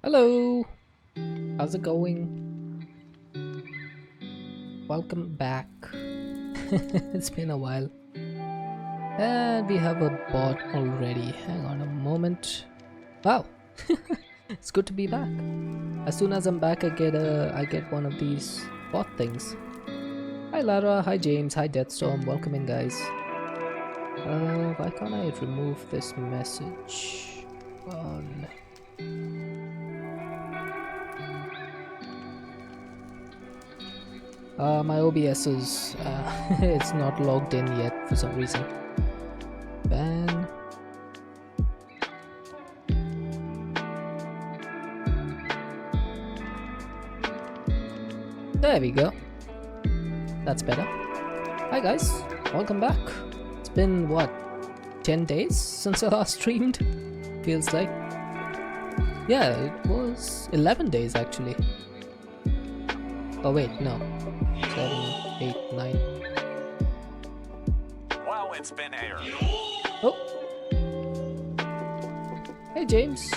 Hello, how's it going? Welcome back. It's been a while. And we have a bot already. Hang on a moment. Wow. It's good to be back. As soon as I'm back I get one of these bot things. Hi Lara, hi James, hi Deathstorm, welcome in guys. Why can't I remove this message? On my OBS is it's not logged in yet for some reason. Ban. There we go. That's better. Hi guys, welcome back. It's been what, 10 days since I last streamed? Feels like. Yeah, it was 11 days actually. Oh wait, no. 7, 8, 9. Wow, it's been air. Oh. Hey James.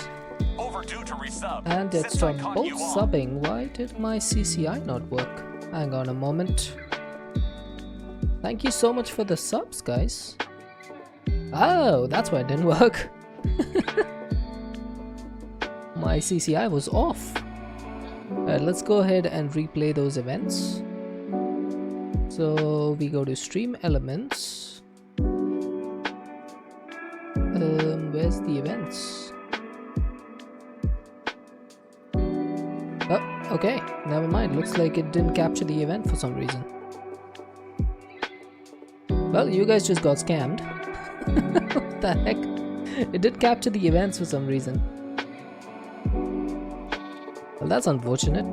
Overdue to resub. And it's since I from caught both you on. subbing. Why did my CCI not work? Hang on a moment. Thank you so much for the subs, guys. Oh, that's why it didn't work. My CCI was off. Alright, let's go ahead and replay those events. So we go to stream elements. Where's the events? Oh, okay, never mind. Looks like it didn't capture the event for some reason. Well, you guys just got scammed. What the heck? It did capture the events for some reason. Well, that's unfortunate.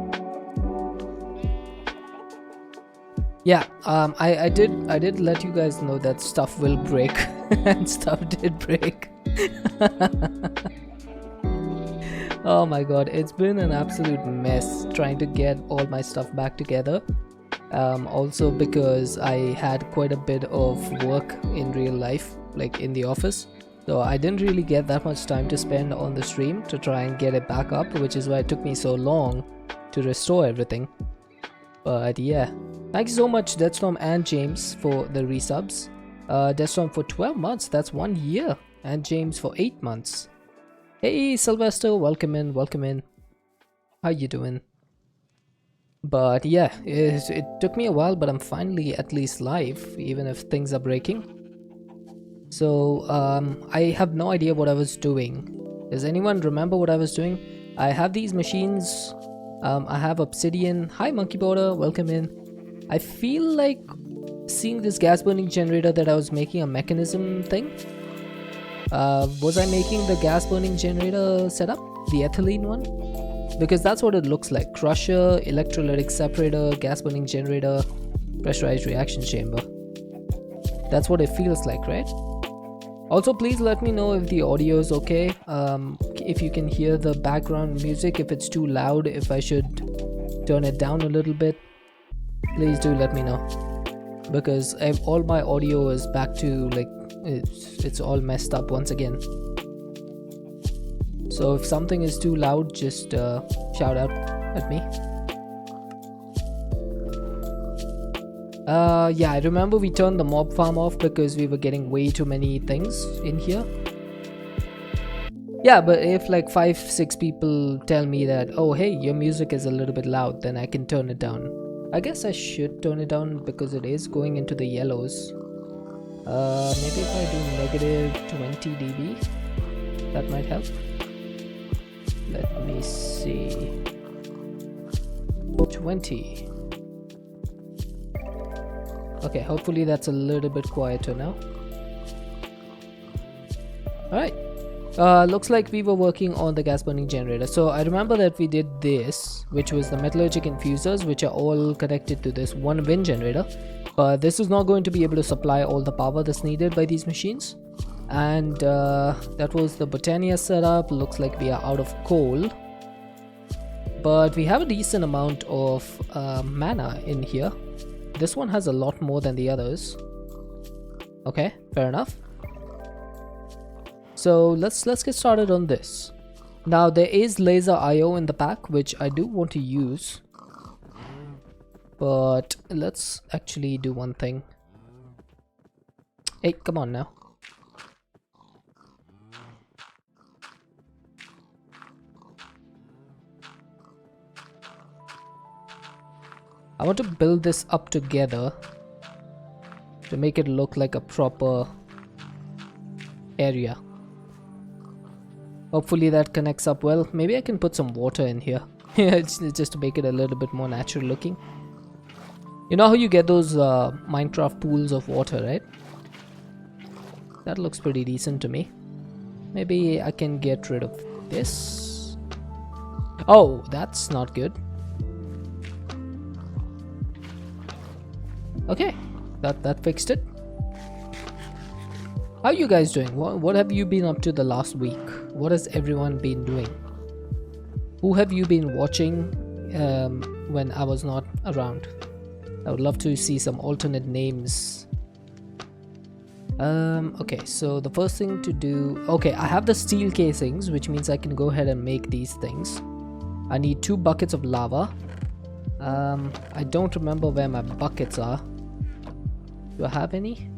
Yeah, I did let you guys know that stuff will break, and stuff did break. Oh my god, it's been an absolute mess trying to get all my stuff back together. Also because I had quite a bit of work in real life, like in the office. So I didn't really get that much time to spend on the stream to try and get it back up, which is why it took me so long to restore everything. But yeah, thank you so much Deathstorm and James for the resubs. Deathstorm for 12 months, that's 1 year, and James for 8 months. Hey Sylvester, welcome in, welcome in. How you doing? But yeah, it took me a while, but I'm finally at least live, even if things are breaking. So I have no idea what I was doing. Does anyone remember what I was doing? I have these machines. I have Obsidian. Hi Monkey Border, welcome in. I feel like seeing this gas burning generator that I was making a mechanism thing. Was I making the gas burning generator setup? The ethylene one? Because that's what it looks like. Crusher, electrolytic separator, gas burning generator, pressurized reaction chamber. That's what it feels like, right? Also, please let me know if the audio is okay. If you can hear the background music, if it's too loud, if I should turn it down a little bit. Please do let me know. Because all my audio is back to like, it's all messed up once again. So if something is too loud, just shout out at me. Yeah, I remember we turned the mob farm off because we were getting way too many things in here. Yeah, but if like 5-6 people tell me that, oh hey, your music is a little bit loud, then I can turn it down. I guess I should turn it down because it is going into the yellows. Maybe if I do -20 dB, that might help. Let me see. 20. Okay, hopefully that's a little bit quieter now. Alright. Looks like we were working on the gas burning generator. So I remember that we did this, which was the metallurgic infusers, which are all connected to this one wind generator. But this is not going to be able to supply all the power that's needed by these machines. And that was the Botania setup. Looks like we are out of coal. But we have a decent amount of mana in here. This one has a lot more than the others. Okay, fair enough. So let's get started on this. Now there is laser IO in the pack, which I do want to use. But let's actually do one thing. Hey, come on now. I want to build this up together to make it look like a proper area. Hopefully that connects up well. Maybe I can put some water in here. Just to make it a little bit more natural looking. You know how you get those Minecraft pools of water, right? That looks pretty decent to me. Maybe I can get rid of this. Oh, that's not good. Okay, that fixed it. How are you guys doing? What have you been up to the last week? What has everyone been doing? Who have you been watching when I was not around? I would love to see some alternate names. Okay, so the first thing to do... Okay, I have the steel casings, which means I can go ahead and make these things. I need 2 buckets of lava. I don't remember where my buckets are. Do I have any?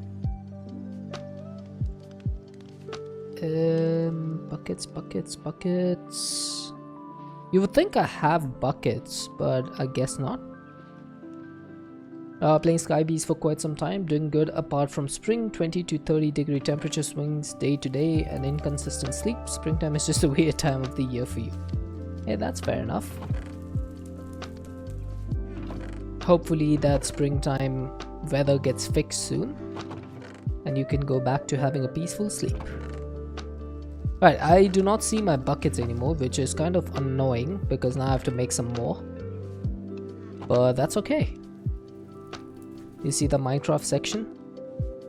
Buckets. You would think I have buckets, but I guess not. Playing Sky Bees for quite some time, doing good apart from spring, 20 to 30 degree temperature swings day to day and inconsistent sleep. Springtime is just a weird time of the year for you. Hey, that's fair enough. Hopefully that springtime weather gets fixed soon and you can go back to having a peaceful sleep. Right, I do not see my buckets anymore, which is kind of annoying because now I have to make some more. But that's okay. You see the Minecraft section?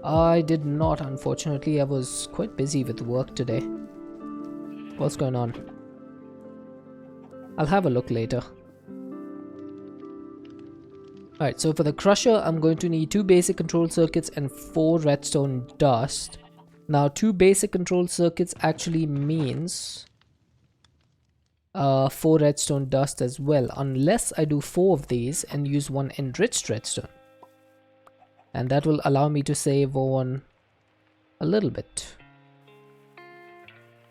I did not, unfortunately. I was quite busy with work today. What's going on? I'll have a look later. Alright, so for the crusher, I'm going to need 2 basic control circuits and 4 redstone dust. Now, 2 basic control circuits actually means 4 redstone dust as well, unless I do 4 of these and use 1 enriched redstone. And that will allow me to save on a little bit.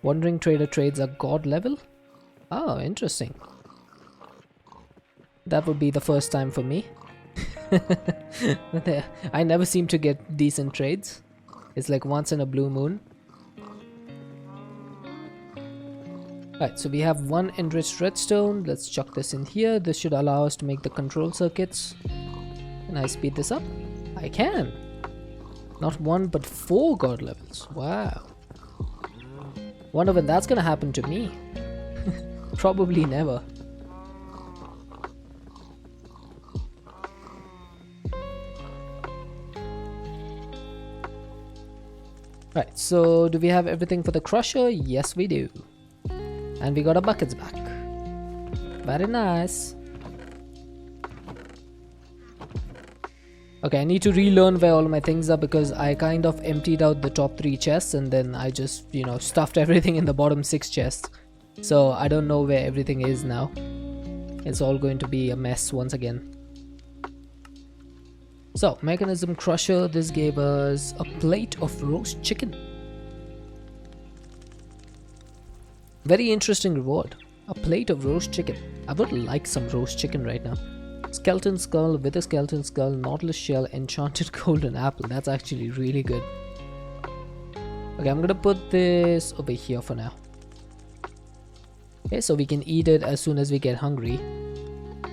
Wandering Trader trades are god level? Oh, interesting. That would be the first time for me. I never seem to get decent trades. It's like once in a blue moon. Right, so we have 1 enriched redstone. Let's chuck this in here. This should allow us to make the control circuits. Can I speed this up? I can. Not 1 but 4 god levels. Wow. Wonder when that's gonna happen to me. Probably never. Right, so do we have everything for the crusher? Yes, we do. And we got our buckets back. Very nice. Okay, I need to relearn where all my things are because I kind of emptied out the top 3 chests and then I just, you know, stuffed everything in the bottom 6 chests. So I don't know where everything is now. It's all going to be a mess once again. So, mechanism crusher, this gave us a plate of roast chicken. Very interesting reward. A plate of roast chicken. I would like some roast chicken right now. Skeleton skull with a skeleton skull, nautilus shell, enchanted golden apple. That's actually really good. Okay, I'm gonna put this over here for now. Okay, so we can eat it as soon as we get hungry.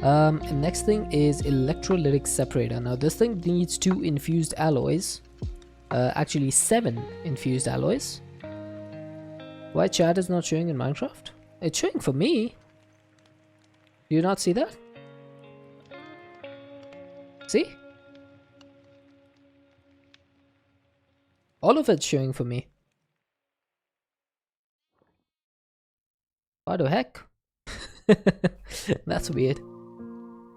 And next thing is electrolytic separator. Now this thing needs 2 infused alloys. Actually 7 infused alloys. Why chat is not showing in Minecraft? It's showing for me. Do you not see that? See? All of it's showing for me. What the heck? That's weird.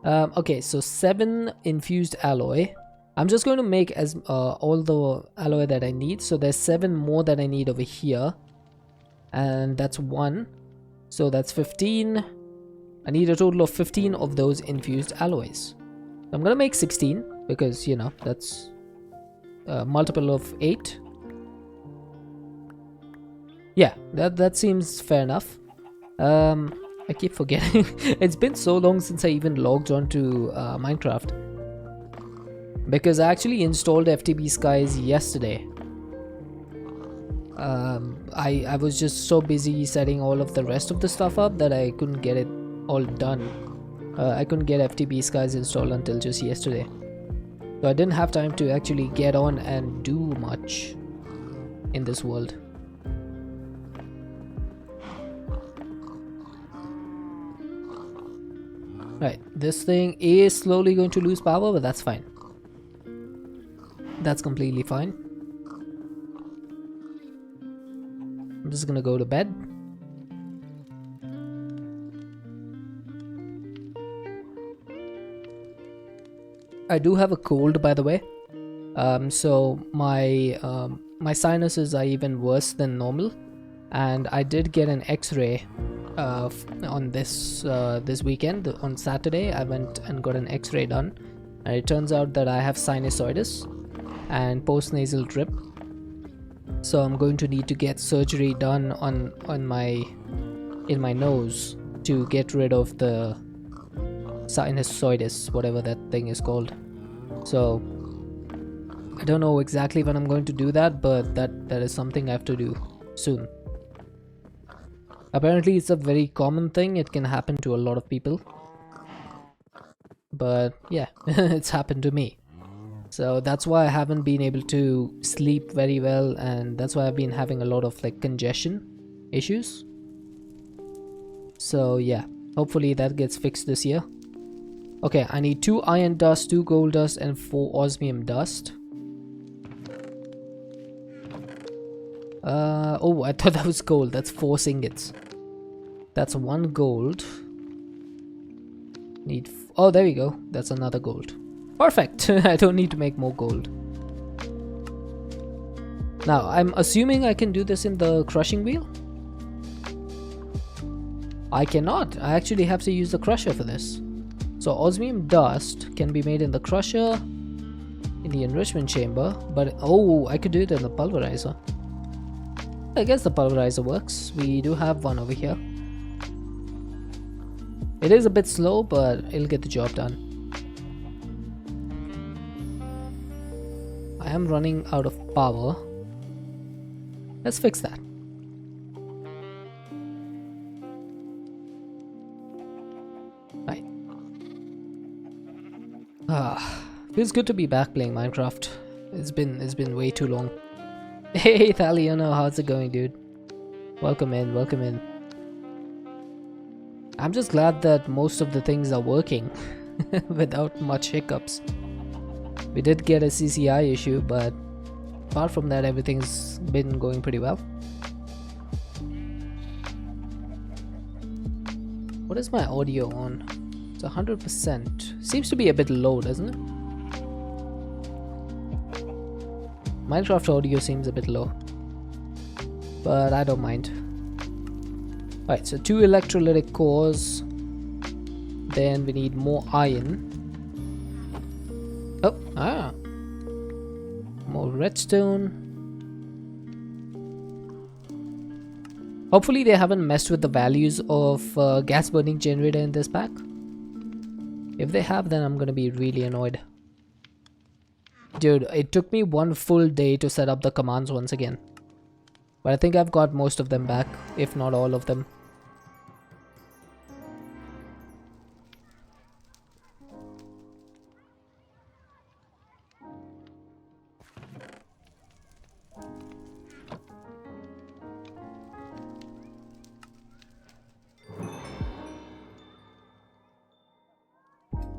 Okay, so 7 infused alloy. I'm just going to make as all the alloy that I need. So there's 7 more that I need over here. And that's 1. So that's 15. I need a total of 15 of those infused alloys. I'm gonna make 16 because, you know, that's a multiple of 8. Yeah, that seems fair enough. I keep forgetting. It's been so long since I even logged on to Minecraft. Because I actually installed FTB Skies yesterday. I was just so busy setting all of the rest of the stuff up that I couldn't get it all done. I couldn't get FTB Skies installed until just yesterday. So I didn't have time to actually get on and do much in this world. Right, this thing is slowly going to lose power, but that's fine. That's completely fine. I'm just gonna go to bed. I do have a cold, by the way. So my sinuses are even worse than normal, and I did get an X-ray on this weekend. On Saturday, I went and got an X-ray done, and it turns out that I have sinusitis and postnasal drip. So I'm going to need to get surgery done in my nose to get rid of the sinusitis, whatever that thing is called. So I don't know exactly when I'm going to do that, but that is something I have to do soon. Apparently it's a very common thing. It can happen to a lot of people, but yeah, it's happened to me. So that's why I haven't been able to sleep very well, and that's why I've been having a lot of like congestion issues. So yeah, hopefully that gets fixed this year. Okay, I need 2 iron dust, 2 gold dust, and 4 osmium dust. Oh, I thought that was gold. That's 4 ingots. That's 1 gold. Oh, there we go. That's another gold. Perfect. I don't need to make more gold. Now, I'm assuming I can do this in the crushing wheel. I cannot. I actually have to use the crusher for this. So osmium dust can be made in the crusher, in the enrichment chamber, but oh, I could do it in the pulverizer. I guess the pulverizer works. We do have one over here. It is a bit slow, but it'll get the job done. I am running out of power. Let's fix that. Right. Feels good to be back playing Minecraft. It's been way too long. Hey Thaliano, how's it going, dude? Welcome in, welcome in. I'm just glad that most of the things are working without much hiccups. We did get a CCI issue, but apart from that, everything's been going pretty well. What is my audio on? It's 100%. Seems to be a bit low, doesn't it? Minecraft audio seems a bit low, but I don't mind. Right, so 2 electrolytic cores. Then we need more iron. Oh, more redstone. Hopefully they haven't messed with the values of gas burning generator in this pack. If they have, then I'm gonna be really annoyed. Dude, it took me 1 full day to set up the commands once again. But I think I've got most of them back, if not all of them.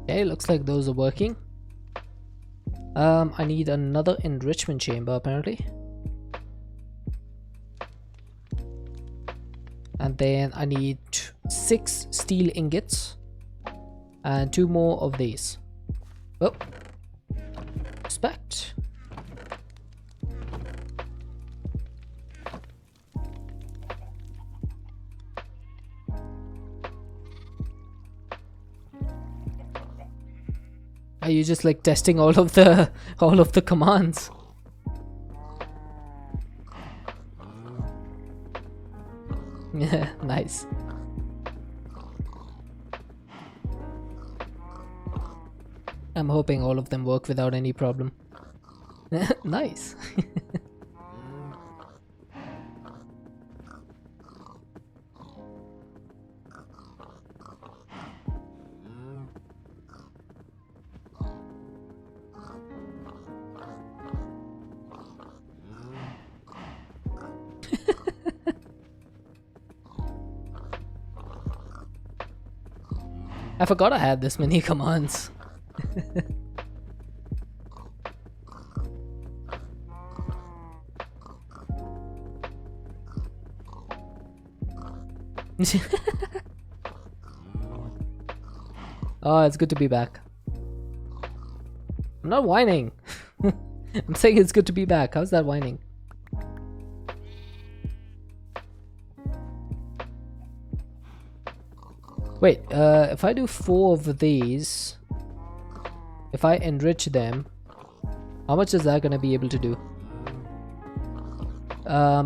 Okay, looks like those are working. I need another enrichment chamber apparently. And then I need 6 steel ingots and 2 more of these. Oh, respect. Are you just like testing all of the commands? Yeah, nice. I'm hoping all of them work without any problem. Nice. I forgot I had this many commands. Oh, it's good to be back. I'm not whining. I'm saying it's good to be back. How's that whining? Wait, if I do 4 of these, if I enrich them, how much is that gonna be able to do?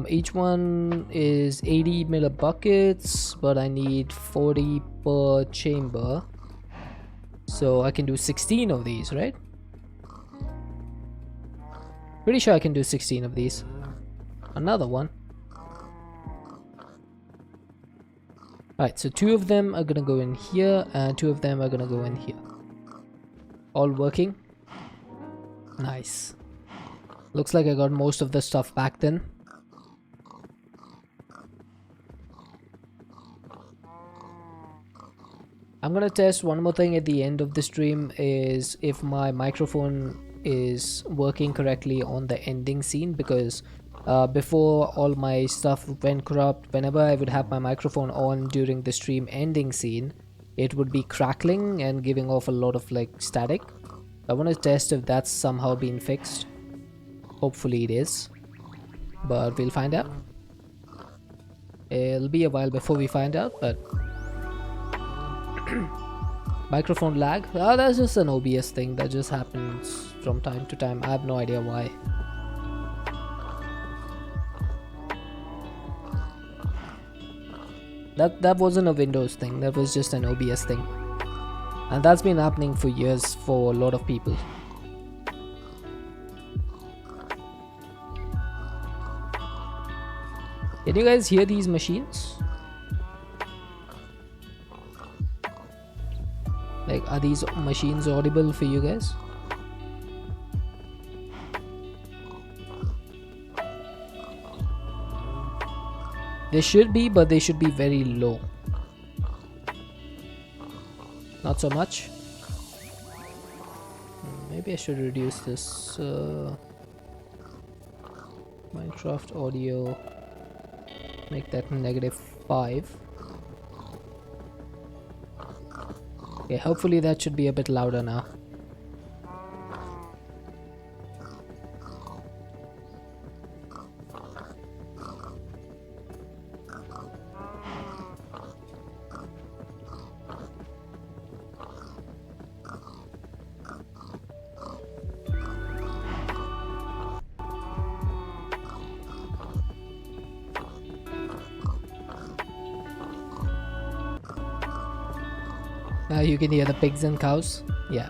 Each one is 80 millibuckets, but I need 40 per chamber. So I can do 16 of these, right? Pretty sure I can do 16 of these. Another one. Alright, so 2 of them are gonna go in here, and 2 of them are gonna go in here. All working. Nice. Looks like I got most of the stuff back then. I'm gonna test one more thing at the end of the stream, is if my microphone is working correctly on the ending scene, because before all my stuff went corrupt, whenever I would have my microphone on during the stream ending scene, it would be crackling and giving off a lot of like static. I want to test if that's somehow been fixed. Hopefully it is, but we'll find out. It'll be a while before we find out, but microphone lag, that's just an OBS thing that just happens from time to time. I have no idea why. That wasn't a Windows thing, that was just an OBS thing, and that's been happening for years for a lot of people. Can you guys hear these machines? Like, are these machines audible for you guys? They should be, but they should be very low. Not so much. Maybe I should reduce this. Minecraft audio. Make that -5. Okay, hopefully that should be a bit louder now. Now you can hear the pigs and cows. Yeah,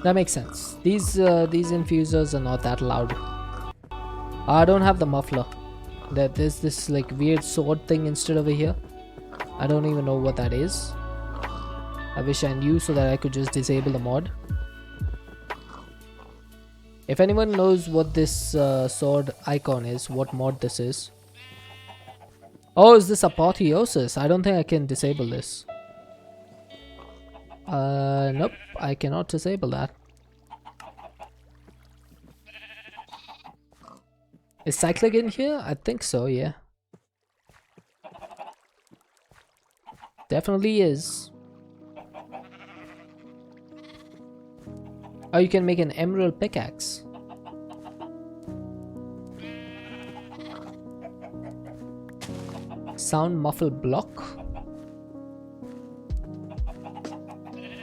that makes sense. These infusers are not that loud. I don't have the muffler. There's this like weird sword thing instead over here. I don't even know what that is. I wish I knew so that I could just disable the mod. If anyone knows what this sword icon is, what mod this is. Oh, is this apotheosis? I don't think I can disable this. Nope, I cannot disable that. Is cyclic in here? I think so, yeah. Definitely is. Oh, you can make an emerald pickaxe. Sound muffle block.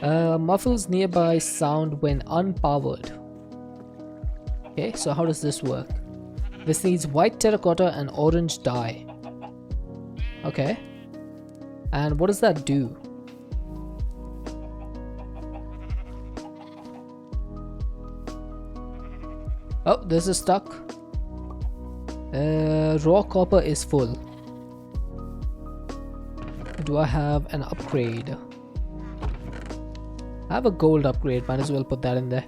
Muffles nearby sound when unpowered. Okay, so how does this work? This needs white terracotta and orange dye. Okay. And what does that do? Oh, this is stuck. Raw copper is full. Do I have an upgrade? I have a gold upgrade, might as well put that in there.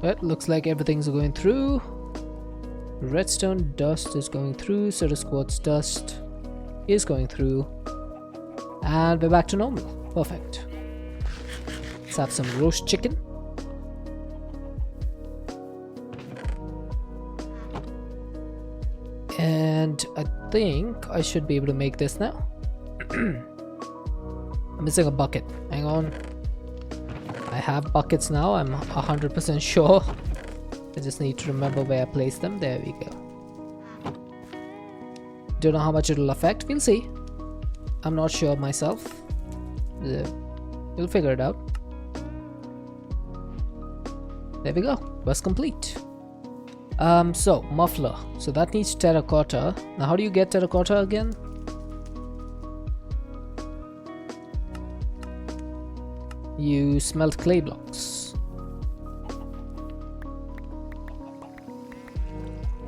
Well, looks like everything's going through. Redstone dust is going through. Certus quartz dust is going through. And we're back to normal. Perfect. Let's have some roast chicken. And I think I should be able to make this now. I'm missing a bucket. Hang on. I have buckets now, I'm 100% sure. I just need to remember where I placed them. There we go. Don't know how much it'll affect. We'll see. I'm not sure myself. We'll figure it out. There we go. Quest complete. So muffler. So that needs terracotta. Now how do you get terracotta again? You smelt clay blocks.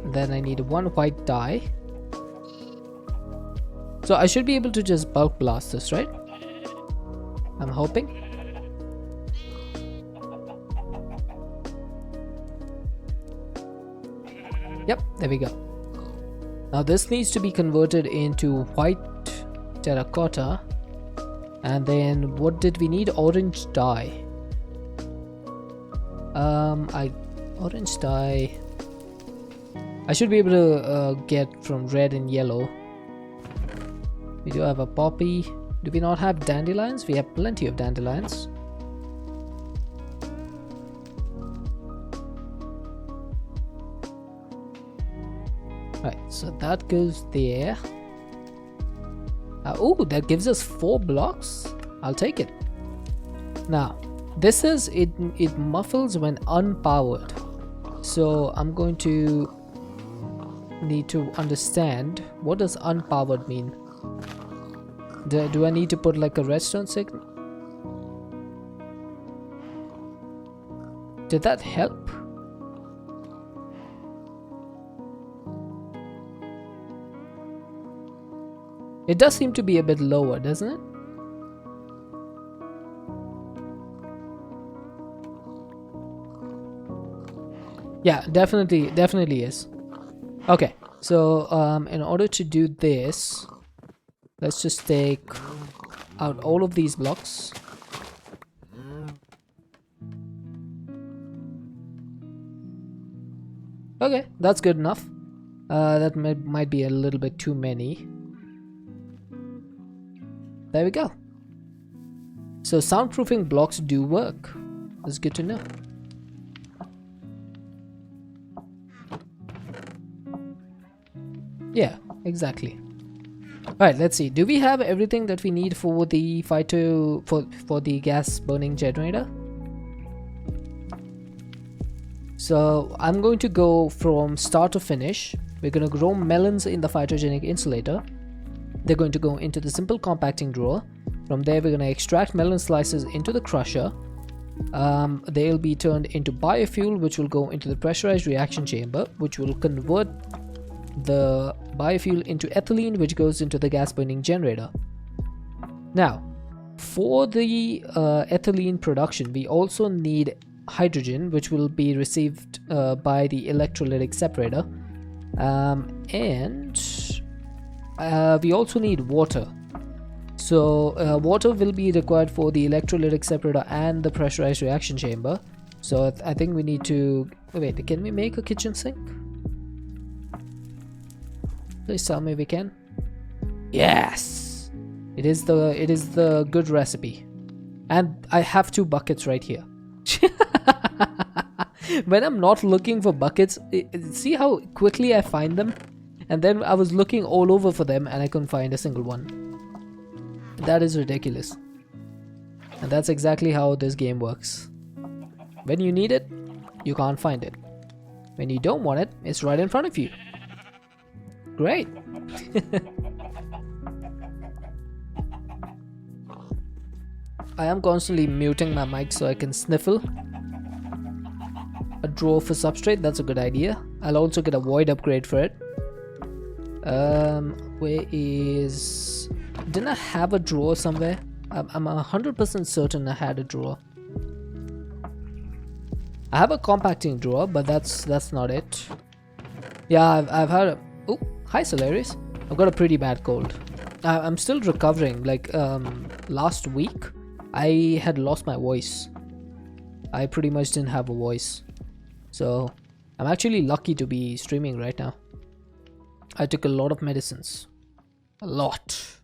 Then I need one white dye. So I should be able to just bulk blast this, right? I'm hoping. Yep, there we go. Now this needs to be converted into white terracotta. And then what did we need? Orange dye. Orange dye. I should be able to get from red and yellow. We do have a poppy. Do we not have dandelions? We have plenty of dandelions. Right, so that goes there. Oh, that gives us 4 blocks. I'll take it. Now, this is it muffles when unpowered. So I'm going to need to understand, what does unpowered mean? Do I need to put like a redstone signal? Did that help? It does seem to be a bit lower, doesn't it? Yeah, definitely is. Okay, so in order to do this, let's just take out all of these blocks. Okay, that's good enough. That might be a little bit too many. There we go. So soundproofing blocks do work. That's good to know. Yeah, exactly. Alright, let's see. Do we have everything that we need for the for the gas burning generator? So I'm going to go from start to finish. We're going to grow melons in the phytogenic insulator. They're going to go into the simple compacting drawer. From there, we're going to extract melon slices into the crusher. They'll be turned into biofuel, which will go into the pressurized reaction chamber, which will convert the biofuel into ethylene, which goes into the gas burning generator. Now, for the ethylene production, we also need hydrogen, which will be received by the electrolytic separator. And we also need water. So water will be required for the electrolytic separator and the pressurized reaction chamber. So I think we need to wait. Can we make a kitchen sink? Please tell me we can. Yes, it is the good recipe, and I have 2 buckets right here. when I'm not looking for buckets, see how quickly I find them? And then I was looking all over for them and I couldn't find a single one. That is ridiculous. And that's exactly how this game works. When you need it, you can't find it. When you don't want it, it's right in front of you. Great. I am constantly muting my mic so I can sniffle. A drawer for substrate, that's a good idea. I'll also get a void upgrade for it. Where is... Didn't I have a drawer somewhere? I'm 100% certain I had a drawer. I have a compacting drawer, but that's not it. Yeah, I've had a... Oh, hi Solaris. I've got a pretty bad cold. I'm still recovering. Like, last week, I had lost my voice. I pretty much didn't have a voice. So, I'm actually lucky to be streaming right now. I took a lot of medicines. A lot.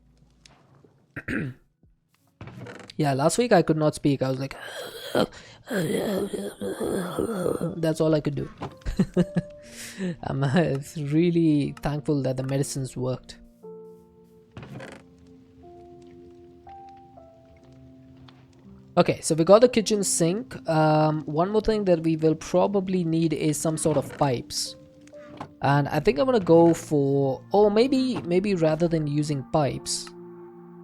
Yeah, last week I could not speak. I was like... That's all I could do. I'm really thankful that the medicines worked. Okay, so we got the kitchen sink. One more thing that we will probably need is some sort of pipes. And I think I'm gonna go for... Oh, maybe rather than using pipes,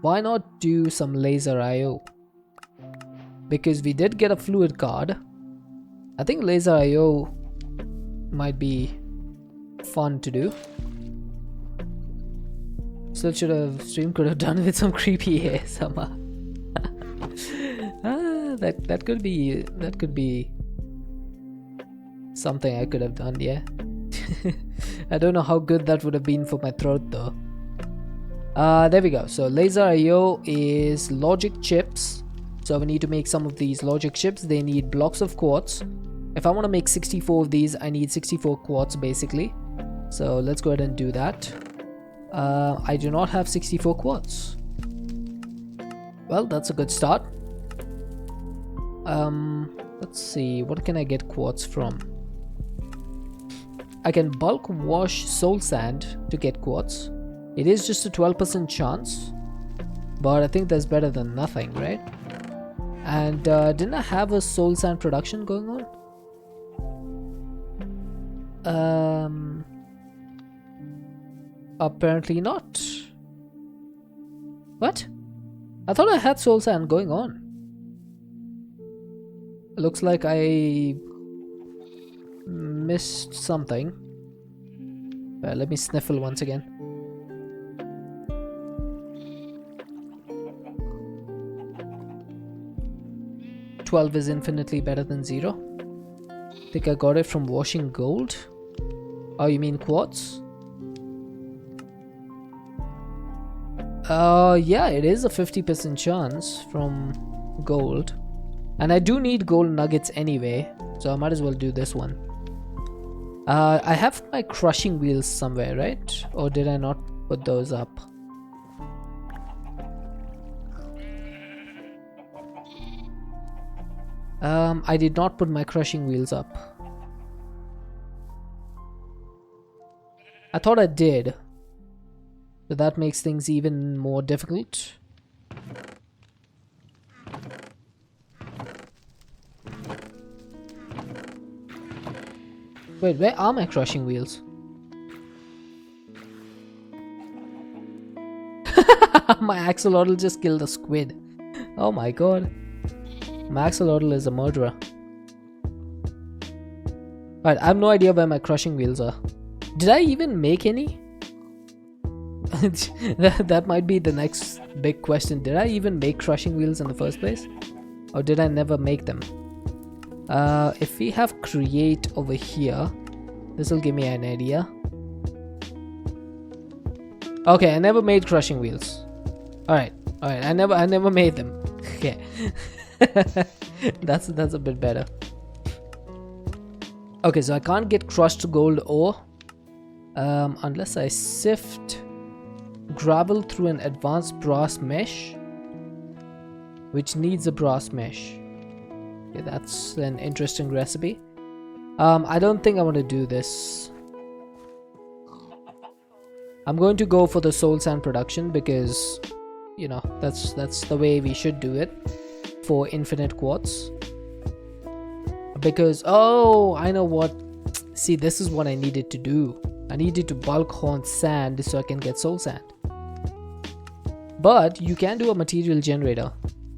why not do some laser IO? Because we did get a fluid card. I think laser IO might be fun to do. Still should have... Stream could have done with some creepy ASMR. That could be something I could have done, yeah. I don't know how good that would have been for my throat though. There we go. So laser IO is logic chips. So we need to make some of these logic chips. They need blocks of quartz. If I want to make 64 of these, I need 64 quartz basically. So let's go ahead and do that. I do not have 64 quartz. Well, that's a good start. Let's see, what can I get quartz from? I can bulk wash soul sand to get quartz. It is just a 12% chance, but I think that's better than nothing, right? And didn't I have a soul sand production going on? Apparently not. What? I thought I had soul sand going on. Looks like I missed something. Let me sniffle once again. $12 is infinitely better than 0. Think I got it from washing gold. Oh, you mean quartz? Yeah, it is a 50% chance from gold. And I do need gold nuggets anyway, so I might as well do this one. I have my crushing wheels somewhere, right? Or did I not put those up? I did not put my crushing wheels up. I thought I did. So that makes things even more difficult. Wait, where are my crushing wheels? My axolotl just killed a squid. Oh my god. My axolotl is a murderer. Alright, I have no idea where my crushing wheels are. Did I even make any? That might be the next big question. Did I even make crushing wheels in the first place? Or did I never make them? If we have create over here, this will give me an idea. Okay, I never made crushing wheels. Alright, I never made them. Okay. that's a bit better. Okay, so I can't get crushed gold ore unless I sift gravel through an advanced brass mesh, which needs a brass mesh. Okay, that's an interesting recipe. I don't think I want to do this. I'm going to go for the soul sand production because, you know, that's the way we should do it for infinite quartz. Because, oh, I know what. See, this is what I needed to do. I needed to bulk haunt sand so I can get soul sand. But you can do a material generator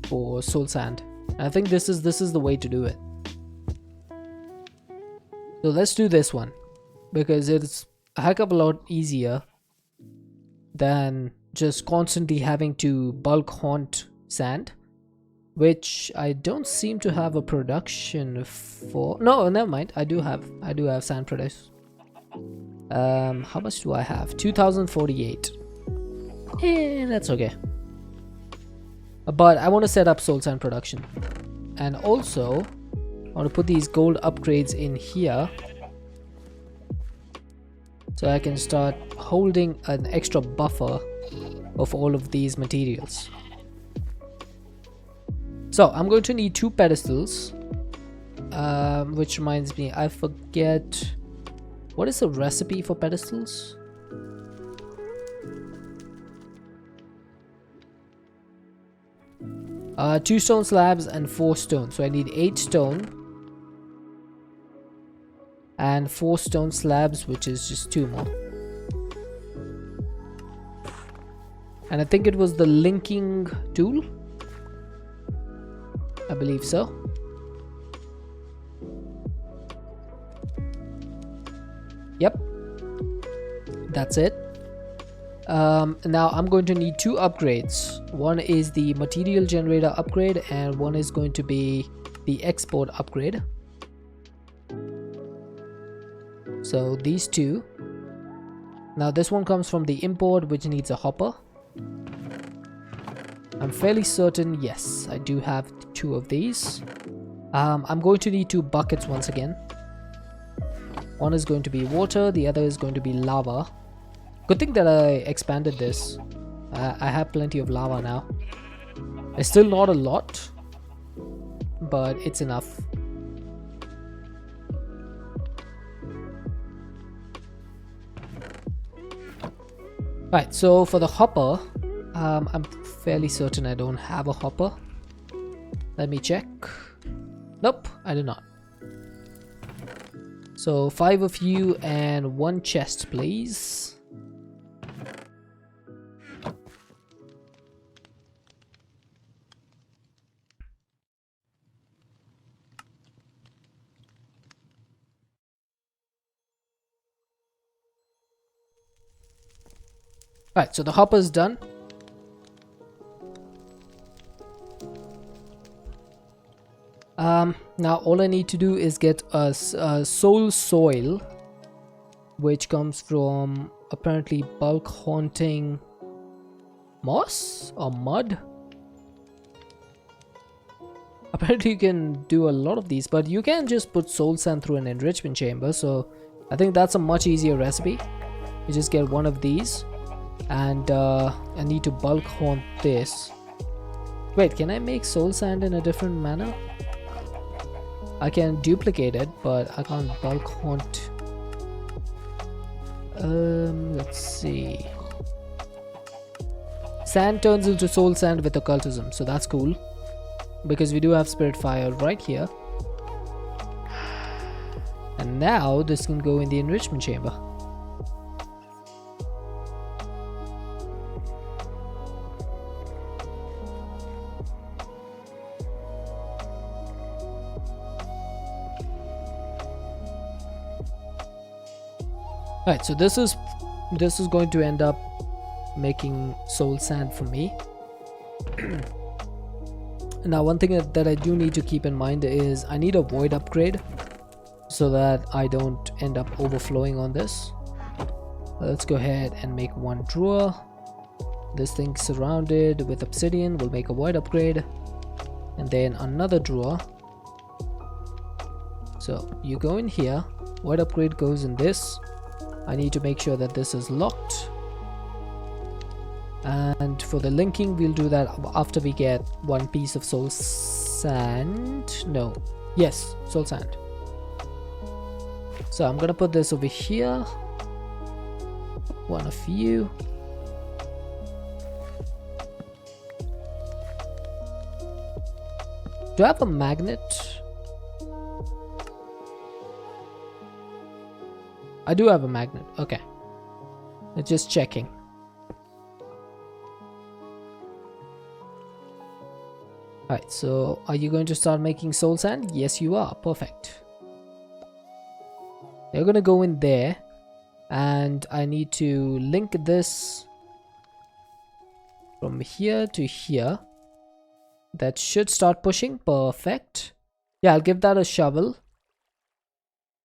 for soul sand. I think this is the way to do it. So let's do this one because it's a heck of a lot easier than just constantly having to bulk haunt sand, which I don't seem to have a production for. No, never mind. I do have sand produce. How much do I have? 2048. That's okay. But I want to set up soul sand production, and also I want to put these gold upgrades in here so I can start holding an extra buffer of all of these materials. So I'm going to need 2 pedestals, which reminds me, I forget, what is the recipe for pedestals? Two stone slabs and 4 stone. So I need 8 stone and 4 stone slabs, which is just 2 more. And I think it was the linking tool. I believe so. Yep. That's it. Now I'm going to need 2 upgrades. One is the material generator upgrade and one is going to be the export upgrade. So these 2. Now this one comes from the import, which needs a hopper. I'm fairly certain, yes, I do have 2 of these. I'm going to need 2 buckets once again. One is going to be water, the other is going to be lava. Good thing that I expanded this. I have plenty of lava now. It's still not a lot, but it's enough. Right, so for the hopper, I'm fairly certain I don't have a hopper. Let me check. Nope, I do not. So 5 of you and 1 chest, please. Right, so the hopper is done. Now all I need to do is get a soul soil, which comes from apparently bulk haunting moss or mud. Apparently you can do a lot of these, but you can just put soul sand through an enrichment chamber, so I think that's a much easier recipe. You just get 1 of these, and I need to bulk haunt this. Wait, can I make soul sand in a different manner? I can duplicate it, but I can't bulk haunt. Let's see. Sand turns into soul sand with occultism, so that's cool. Because we do have spirit fire right here. And now this can go in the enrichment chamber. Right, so this is going to end up making soul sand for me. Now one thing that I do need to keep in mind is I need a void upgrade so that I don't end up overflowing on this. Let's go ahead and make 1 drawer. This thing surrounded with obsidian, we'll make a void upgrade, and then another drawer. So you go in here, void upgrade goes in this. I need to make sure that this is locked, and for the linking we'll do that after we get 1 piece of soul sand. No, yes, soul sand. So I'm gonna put this over here. One of you. Do I have a magnet? I do have a magnet. Okay. Just checking. Alright, so are you going to start making soul sand? Yes, you are. Perfect. You're gonna go in there, and I need to link this from here to here. That should start pushing. Perfect. Yeah, I'll give that a shovel,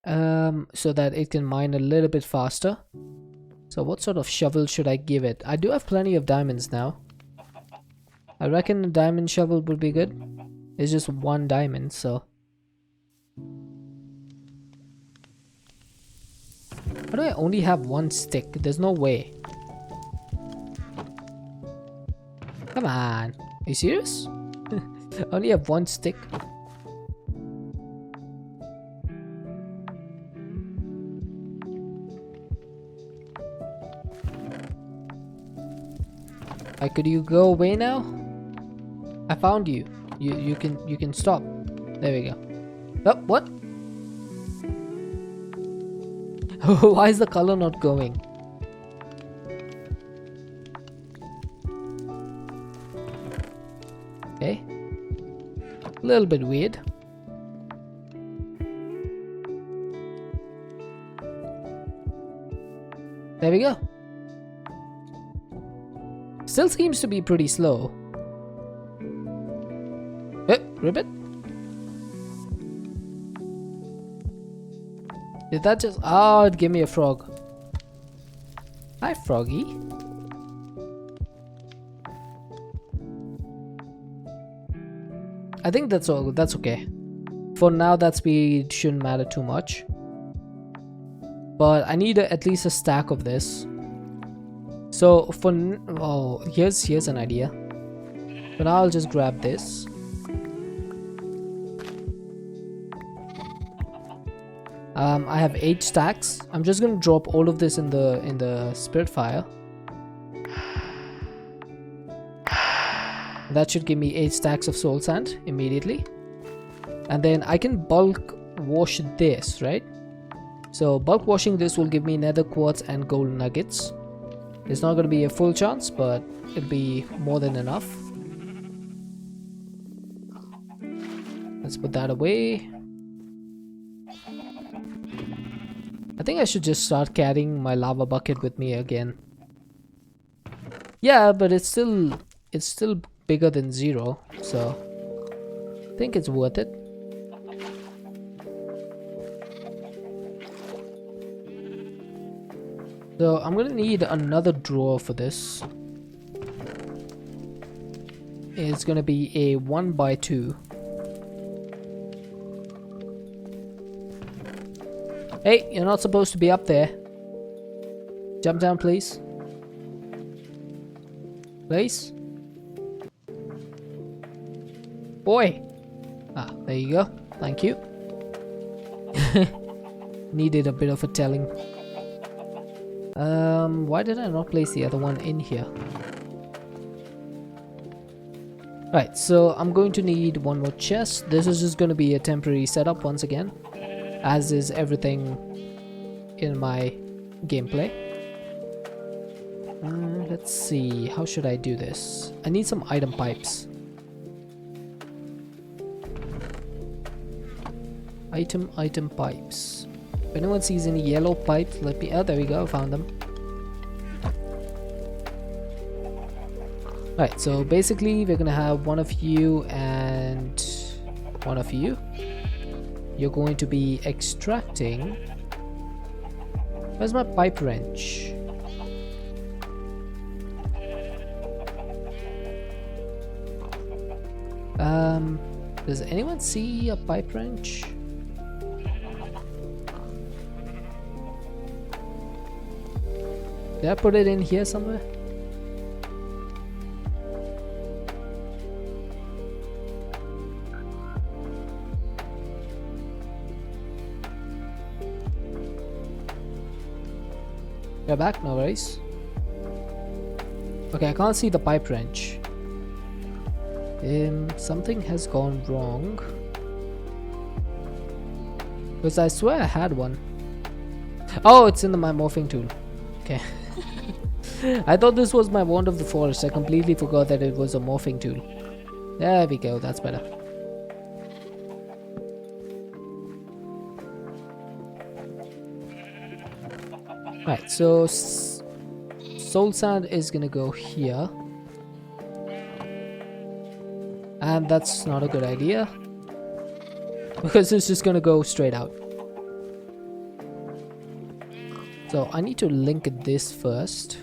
so that it can mine a little bit faster. So what sort of shovel should I give it? I do have plenty of diamonds now. I reckon a diamond shovel would be good. It's just one diamond, so. How do I only have one stick? There's no way. Come on. Are you serious? I only have one stick. Could you go away now? I found you. You can stop. There we go. Oh, what? Why is the color not going? Okay. A little bit weird. There we go. Still seems to be pretty slow. Ribbit? Did that just... Oh, it gave me a frog. Hi, froggy. I think that's all. That's okay. For now, that speed shouldn't matter too much. But I need at least a stack of this. So for here's an idea. But now I'll just grab this. I have 8 stacks. I'm just gonna drop all of this in the spirit fire. That should give me 8 stacks of soul sand immediately. And then I can bulk wash this, right? So bulk washing this will give me nether quartz and gold nuggets. It's not going to be a full chance, but it'll be more than enough. Let's put that away. I think I should just start carrying my lava bucket with me again. Yeah, but it's still bigger than 0, so I think it's worth it. So I'm gonna need another drawer for this. It's gonna be a 1x2. Hey, you're not supposed to be up there. Jump down, please. Please. Boy. Ah, there you go. Thank you. Needed a bit of a telling. Why did I not place the other one in here? Right, so I'm going to need one more chest. This is just going to be a temporary setup once again, as is everything in my gameplay. Let's see, how should I do this? I need some item pipes. Item pipes. If anyone sees any yellow pipes, let me... Oh, there we go, found them. Right, so basically we're gonna have one of you and one of you. You're going to be extracting... Where's my pipe wrench? Does anyone see a pipe wrench? Did I put it in here somewhere? They're back, no worries. Okay, I can't see the pipe wrench. Something has gone wrong. Because I swear I had one. Oh, it's in my morphing tool. Okay. I thought this was my wand of the forest. I completely forgot that it was a morphing tool. There we go, that's better. Right, so soul sand is gonna go here. And that's not a good idea. Because it's just gonna go straight out. So I need to link this first.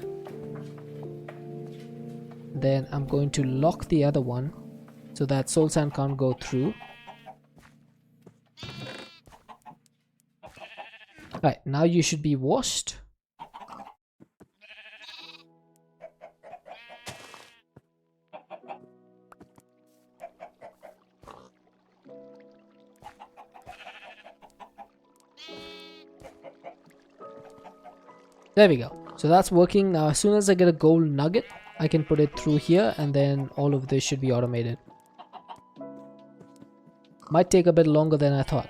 Then I'm going to lock the other one so that soul sand can't go through. Right, now you should be washed. There we go. So that's working. Now as soon as I get a gold nugget, I can put it through here and then all of this should be automated. Might take a bit longer than I thought.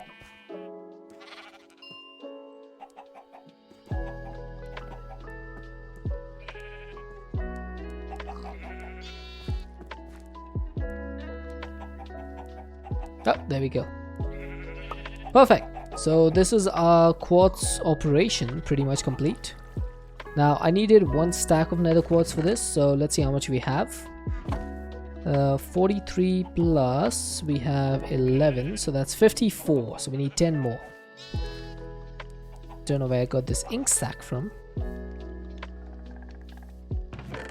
Oh, there we go. Perfect. So this is our quartz operation pretty much complete. Now I needed 1 stack of nether quartz for this, so let's see how much we have. 43 plus, we have 11, so that's 54, so we need 10 more. Don't know where I got this ink sac from.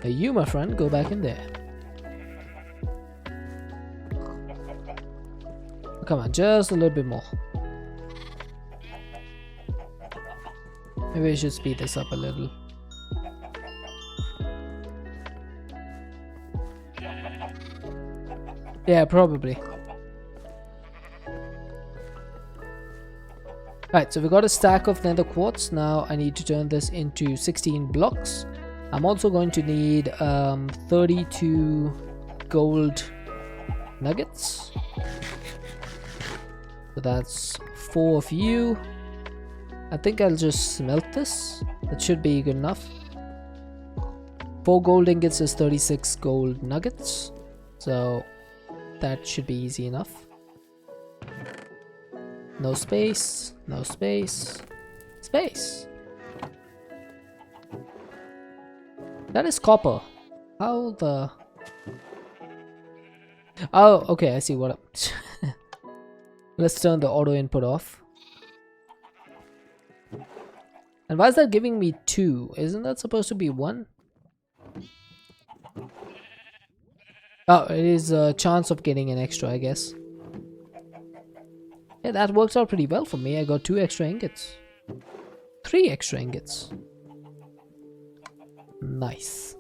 You, my friend, go back in there. Come on, just a little bit more. Maybe I should speed this up a little. Yeah, probably. Right, so we got a stack of nether quartz. Now I need to turn this into 16 blocks. I'm also going to need 32 gold nuggets. So that's 4 of you. I think I'll just smelt this. That should be good enough. 4 gold ingots is 36 gold nuggets. So that should be easy enough. No space, no space, space. That is copper. How the... Oh, okay, I see what... Let's turn the auto input off. And why is that giving me 2? Isn't that supposed to be 1? Oh, it is a chance of getting an extra, I guess. Yeah, that works out pretty well for me. I got 2 extra ingots. 3 extra ingots. Nice.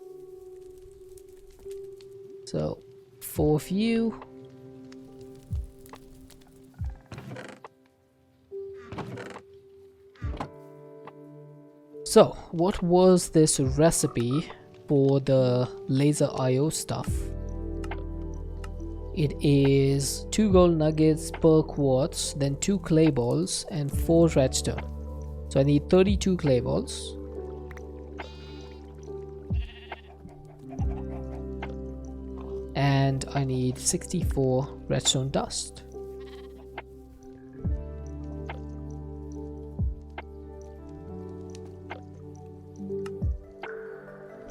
So, 4 of you. So, what was this recipe for the laser IO stuff? It is 2 gold nuggets per quartz, then 2 clay balls, and 4 redstone. So I need 32 clay balls. And I need 64 redstone dust.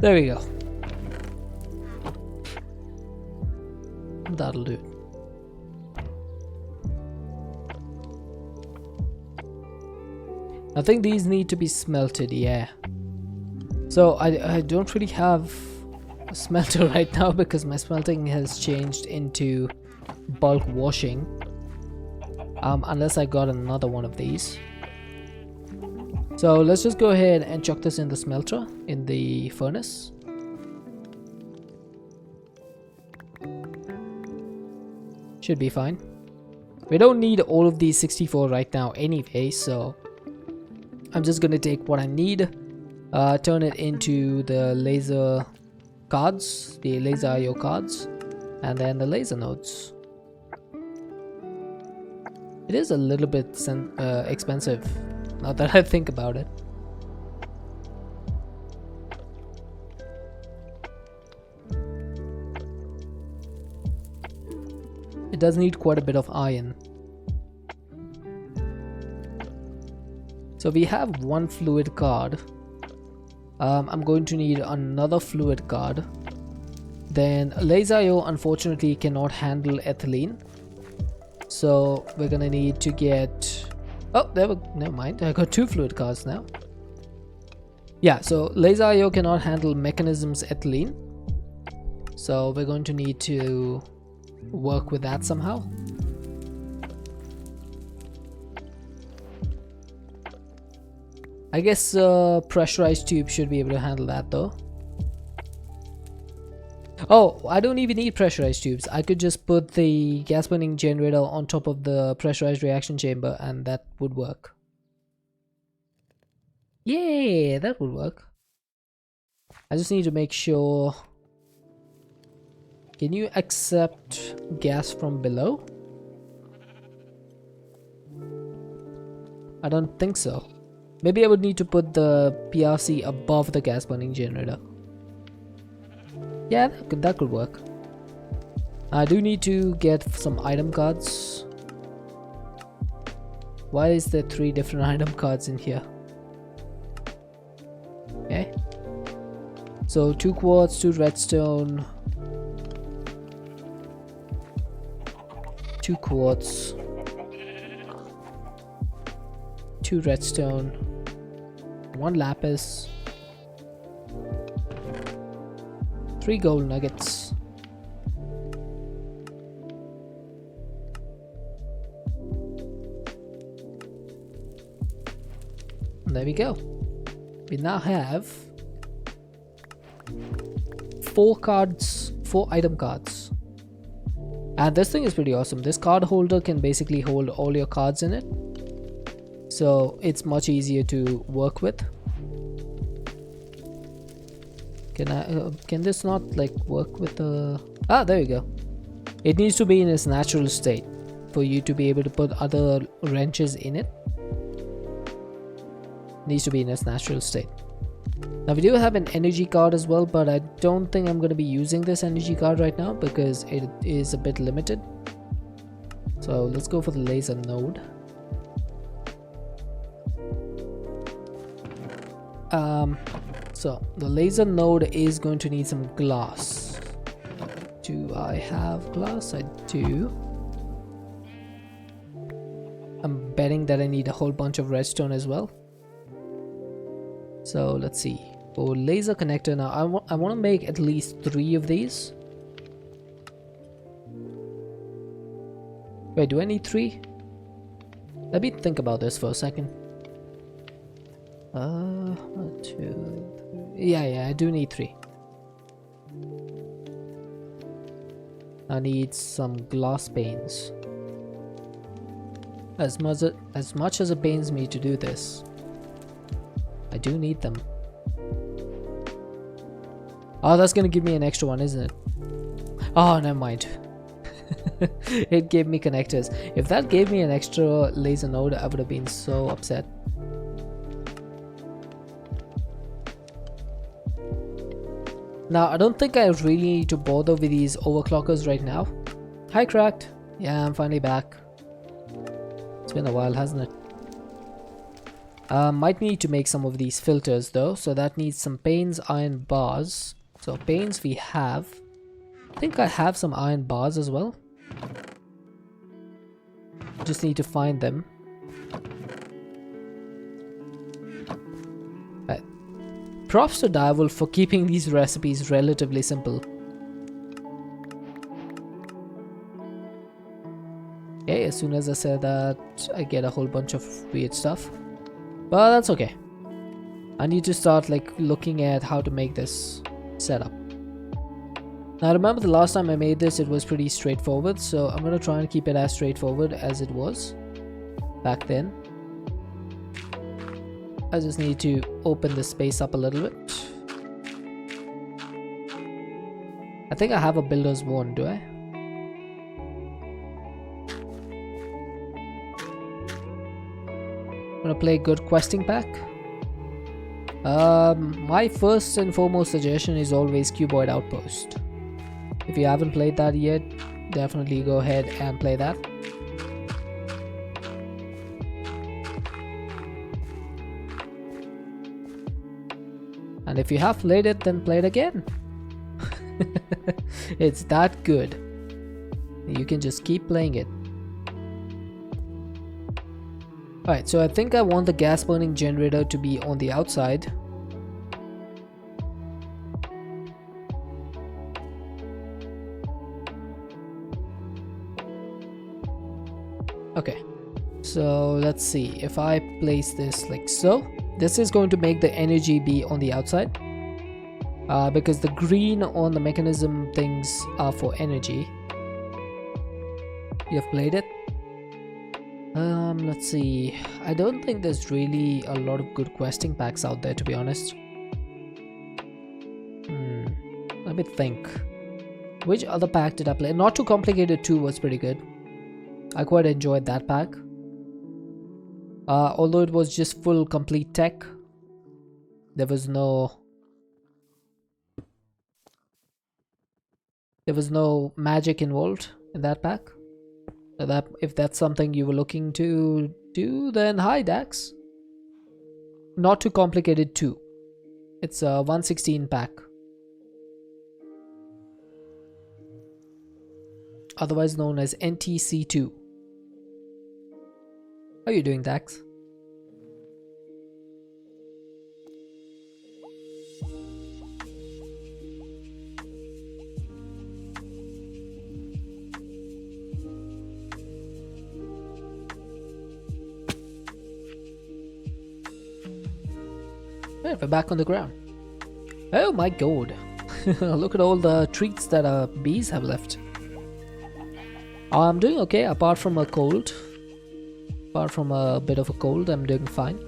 There we go. That'll do. I think these need to be smelted, yeah. So I don't really have a smelter right now because my smelting has changed into bulk washing. Unless I got another one of these. So let's just go ahead and chuck this in the smelter, in the furnace. Should be fine. We don't need all of these 64 right now anyway, so I'm just gonna take what I need turn it into the laser cards, the laser IO cards, and then the laser nodes. It is a little bit expensive, now that I think about it. It does need quite a bit of iron. So we have one fluid card. I'm going to need another fluid card. Then laser IO unfortunately cannot handle ethylene. So we're gonna need to get... Oh, never mind. I got two fluid cards now. Yeah, so laser IO cannot handle mechanisms ethylene. So we're going to need to work with that somehow. I guess pressurized tube should be able to handle that though. Oh, I don't even need pressurized tubes. I could just put the gas burning generator on top of the pressurized reaction chamber and that would work. Yeah, that would work. I just need to make sure. Can you accept gas from below? I don't think so. Maybe I would need to put the PRC above the gas burning generator. Yeah, that could work. I do need to get some item cards. Why is there 3 different item cards in here? Okay. So 2 quartz, 2 redstone, 2 quartz, 2 redstone, 1 lapis, 3 gold nuggets. And there we go. We now have 4 item cards. And this thing is pretty awesome. This card holder can basically hold all your cards in it. So it's much easier to work with. Can this not like work with the... Ah, there you go. It needs to be in its natural state for you to be able to put other wrenches in it. Needs to be in its natural state. Now we do have an energy card as well, but I don't think I'm going to be using this energy card right now because it is a bit limited. So let's go for the laser node. So the laser node is going to need some glass. Do I have glass? I do. I'm betting that I need a whole bunch of redstone as well. So let's see. For laser connector now, I want to make at least 3 of these. Wait, do I need 3? Let me think about this for a second. 1, 2, 3. Yeah, I do need 3. I need some glass panes. As much as it pains me to do this, I do need them. Oh, that's gonna give me an extra one, isn't it? Oh, never mind. It gave me connectors. If that gave me an extra laser node, I would have been so upset. Now, I don't think I really need to bother with these overclockers right now. Hi, Cracked. Yeah, I'm finally back. It's been a while, hasn't it? Might need to make some of these filters though, so that needs some panes, iron bars. So panes we have. I think I have some iron bars as well. Just need to find them. Right. Props to Direwolf for keeping these recipes relatively simple. Okay, as soon as I say that, I get a whole bunch of weird stuff. But that's okay. I need to start like looking at how to make this setup. Now remember the last time I made this, it was pretty straightforward, so I'm gonna try and keep it as straightforward as it was back then. I just need to open the space up a little bit. I think I have a builder's wand, do I? I'm gonna play a good questing pack. My first and foremost suggestion is always Cuboid Outpost. If you haven't played that yet, definitely go ahead and play that. And if you have played it, then play it again. It's that good. You can just keep playing it. Alright, so I think I want the gas burning generator to be on the outside. Okay, so let's see. If I place this like so, this is going to make the energy be on the outside. Because the green on the mechanism things are for energy. You have played it? Let's see. I don't think there's really a lot of good questing packs out there, to be honest. Let me think. Which other pack did I play? Not Too Complicated 2 was pretty good. I quite enjoyed that pack. Although it was just full complete tech. There was no magic involved in that pack. So that if that's something you were looking to do, then hi Dax. Not Too Complicated 2. It's a 116 pack. Otherwise known as NTC2. How are you doing, Dax? We're back on the ground. Oh my god. Look at all the treats that our bees have left. I'm doing okay apart from a cold. Apart from a bit of a cold, I'm doing fine.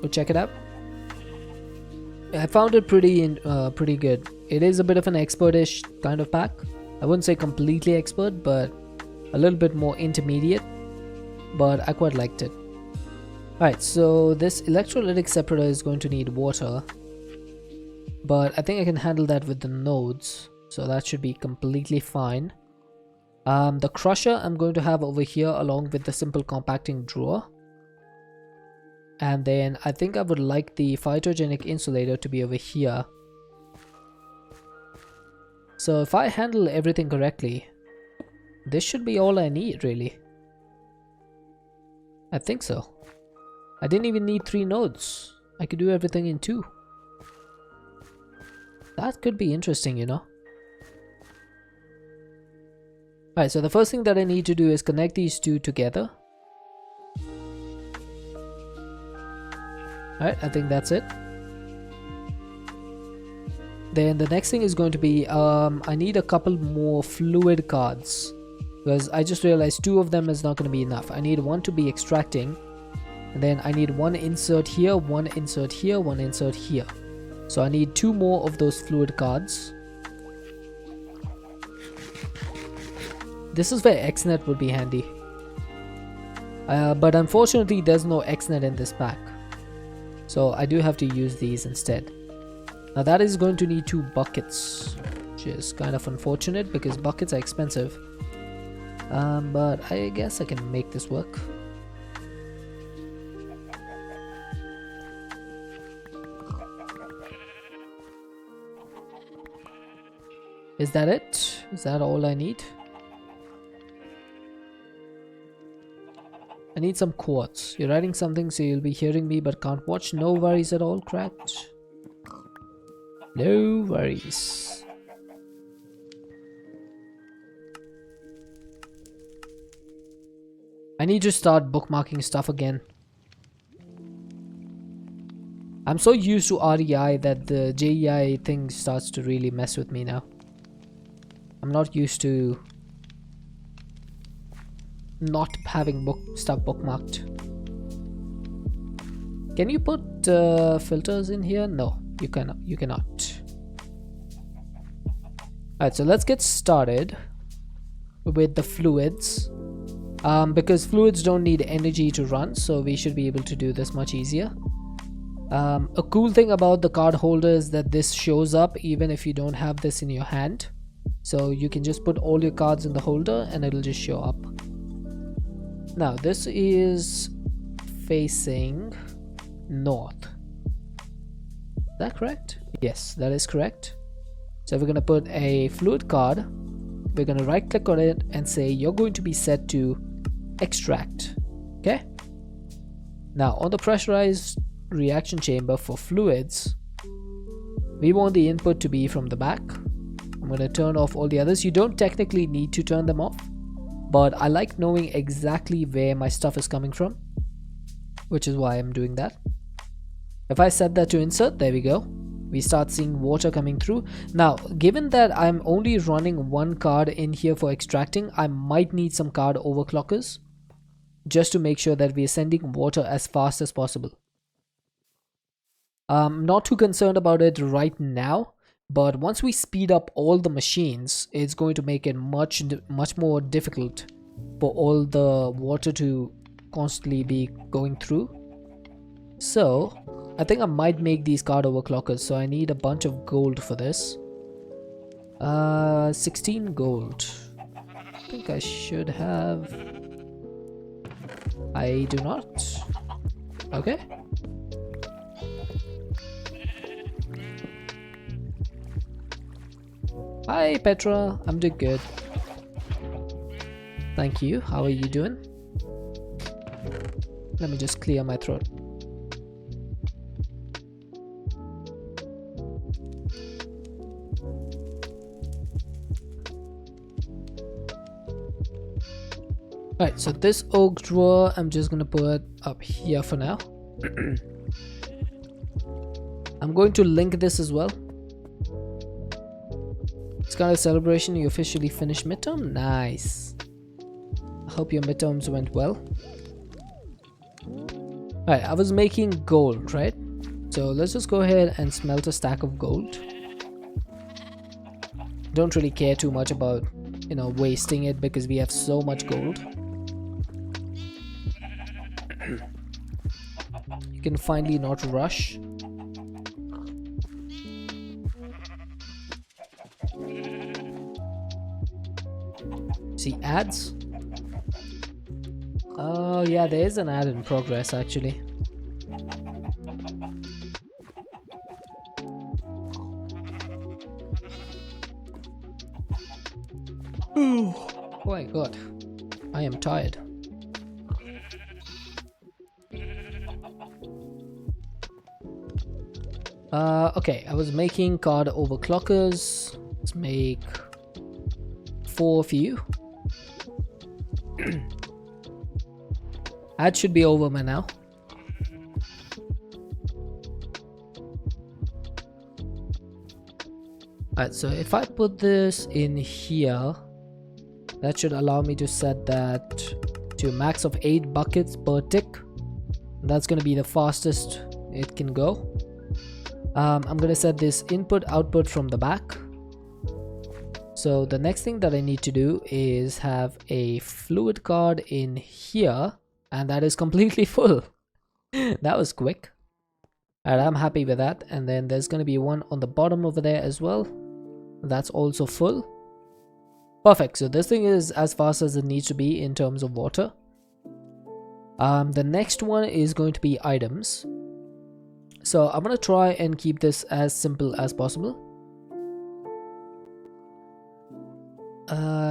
Go check it out. I found it pretty good. It is a bit of an expert-ish kind of pack. I wouldn't say completely expert, but a little bit more intermediate. But I quite liked it. Alright, so this electrolytic separator is going to need water. But I think I can handle that with the nodes. So that should be completely fine. The crusher I'm going to have over here along with the simple compacting drawer. And then I think I would like the phytogenic insulator to be over here. So if I handle everything correctly, this should be all I need really. I think so. I didn't even need 3 nodes. I could do everything in 2. That could be interesting, you know. Alright, so the first thing that I need to do is connect these two together. Alright, I think that's it. Then the next thing is going to be, I need a couple more fluid cards. Because I just realized 2 of them is not going to be enough. I need one to be extracting. And then I need one insert here, one insert here, one insert here. So I need 2 more of those fluid cards. This is where XNet would be handy. But unfortunately there's no XNet in this pack. So I do have to use these instead. Now that is going to need 2 buckets. Which is kind of unfortunate because buckets are expensive. But I guess I can make this work. Is that it? Is that all I need? I need some quartz. You're writing something so you'll be hearing me but can't watch. No worries at all, cracked. No worries. I need to start bookmarking stuff again. I'm so used to REI that the JEI thing starts to really mess with me now. I'm not used to not having stuff bookmarked. Can you put filters in here? No, you cannot. You cannot. Alright, so let's get started with the fluids. Because fluids don't need energy to run, so we should be able to do this much easier. A cool thing about the card holder is that this shows up even if you don't have this in your hand. So you can just put all your cards in the holder and it'll just show up. Now this is facing north. Is that correct? Yes, that is correct. So we're going to put a fluid card. We're going to right click on it and say you're going to be set to extract. Okay. Now on the pressurized reaction chamber for fluids, we want the input to be from the back. I'm going to turn off all the others. You don't technically need to turn them off, but I like knowing exactly where my stuff is coming from, which is why I'm doing that. If I set that to insert, there we go. We start seeing water coming through. Now, given that I'm only running one card in here for extracting, I might need some card overclockers just to make sure that we're sending water as fast as possible. I'm not too concerned about it right now, but once we speed up all the machines, it's going to make it much more difficult for all the water to constantly be going through. So I think I might make these card overclockers, so I need a bunch of gold for this. 16 gold. I think I should have. I do not. Okay. Hi Petra, I'm doing good. Thank you. How are you doing? Let me just clear my throat. Right, so this oak drawer I'm just gonna put up here for now. I'm going to link this as well. It's kind of celebration. You officially finished midterm. Nice. I hope your midterms went well. Alright, I was making gold, right? So let's just go ahead and smelt a stack of gold. Don't really care too much about, you know, wasting it because we have so much gold. You can finally not rush. See ads? Oh yeah, there is an ad in progress actually. Oh my god, I am tired. Okay, I was making card overclockers. Let's make 4 of you. Ad should be over by now. Alright, so if I put this in here, that should allow me to set that to a max of 8 buckets per tick. That's going to be the fastest it can go. I'm going to set this input output from the back. So the next thing that I need to do is have a fluid card in here, and that is completely full. That was quick. Alright, I'm happy with that. And then there's going to be one on the bottom over there as well. That's also full. Perfect. So this thing is as fast as it needs to be in terms of water. The next one is going to be items. So I'm going to try and keep this as simple as possible.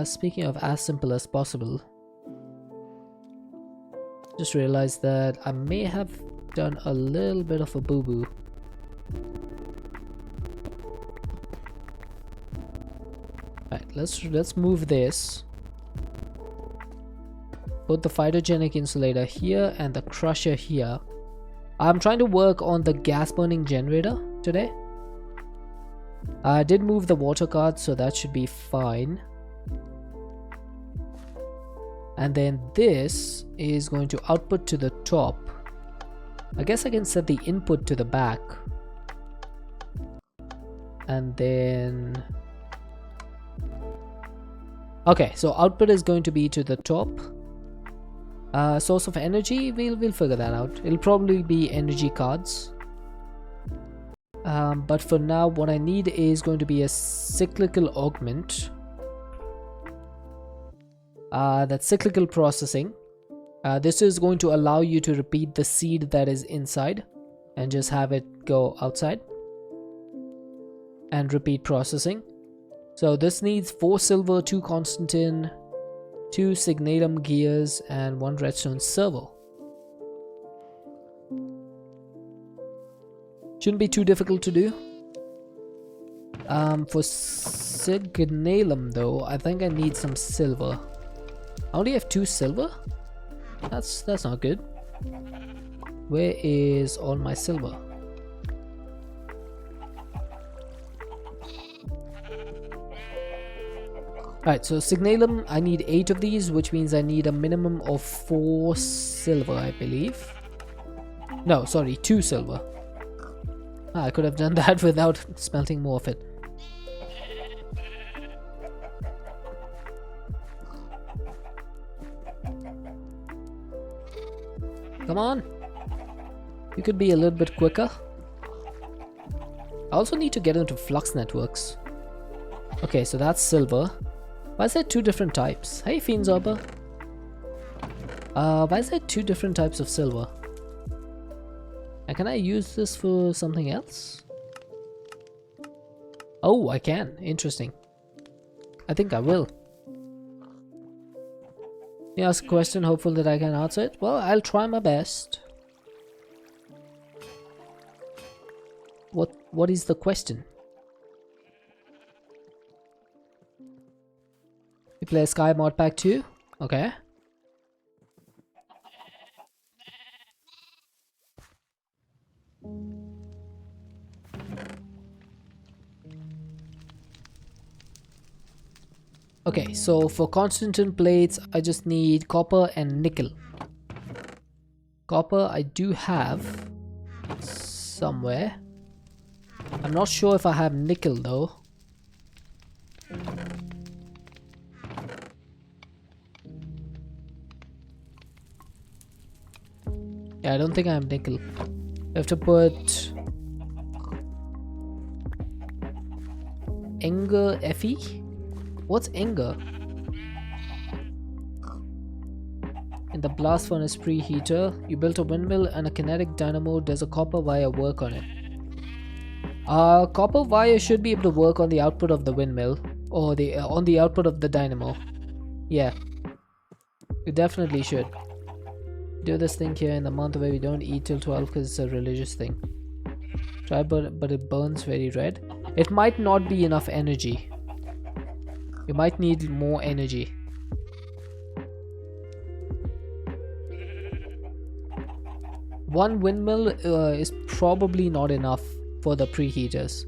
Speaking of as simple as possible, just realized that I may have done a little bit of a boo-boo. Right, let's move this. Put the phytogenic insulator here and the crusher here. I'm trying to work on the gas burning generator today. I did move the water card, so that should be fine. and then this is going to output to the top. I guess I can set the input to the back, and then okay, so output is going to be to the top. Source of energy, we'll figure that out. It'll probably be energy cards. But for now, what I need is going to be a cyclical augment. That's cyclical processing. This is going to allow you to repeat the seed that is inside and just have it go outside and repeat processing. So this needs 4 silver, 2 Constantin, 2 Signatum gears, and 1 redstone servo. Shouldn't be too difficult to do. For Signalum though, I think I need some silver. I only have 2 silver? That's not good. Where is all my silver? Alright, so Signalum, I need 8 of these, which means I need a minimum of 4 silver, I believe. No, sorry, 2 silver. I could have done that without smelting more of it. Come on. You could be a little bit quicker. I also need to get into flux networks. Okay, so that's silver. Why is there 2 different types? Hey, Fiendsorber. Why is there 2 different types of silver? And can I use this for something else? Oh, I can. Interesting. I think I will. You ask a question, hopeful that I can answer it. Well, I'll try my best. What is the question? You play Sky Mod Pack 2? Okay. Okay, so for Constantin plates, I just need copper and nickel. Copper I do have somewhere. I'm not sure if I have nickel though. Yeah, I don't think I have nickel. I have to put Enger Fe? What's Enger? In the blast furnace preheater, you built a windmill and a kinetic dynamo. Does a copper wire work on it? Copper wire should be able to work on the output of the windmill or on the output of the dynamo. Yeah, you definitely should. Do this thing here in the month where we don't eat till 12 because it's a religious thing. Try, but it burns very red. It might not be enough energy. You might need more energy. One windmill is probably not enough for the preheaters.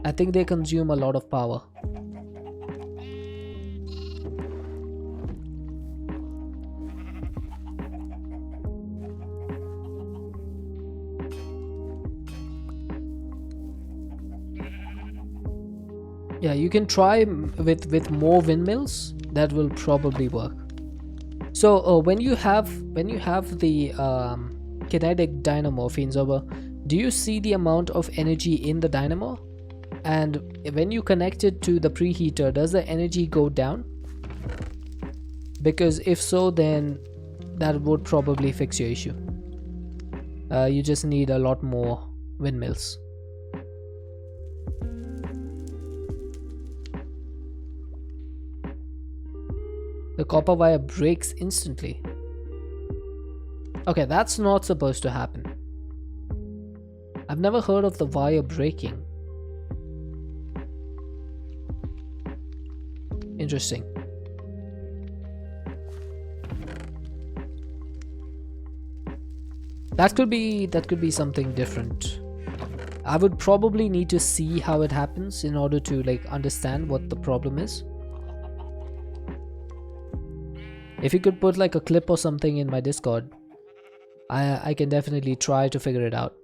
I think they consume a lot of power. Yeah, you can try with more windmills. That will probably work. So when you have the kinetic dynamo, Fiendsorber, do you see the amount of energy in the dynamo? And when you connect it to the preheater, does the energy go down? Because if so, then that would probably fix your issue. You just need a lot more windmills. The copper wire breaks instantly. Okay, that's not supposed to happen. I've never heard of the wire breaking. Interesting. That could be something different. I would probably need to see how it happens in order to like understand what the problem is. If you could put like a clip or something in my Discord, I can definitely try to figure it out.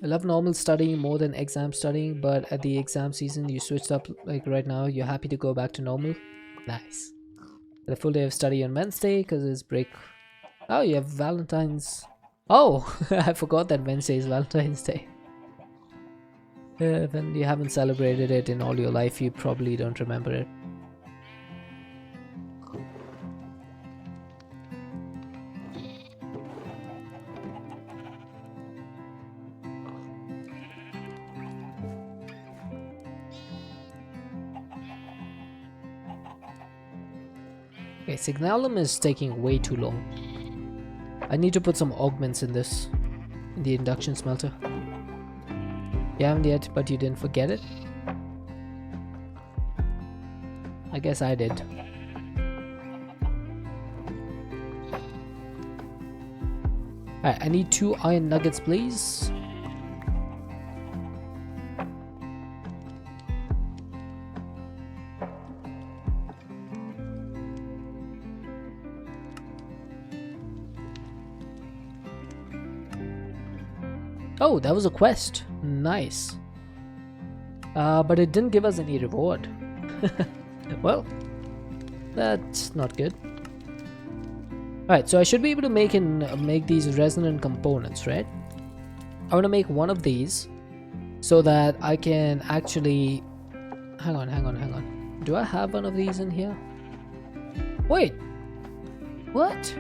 I love normal studying more than exam studying, but at the exam season you switched up. Like right now you're happy to go back to normal. Nice. The full day of study on Wednesday because it's break. Oh, you have Valentine's. Oh, I forgot that Wednesday is Valentine's Day. When you haven't celebrated it in all your life, you probably don't remember it. Okay, Signalum is taking way too long. I need to put some augments in this, in the induction smelter. You haven't yet, but you didn't forget it? I guess I did. Alright, I need 2 iron nuggets, please. Oh, that was a quest. Nice. But it didn't give us any reward. Well, that's not good. Alright, so I should be able to make these resonant components, right? I want to make one of these so that I can actually... Hang on. Do I have one of these in here? Wait! What?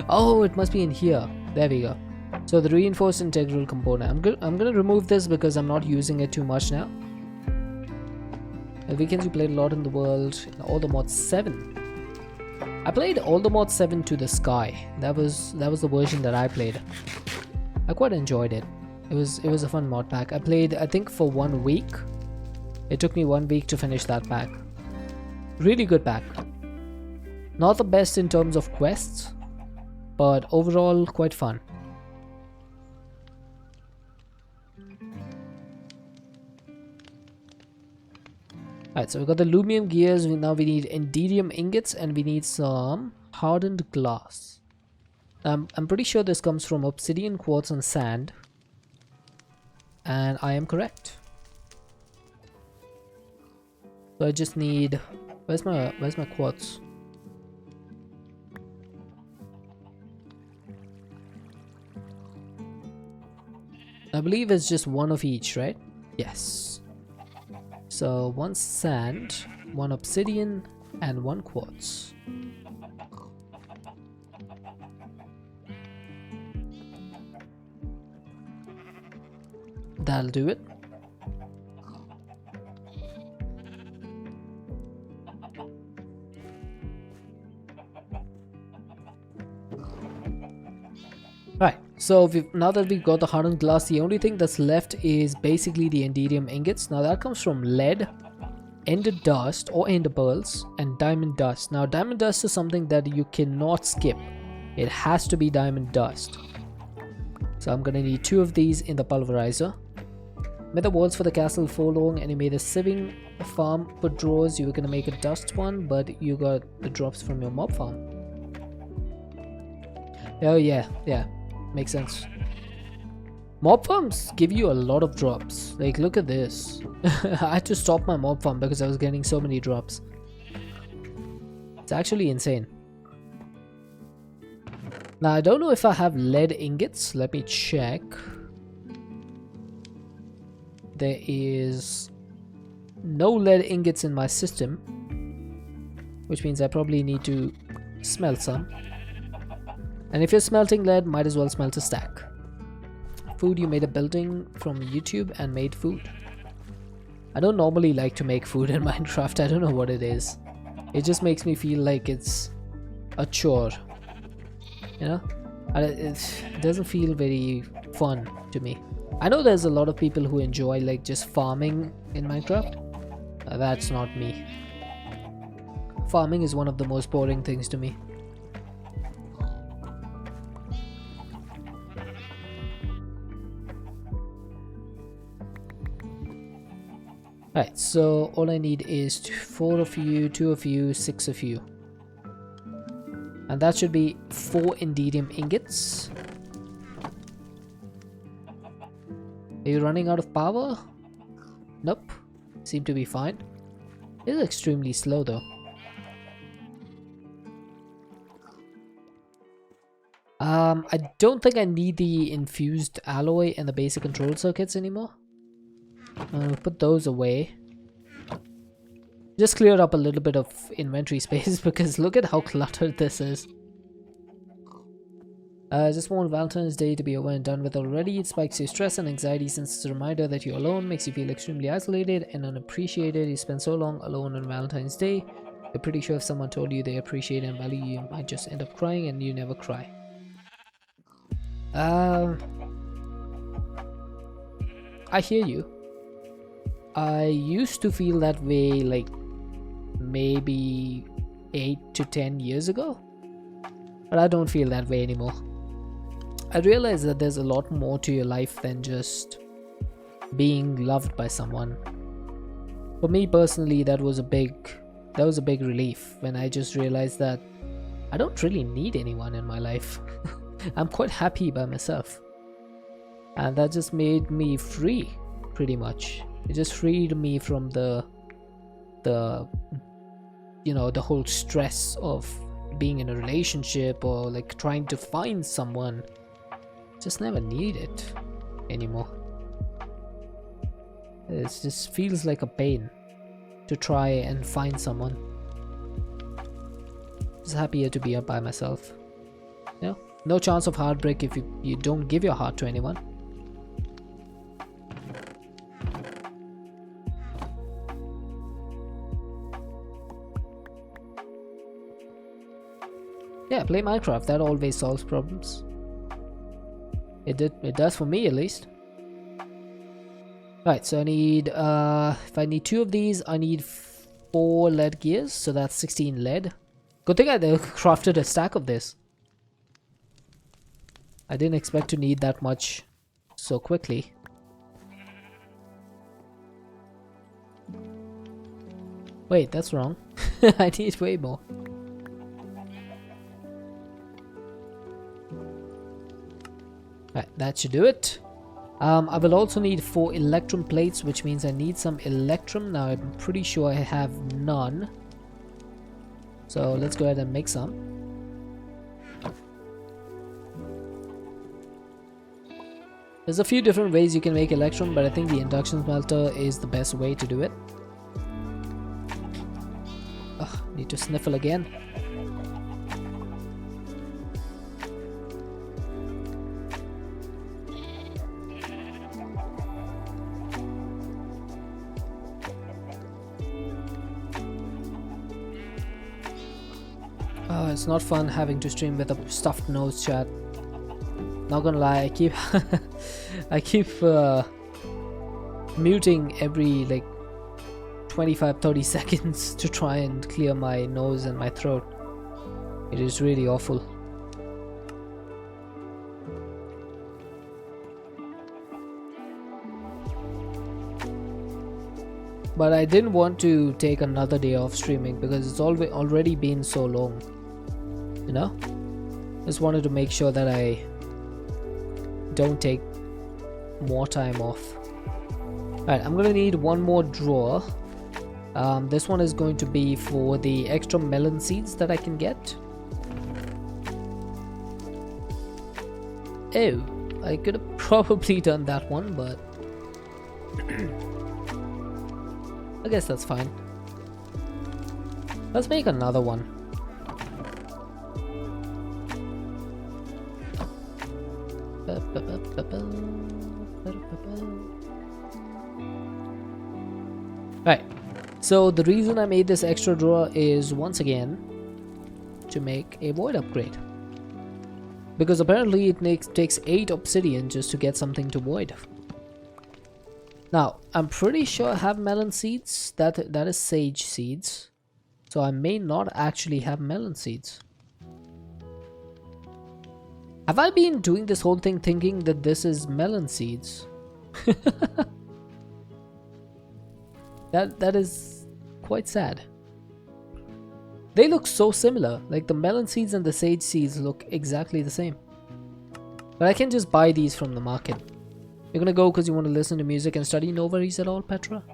Oh, it must be in here. There we go. So the reinforced integral component. I'm gonna remove this because I'm not using it too much now. Weekends you played a lot in the world. All the mods 7. I played all the mods 7 to the sky. That was the version that I played. I quite enjoyed it. It was a fun mod pack. I played, I think, for 1 week. It took me 1 week to finish that pack. Really good pack. Not the best in terms of quests, but overall quite fun. Alright, so we got the lumium gears. Now we need enderium ingots and we need some hardened glass. I'm pretty sure this comes from obsidian, quartz and sand. And I am correct. So I just need... Where's my quartz? I believe it's just 1 of each, right? Yes. So 1 sand, 1 obsidian, and 1 quartz. That'll do it. Right, so now that we've got the hardened glass, the only thing that's left is basically the enderium ingots. Now that comes from lead, ender dust or ender pearls, and diamond dust. Now diamond dust is something that you cannot skip. It has to be diamond dust. So I'm gonna need 2 of these in the pulverizer. Made the walls for the castle for long, and you made a sieving farm for drawers. You were gonna make a dust one, but you got the drops from your mob farm. Oh yeah. Makes sense. Mob farms give you a lot of drops. Like, look at this. I had to stop my mob farm because I was getting so many drops. It's actually insane. Now, I don't know if I have lead ingots. Let me check. There is no lead ingots in my system, which means I probably need to smelt some. And if you're smelting lead, might as well smelt a stack. Food, you made a building from YouTube and made food. I don't normally like to make food in Minecraft. I don't know what it is. It just makes me feel like it's a chore. You know? It doesn't feel very fun to me. I know there's a lot of people who enjoy like just farming in Minecraft. That's not me. Farming is one of the most boring things to me. Right, so all I need is 4 of you, 2 of you, 6 of you. And that should be 4 indidium ingots. Are you running out of power? Nope. Seem to be fine. It is extremely slow though. I don't think I need the infused alloy and the basic control circuits anymore. Put those away. Just cleared up a little bit of inventory space because look at how cluttered this is. Just want Valentine's Day to be over and done with already. It spikes your stress and anxiety since it's a reminder that you're alone, makes you feel extremely isolated and unappreciated. You spend so long alone on Valentine's Day. You're pretty sure if someone told you they appreciate and value you, you might just end up crying and you never cry. I hear you. I used to feel that way like maybe 8 to 10 years ago, but I don't feel that way anymore. I realize that there's a lot more to your life than just being loved by someone. For me personally, that was a big relief when I just realized that I don't really need anyone in my life. I'm quite happy by myself, and that just made me free, pretty much. It just freed me from the whole stress of being in a relationship or like trying to find someone. Just never need it anymore. It just feels like a pain to try and find someone. Just happier to be up by myself. You know, no chance of heartbreak if you don't give your heart to anyone. Yeah, play Minecraft. That always solves problems. It does for me at least. Right, so I need if I need 2 of these, I need 4 lead gears, so that's 16 lead. Good thing I crafted a stack of this. I didn't expect to need that much so quickly. Wait, that's wrong. I need way more. Right, that should do it. I will also need 4 electrum plates, which means I need some electrum. Now I'm pretty sure I have none, so let's go ahead and make some. There's a few different ways you can make electrum, but I think the induction smelter is the best way to do it. Ugh, need to sniffle again. It's not fun having to stream with a stuffed nose, chat. Not gonna lie, I keep muting every like 25-30 seconds to try and clear my nose and my throat. It is really awful. But I didn't want to take another day off streaming because it's already been so long. You know? Just wanted to make sure that I don't take more time off. Alright, I'm gonna need one more drawer. This one is going to be for the extra melon seeds that I can get. Oh, I could have probably done that one, but I guess that's fine. Let's make another one. Right, so the reason I made this extra drawer is once again to make a void upgrade, because apparently it takes 8 obsidian just to get something to void. Now I'm pretty sure I have melon seeds. That is sage seeds, so I may not actually have melon seeds. Have I been doing this whole thing thinking that this is melon seeds? That is quite sad. They look so similar. Like the melon seeds and the sage seeds look exactly the same. But I can just buy these from the market. You're gonna go because you want to listen to music and study? No worries at all, Petra.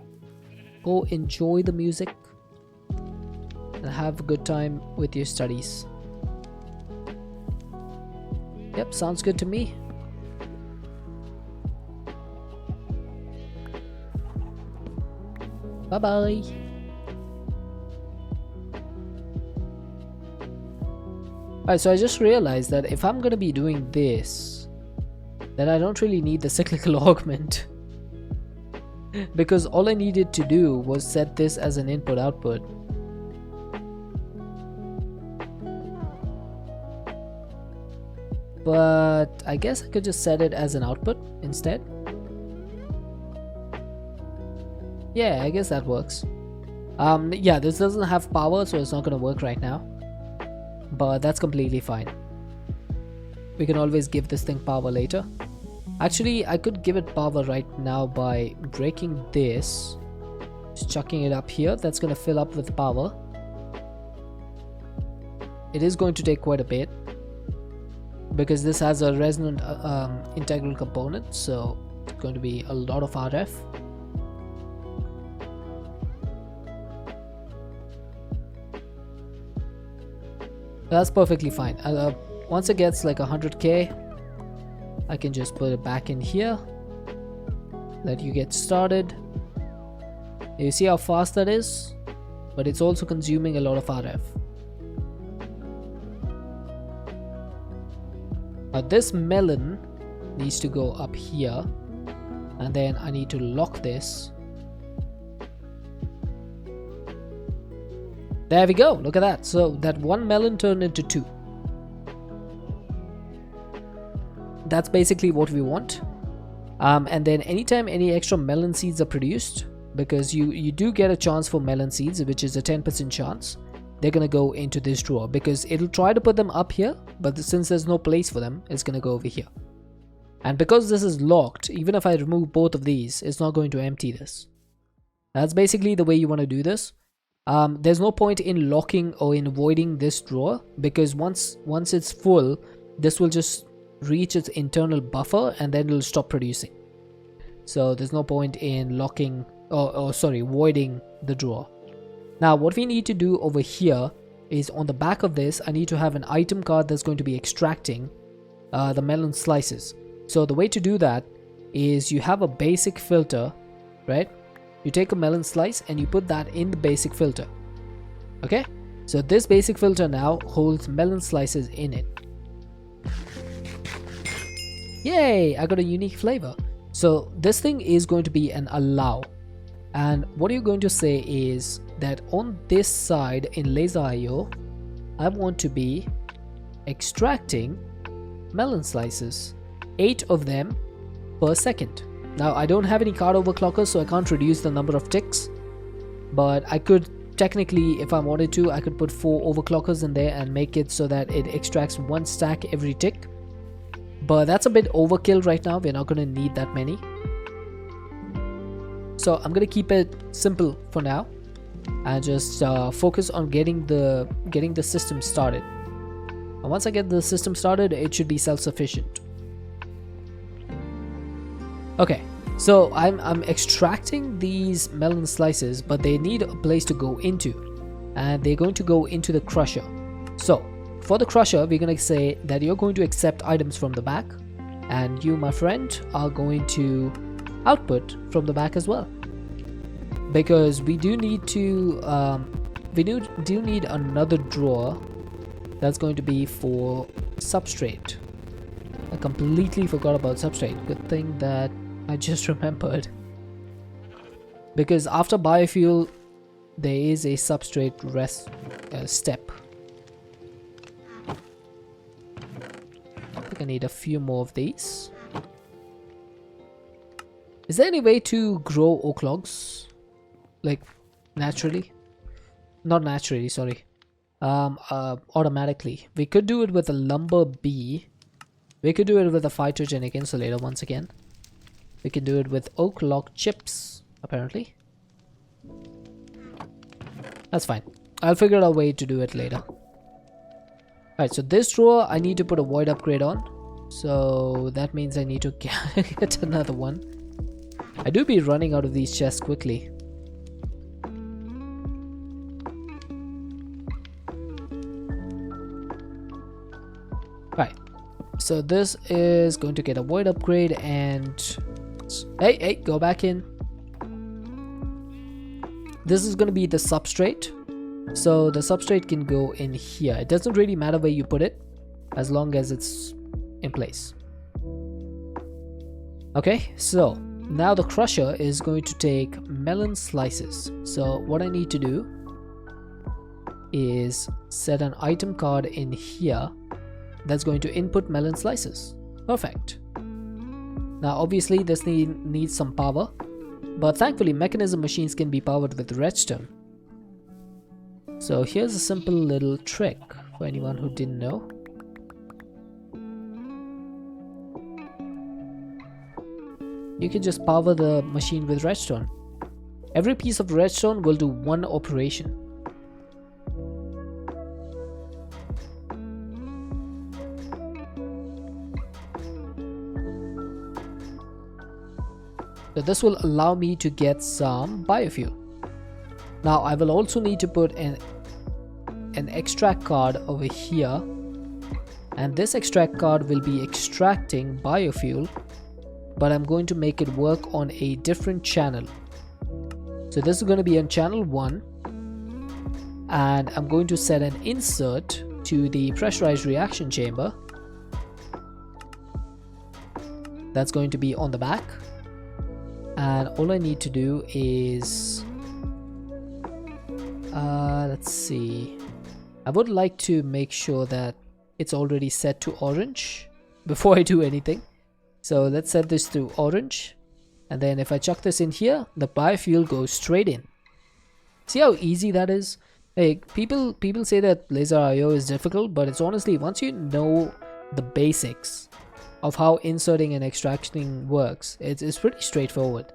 Go enjoy the music and have a good time with your studies. Yep, sounds good to me. Bye-bye. Alright, so I just realized that if I'm gonna be doing this, then I don't really need the cyclical augment. Because all I needed to do was set this as an input-output. But I guess I could just set it as an output instead. Yeah, I guess that works. Yeah, this doesn't have power, so it's not gonna work right now. But that's completely fine. We can always give this thing power later. Actually, I could give it power right now by breaking this. Just chucking it up here. That's gonna fill up with power. It is going to take quite a bit, because this has a resonant integral component, so it's going to be a lot of RF. That's perfectly fine. Once it gets like 100k, I can just put it back in here, let you get started. You see how fast that is? But it's also consuming a lot of RF. Now this melon needs to go up here, and then I need to lock this. There we go, look at that. So that one melon turned into two. That's basically what we want. And then anytime any extra melon seeds are produced, because you do get a chance for melon seeds, which is a 10% chance, they're gonna go into this drawer, because it'll try to put them up here, but since there's no place for them, it's gonna go over here. And because this is locked, even if I remove both of these, it's not going to empty this. That's basically the way you want to do this. There's no point in locking or in voiding this drawer, because once it's full, this will just reach its internal buffer and then it'll stop producing. So there's no point in locking voiding the drawer. Now what we need to do over here is, on the back of this, I need to have an item card that's going to be extracting the melon slices. So the way to do that is, you have a basic filter, right? You take a melon slice and you put that in the basic filter. Okay, so this basic filter now holds melon slices in it. Yay, I got a unique flavor. So this thing is going to be an allow, and what you're going to say is that on this side in laser.io, I want to be extracting melon slices, 8 of them per second. Now I don't have any card overclockers, so I can't reduce the number of ticks, but I could technically, if I wanted to, I could put 4 overclockers in there and make it so that it extracts 1 stack every tick. But that's a bit overkill right now. We're not going to need that many, so I'm going to keep it simple for now and just focus on getting the system started. And once I get the system started, it should be self-sufficient. Okay, so I'm extracting these melon slices, but they need a place to go into, and they're going to go into the crusher. So for the crusher, we're going to say that you're going to accept items from the back, and you, my friend, are going to output from the back as well, because we do need to do need another drawer that's going to be for substrate. I completely forgot about substrate. Good thing that I just remembered, because after biofuel there is a substrate rest step. I think I need a few more of these. Is there any way to grow oak logs, like naturally? Not naturally, sorry. Automatically. We could do it with a lumber bee. We could do it with a phytogenic insulator once again. We can do it with oak log chips, apparently. That's fine. I'll figure out a way to do it later. Alright, so this drawer I need to put a void upgrade on. So that means I need to get another one. I do be running out of these chests quickly. Right, so this is going to get a void upgrade and... Hey, go back in. This is going to be the substrate. So the substrate can go in here. It doesn't really matter where you put it, as long as it's in place. Okay, so now the crusher is going to take melon slices. So what I need to do is set an item card in here that's going to input melon slices. Perfect. Now obviously this needs some power, but thankfully mechanism machines can be powered with redstone. So here's a simple little trick for anyone who didn't know. You can just power the machine with redstone. Every piece of redstone will do one operation. So this will allow me to get some biofuel. Now I will also need to put an extract card over here, and this extract card will be extracting biofuel, but I'm going to make it work on a different channel. So this is going to be on channel 1, and I'm going to set an insert to the pressurized reaction chamber. That's going to be on the back, and all I need to do is let's see, I would like to make sure that it's already set to orange before I do anything. So let's set this to orange, and then if I chuck this in here, the biofuel goes straight in. See how easy that is? Like people say that laser IO is difficult, but it's honestly, once you know the basics of how inserting and extracting works, it's pretty straightforward.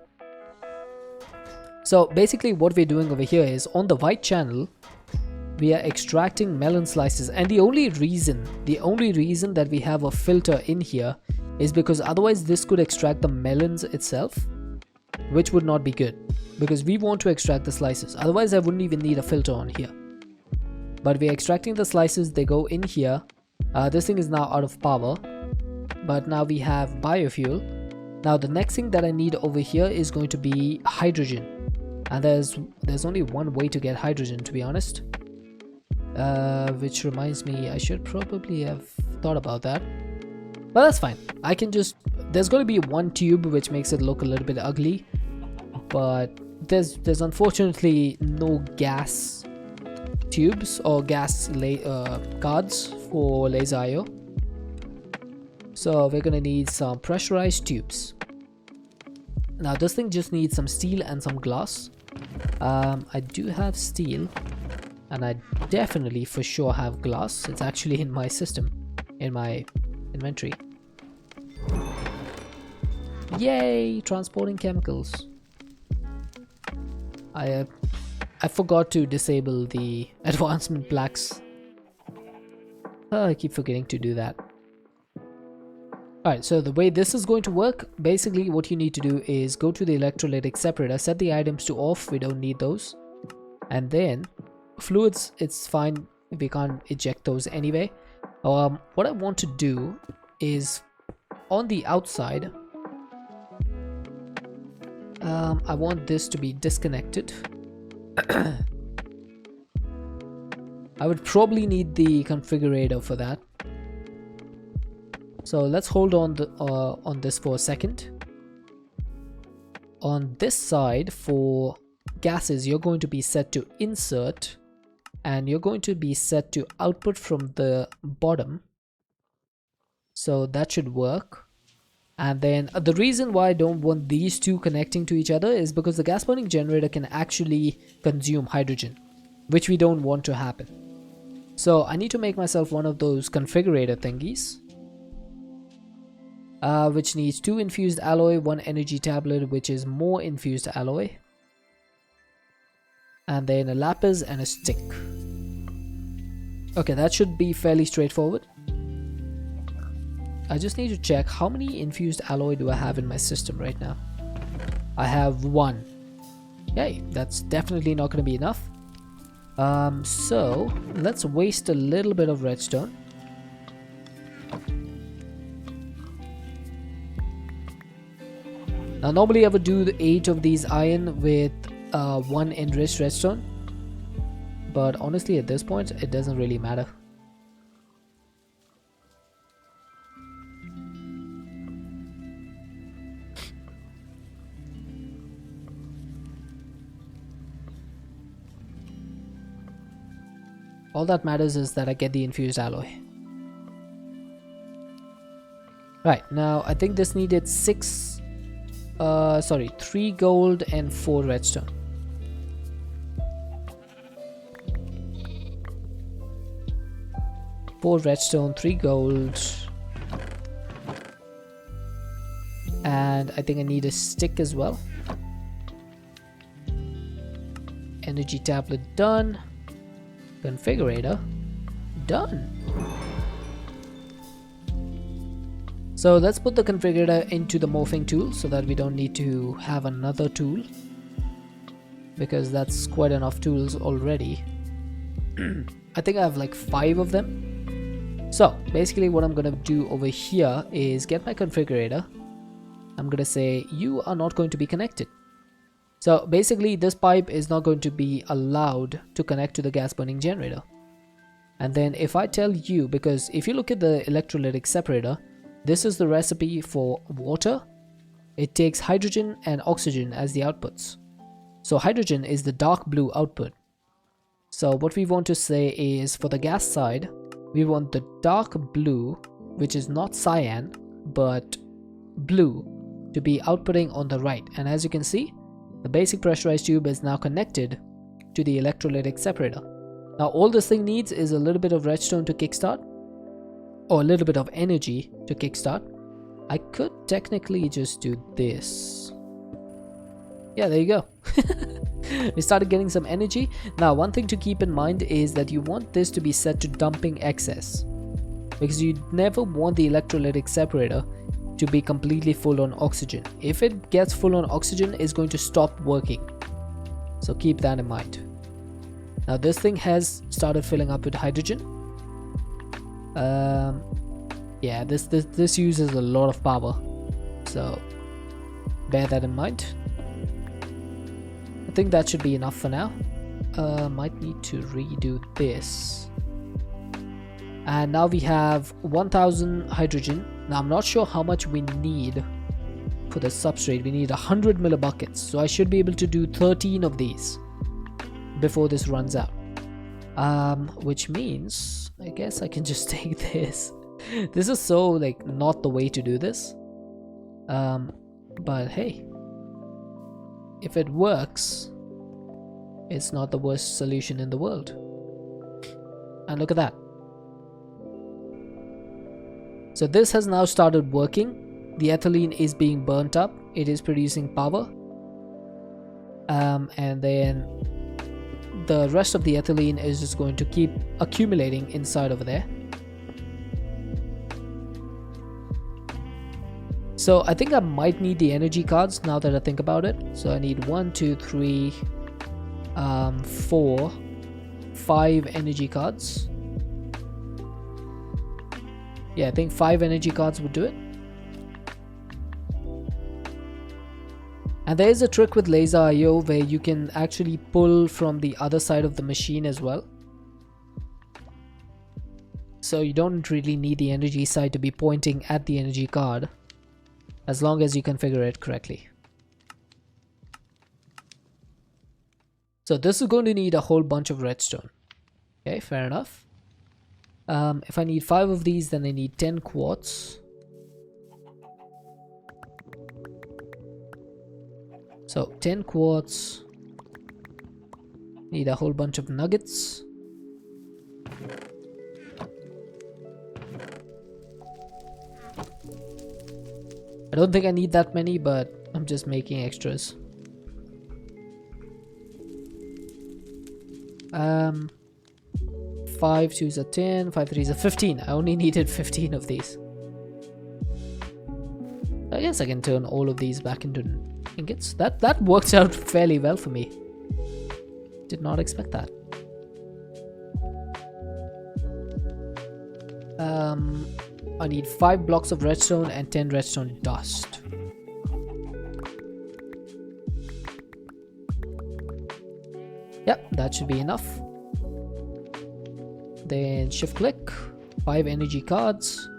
So basically what we're doing over here is, on the white channel we are extracting melon slices, and the only reason that we have a filter in here is because otherwise this could extract the melons itself, which would not be good, because we want to extract the slices. Otherwise I wouldn't even need a filter on here, but we're extracting the slices. They go in here. This thing is now out of power, but now we have biofuel. Now the next thing that I need over here is going to be hydrogen, and there's only one way to get hydrogen, to be honest. Which reminds me, I should probably have thought about that, but that's fine. I can just, there's going to be one tube which makes it look a little bit ugly, but there's unfortunately no gas tubes or gas cards for laser IO, so we're going to need some pressurized tubes. Now this thing just needs some steel and some glass. I do have steel, and I definitely for sure have glass. It's actually in my system, in my inventory. Yay, transporting chemicals. I forgot to disable the advancement plaques. I keep forgetting to do that. Alright, so the way this is going to work, basically what you need to do is go to the electrolytic separator, set the items to off, we don't need those, and then fluids, it's fine, we can't eject those anyway. What I want to do is, on the outside, I want this to be disconnected. I would probably need the configurator for that. So let's hold on this for a second. On this side, for gases, you're going to be set to insert, and you're going to be set to output from the bottom. So that should work. And then the reason why I don't want these two connecting to each other is because the gas burning generator can actually consume hydrogen, which we don't want to happen. So I need to make myself one of those configurator thingies, which needs 2 infused alloy, 1 energy tablet, which is more infused alloy, and then a lapis and a stick. Okay, that should be fairly straightforward. I just need to check how many infused alloy do I have in my system right now. I have 1. Yay, that's definitely not going to be enough. So let's waste a little bit of redstone. Now normally I would do the 8 of these iron with 1 enriched redstone, but honestly at this point it doesn't really matter. All that matters is that I get the infused alloy. Right, now I think this needed 3 gold and 4 redstone. Four redstone, 3 gold. And I think I need a stick as well. Energy tablet done. Configurator done. So let's put the configurator into the morphing tool so that we don't need to have another tool, because that's quite enough tools already. I think I have like 5 of them. So basically what I'm gonna do over here is get my configurator. I'm gonna say you are not going to be connected. So basically this pipe is not going to be allowed to connect to the gas burning generator. And then if I tell you, because if you look at the electrolytic separator, this is the recipe for water. It takes hydrogen and oxygen as the outputs. So hydrogen is the dark blue output. So what we want to say is for the gas side, we want the dark blue, which is not cyan, but blue, to be outputting on the right. And as you can see, the basic pressurized tube is now connected to the electrolytic separator. Now all this thing needs is a little bit of redstone to kickstart, or a little bit of energy to kickstart. I could technically just do this. Yeah, there you go. We started getting some energy. Now one thing to keep in mind is that you want this to be set to dumping excess, because you never want the electrolytic separator to be completely full on oxygen. If it gets full on oxygen, it's going to stop working. So keep that in mind. Now this thing has started filling up with hydrogen. Yeah, this uses a lot of power, so bear that in mind. I think that should be enough for now. Might need to redo this. And now we have 1000 hydrogen. Now I'm not sure how much we need for the substrate. We need 100 millibuckets, so I should be able to do 13 of these before this runs out. Which means I guess I can just take this. This is so like not the way to do this. But hey, if it works, it's not the worst solution in the world. And look at that. So this has now started working. The ethylene is being burnt up. It is producing power. And then the rest of the ethylene is just going to keep accumulating inside over there. So I think I might need the energy cards now that I think about it. So I need 1, 2, 3, 4, 5 energy cards. Yeah, I think 5 energy cards would do it. And there is a trick with laser IO where you can actually pull from the other side of the machine as well. So you don't really need the energy side to be pointing at the energy card, as long as you configure it correctly. So this is going to need a whole bunch of redstone. Okay, fair enough. If I need 5 of these, then I need 10 quartz. So 10 quartz. Need a whole bunch of nuggets. I don't think I need that many, but I'm just making extras. Um, 5 2s are 10, 5 3s are 15. I only needed 15 of these. I guess I can turn all of these back into ingots. That works out fairly well for me. Did not expect that. I need 5 blocks of redstone and 10 redstone dust. Yep, that should be enough. Then shift click, 5 energy cards.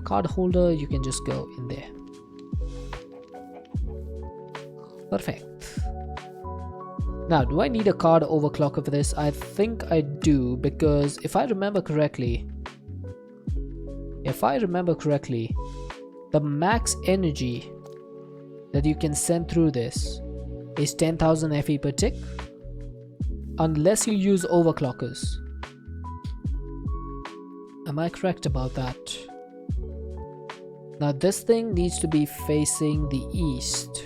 Card holder, you can just go in there. Perfect. Now, do I need a card overclocker for this? I think I do, because if I remember correctly, the max energy that you can send through this is 10,000 FE per tick, unless you use overclockers. Am I correct about that? Now this thing needs to be facing the east.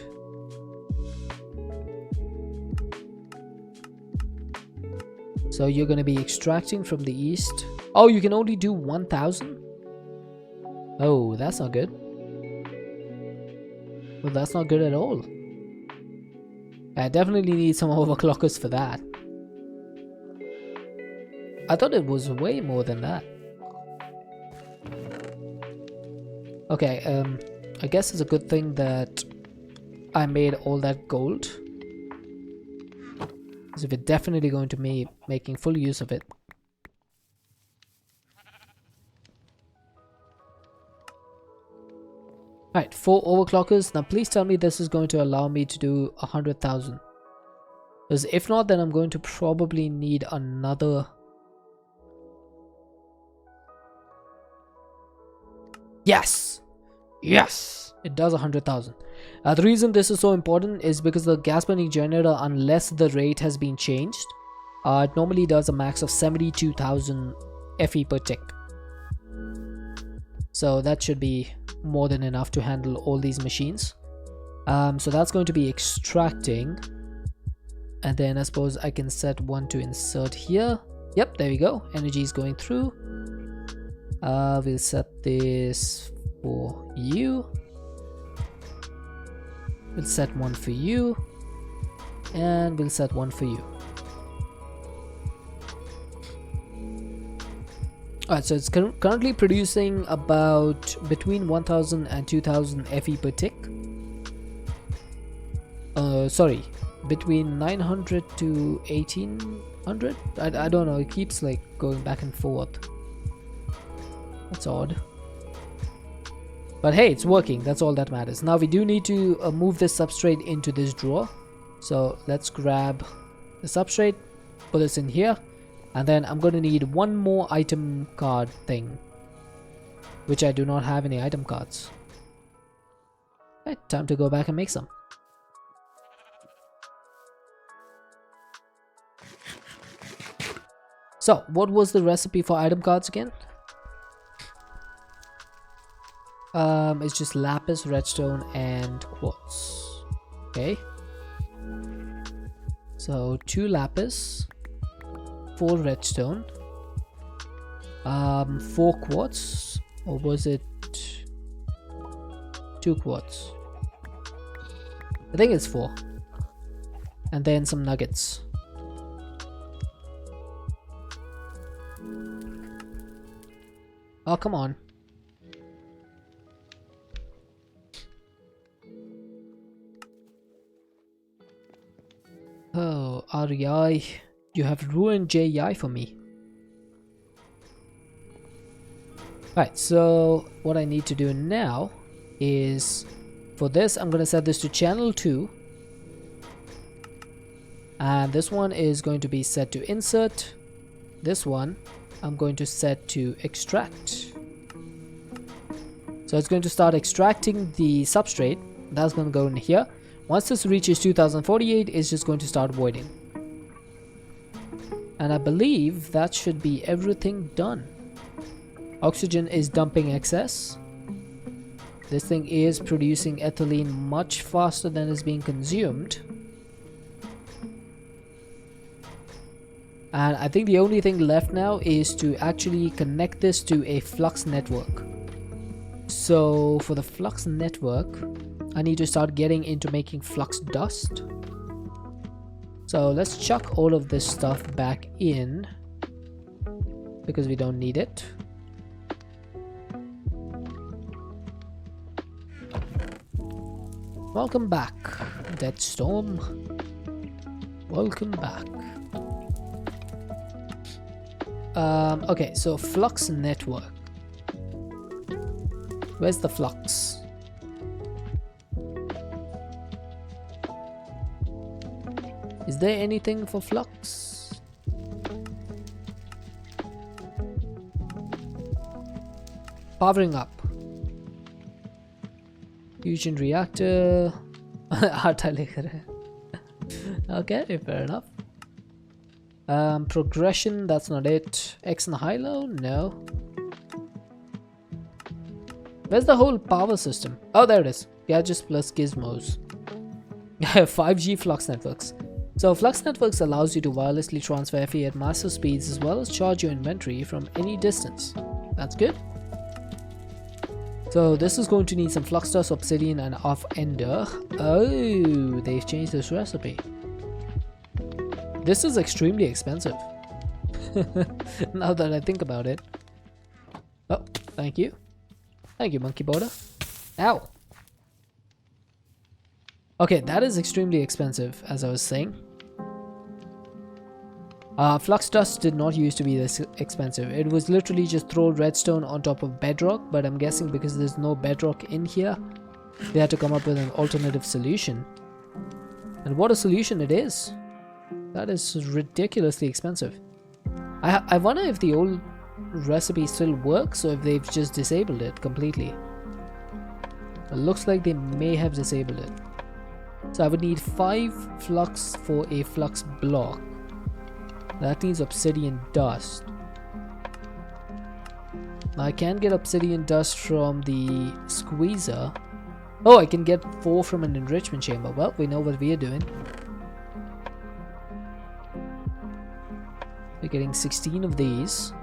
So you're going to be extracting from the east. Oh, you can only do 1,000? Oh, that's not good. Well, that's not good at all. I definitely need some overclockers for that. I thought it was way more than that. Okay, I guess it's a good thing that I made all that gold, because we're definitely going to be making full use of it. Alright, 4 overclockers. Now please tell me this is going to allow me to do 100,000. Because if not, then I'm going to probably need another. Yes! Yes! It does 100,000. The reason this is so important is because the gas burning generator, unless the rate has been changed, it normally does a max of 72,000 FE per tick. So that should be more than enough to handle all these machines. So that's going to be extracting. And then I suppose I can set one to insert here. Yep, there we go. Energy is going through. We'll set this for you. We'll set one for you. And we'll set one for you. Alright, so it's currently producing about between 1000 and 2000 FE per tick. Sorry, between 900 to 1800. I don't know, it keeps like going back and forth. That's odd. But hey, it's working. That's all that matters. Now we do need to move this substrate into this drawer. So let's grab the substrate, put this in here, and then I'm going to need one more item card thing, which I do not have any item cards. Right, time to go back and make some. So what was the recipe for item cards again? It's just lapis, redstone, and quartz. Okay. So 2 lapis, 4 redstone, 4 quartz, or was it 2 quartz? I think it's 4. And then some nuggets. Oh, come on. Oh, REI, you have ruined JEI for me. Right, so what I need to do now is, for this, I'm going to set this to channel 2. And this one is going to be set to insert. This one, I'm going to set to extract. So it's going to start extracting the substrate. That's going to go in here. Once this reaches 2048, it's just going to start voiding. And I believe that should be everything done. Oxygen is dumping excess. This thing is producing ethylene much faster than is being consumed. And I think the only thing left now is to actually connect this to a flux network. So for the flux network, I need to start getting into making flux dust. So let's chuck all of this stuff back in because we don't need it. Welcome back, Dead Storm. Welcome back. Okay, so flux network. Where's the flux? Is there anything for flux? Powering up. Fusion reactor. Okay, fair enough. Progression, that's not it. X and high-low? No. Where's the whole power system? Oh, there it is. Gadgets plus gizmos. 5G flux networks. So flux networks allows you to wirelessly transfer FE at massive speeds as well as charge your inventory from any distance. That's good. So this is going to need some flux dust, obsidian and off ender. Oh, they've changed this recipe. This is extremely expensive. Now that I think about it. Oh, thank you. Thank you, monkey border. Ow. Okay, that is extremely expensive, as I was saying. Flux dust did not used to be this expensive. It was literally just throw redstone on top of bedrock, but I'm guessing because there's no bedrock in here, they had to come up with an alternative solution. And what a solution it is. That is ridiculously expensive. I wonder if the old recipe still works or if they've just disabled it completely. It looks like they may have disabled it. So I would need 5 flux for a flux block. That needs obsidian dust. Now I can get obsidian dust from the squeezer. Oh, I can get 4 from an enrichment chamber. Well, we know what we are doing. We're getting 16 of these.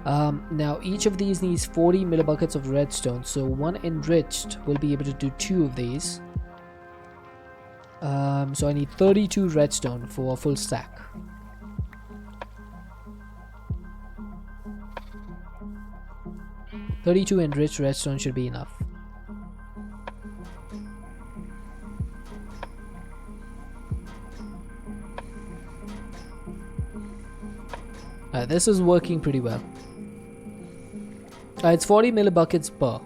Now each of these needs 40 millibuckets of redstone, so one enriched will be able to do 2 of these. So I need 32 redstone for a full stack. "32 enriched redstone should be enough. This is working pretty well. It's 40 millibuckets per.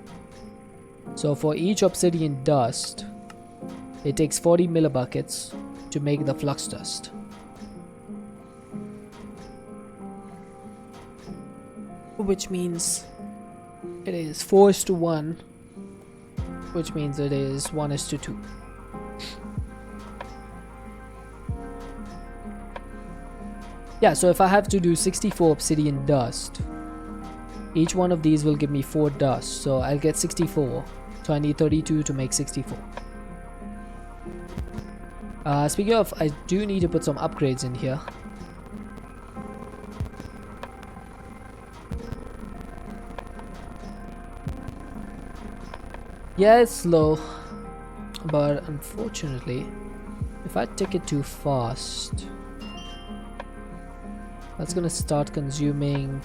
So for each obsidian dust, it takes 40 millibuckets to make the flux dust. Which means it is 4:1, which means it is 1:2. Yeah, so if I have to do 64 obsidian dust, each one of these will give me 4 dust, so I'll get 64. So I need 32 to make 64. Speaking of, I do need to put some upgrades in here. Yeah, it's slow, but unfortunately, if I take it too fast, that's gonna start consuming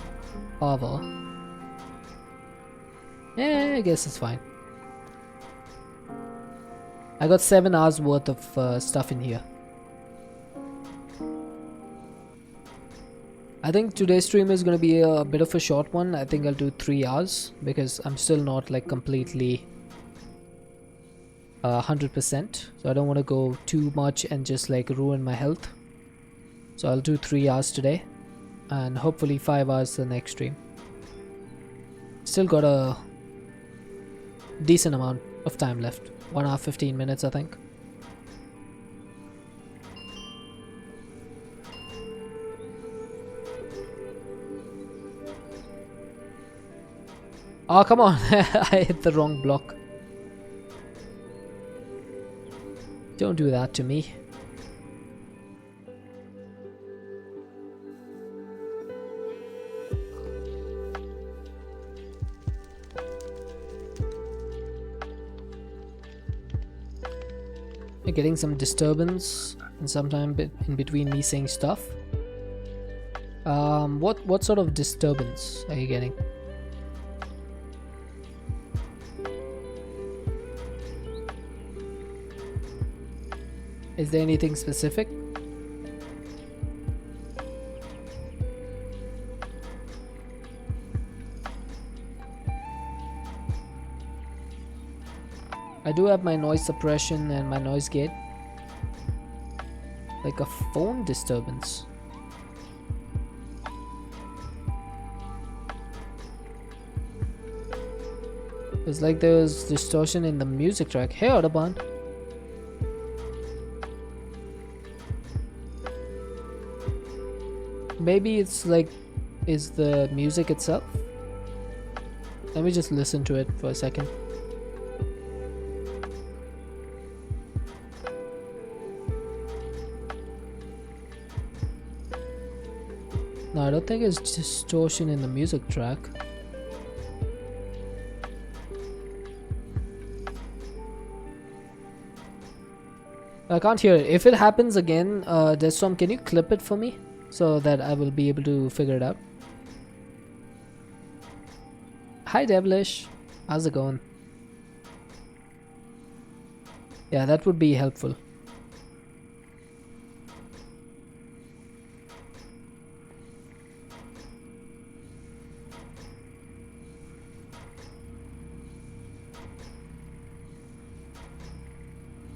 power. Yeah, I guess it's fine. I got 7 hours worth of stuff in here. I think today's stream is gonna be a bit of a short one. I think I'll do 3 hours because I'm still not like completely 100%. So I don't want to go too much and just like ruin my health. So I'll do 3 hours today. And hopefully 5 hours the next stream. Still got a decent amount of time left. 1 hour 15 minutes, I think. Oh, come on. I hit the wrong block. Don't do that to me. You're getting some disturbance and sometime in between me saying stuff. What sort of disturbance are you getting? Is there anything specific? I do have my noise suppression and my noise gate. Like a phone disturbance. It's like there's distortion in the music track. Hey, Audubon. Maybe it's like, is the music itself? Let me just listen to it for a second. No, I don't think it's distortion in the music track. I can't hear it. If it happens again, Deathstorm, can you clip it for me so that I will be able to figure it out? Hi Devilish, how's it going? Yeah, that would be helpful.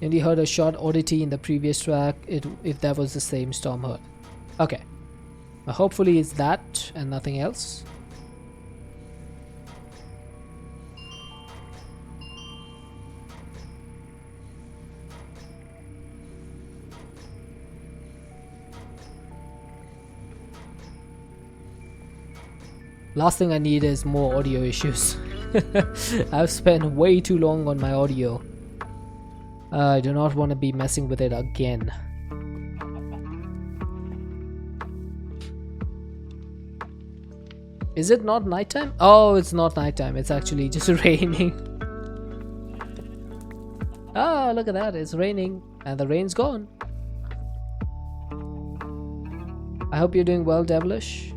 And you heard a short oddity in the previous track, if that was the same Storm heard. Okay. Well, hopefully it's that and nothing else. Last thing I need is more audio issues. I've spent way too long on my audio. I do not want to be messing with it again. Is it not nighttime? Oh, it's not nighttime. It's actually just raining. Ah, look at that. It's raining and the rain's gone. I hope you're doing well, Devilish.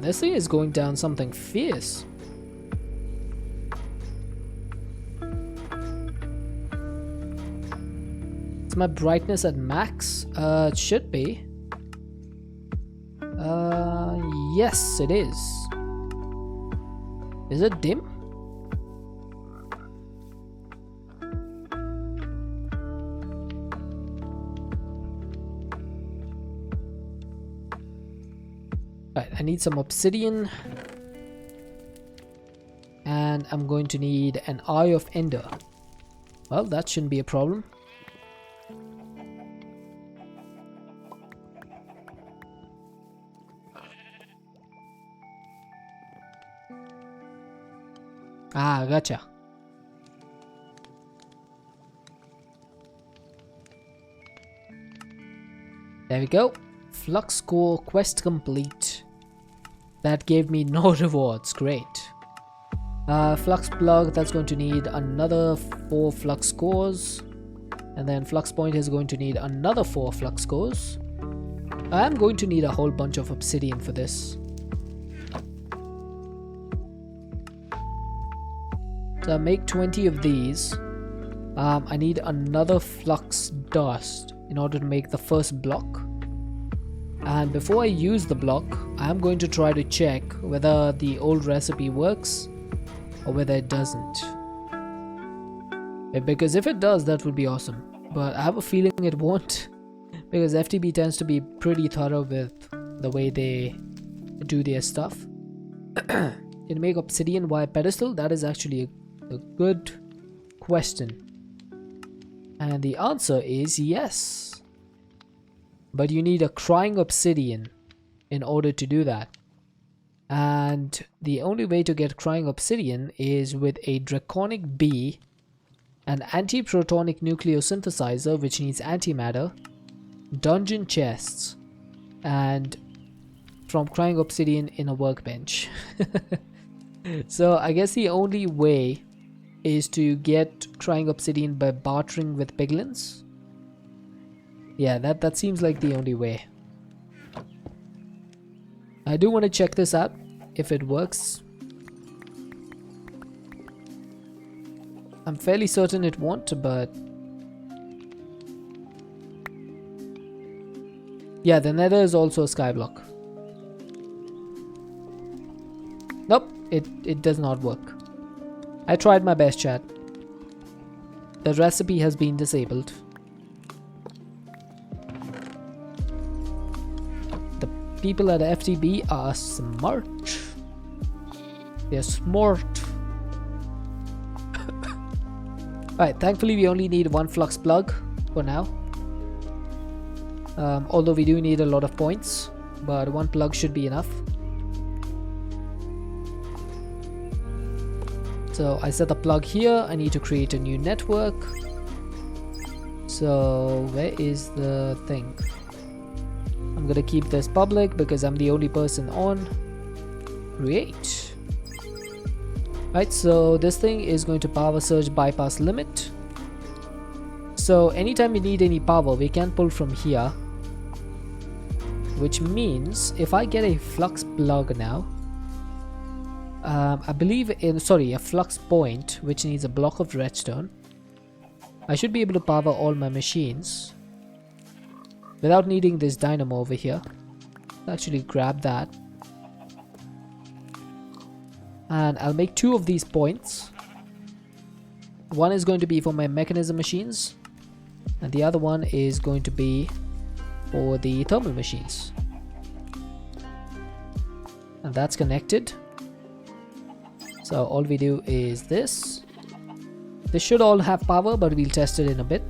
This thing is going down something fierce. Is my brightness at max? It should be. Yes, it is. Is it dim? Right, I need some obsidian. And I'm going to need an Eye of Ender. Well, that shouldn't be a problem. Ah, gotcha. There we go. Flux core quest complete. That gave me no rewards. Great. Flux plug, that's going to need another 4 flux cores. And then flux point is going to need another 4 flux cores. I'm going to need a whole bunch of obsidian for this. So I make 20 of these. I need another flux dust in order to make the first block. And before I use the block, I'm going to try to check whether the old recipe works or whether it doesn't. Because if it does, that would be awesome. But I have a feeling it won't, because FTB tends to be pretty thorough with the way they do their stuff. Can you make obsidian wire pedestal? That is actually a good question. And the answer is yes. But you need a crying obsidian in order to do that. And the only way to get crying obsidian is with a draconic bee, an anti-protonic nucleosynthesizer which needs antimatter, dungeon chests, and from crying obsidian in a workbench. So I guess the only way is to get crying obsidian by bartering with piglins. Yeah, that seems like the only way. I do want to check this out if it works. I'm fairly certain it won't, but yeah, the nether is also a skyblock. Nope, it does not work. I tried my best, chat. The recipe has been disabled. The people at FTB are smart. They're smart. Alright, thankfully we only need one flux plug for now. Although we do need a lot of points, but one plug should be enough. So I set the plug here. I need to create a new network. So where is the thing? I'm gonna keep this public because I'm the only person on. Create. Right, so this thing is going to power surge bypass limit. So anytime we need any power, we can pull from here. Which means if I get a flux plug now, I believe in, a flux point, which needs a block of redstone, I should be able to power all my machines without needing this dynamo over here. I'll actually grab that. And I'll make 2 of these points. One is going to be for my mechanism machines, and the other one is going to be for the thermal machines. And that's connected. So all we do is this. They should all have power, but we'll test it in a bit.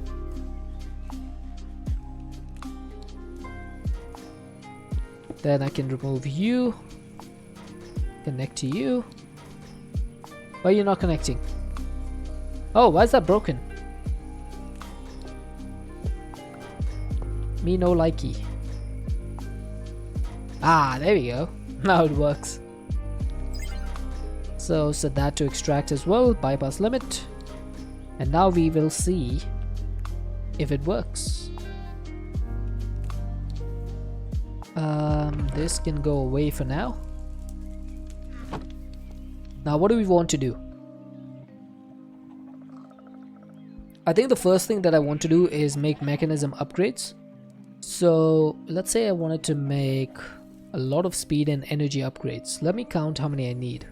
Then I can remove you. Connect to you. Why are you not connecting? Oh, why is that broken? Me no likey. Ah, there we go. Now it works. So set that to extract as well, bypass limit. And now we will see if it works. This can go away for now. Now what do we want to do? I think the first thing that I want to do is make mechanism upgrades. So let's say I wanted to make a lot of speed and energy upgrades. Let me count how many I need.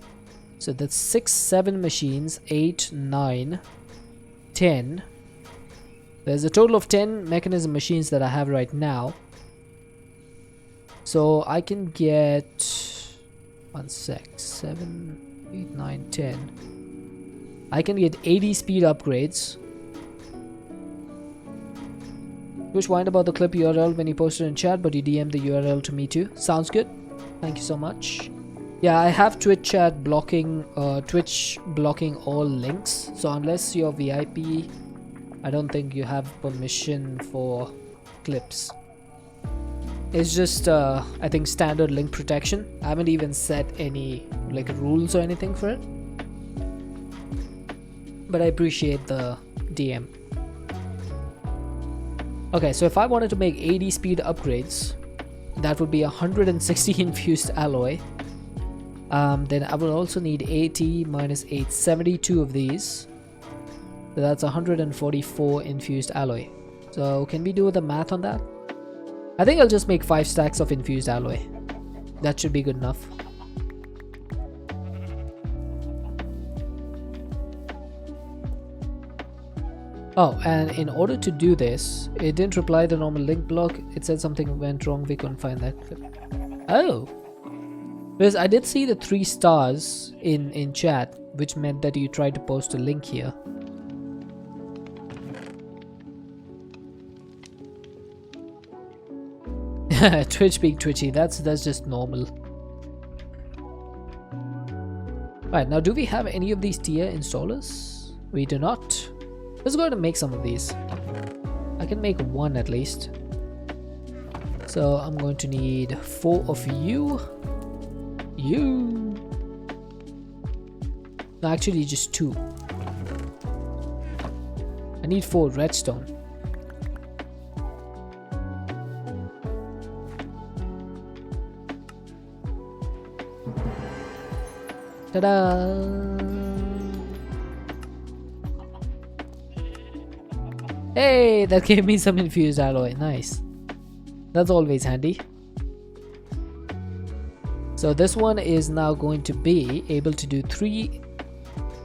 So that's 6, 7 machines, 8, 9, 10. There's a total of 10 mechanism machines that I have right now. So I can get 7, 8, 9, 10. I can get 80 speed upgrades. Wish wind about the clip URL when you posted in chat, but you DM'd the URL to me too. Sounds good. Thank you so much. Yeah, I have Twitch chat blocking, Twitch blocking all links. So unless you're VIP, I don't think you have permission for clips. It's just, I think, standard link protection. I haven't even set any like rules or anything for it. But I appreciate the DM. Okay, so if I wanted to make 80 speed upgrades, that would be 160 infused alloy. Then I will also need 80 minus 8, 72 of these. So that's 144 infused alloy. So can we do the math on that? I think I'll just make 5 stacks of infused alloy. That should be good enough. Oh, and in order to do this, it didn't reply the normal link block. It said something went wrong. We couldn't find that clip. Oh, because I did see the 3 stars in chat, which meant that you tried to post a link here. Twitch being twitchy, that's just normal. Right, now do we have any of these tier installers? We do not. Let's go ahead and make some of these. I can make 1 at least. So I'm going to need 4 of you. No, actually just 2. I need 4 redstone. Ta-da! Hey, that gave me some infused alloy. Nice. That's always handy. So this one is now going to be able to do 3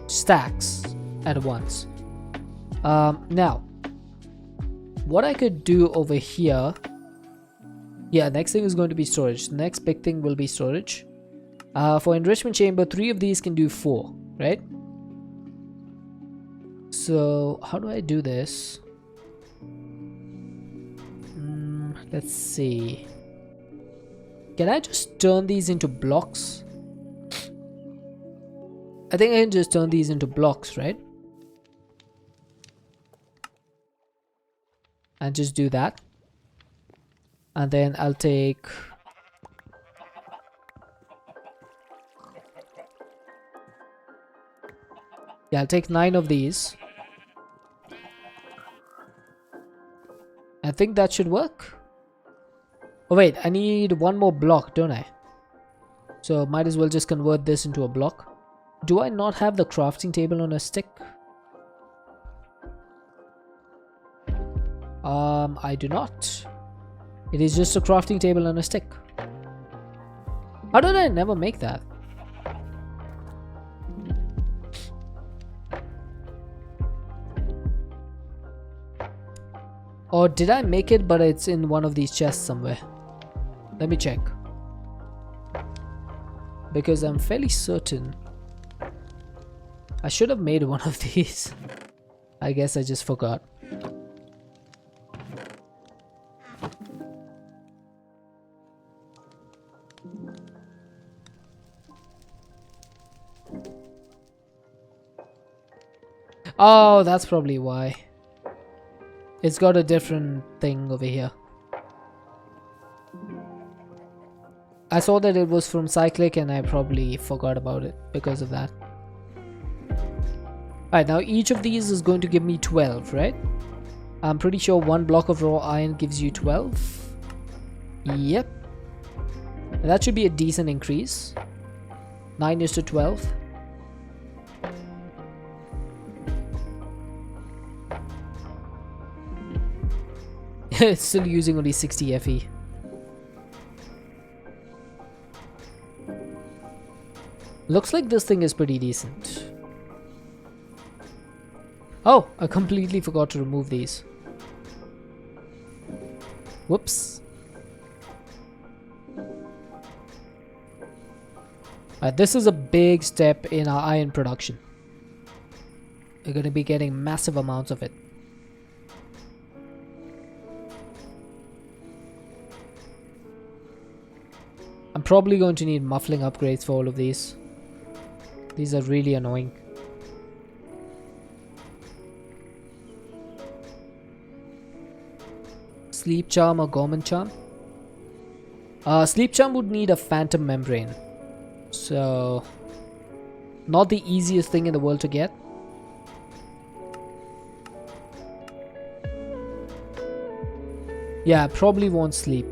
stacks at once. Now, what I could do over here... Yeah, next thing is going to be storage. The next big thing will be storage. For enrichment chamber, 3 of these can do 4, right? So, how do I do this? Let's see. Can I just turn these into blocks? I think I can just turn these into blocks, right? And just do that. And then I'll take... Yeah, I'll take 9 of these. I think that should work. Oh wait, I need 1 more block, don't I? So might as well just convert this into a block. Do I not have the crafting table on a stick? I do not. It is just a crafting table on a stick. How did I never make that? Or did I make it but it's in one of these chests somewhere? Let me check. Because I'm fairly certain I should have made one of these. I guess I just forgot. Oh, that's probably why. It's got a different thing over here. I saw that it was from Cyclic and I probably forgot about it because of that. Alright, now each of these is going to give me 12, right? I'm pretty sure 1 block of raw iron gives you 12. Yep. That should be a decent increase. 9 is to 12. It's still using only 60 FE. Looks like this thing is pretty decent. Oh, I completely forgot to remove these. Whoops. This is a big step in our iron production. We're going to be getting massive amounts of it. I'm probably going to need muffling upgrades for all of these. These are really annoying. Sleep charm or Gorman charm? Sleep charm would need a phantom membrane. So, not the easiest thing in the world to get. Yeah, I probably won't sleep.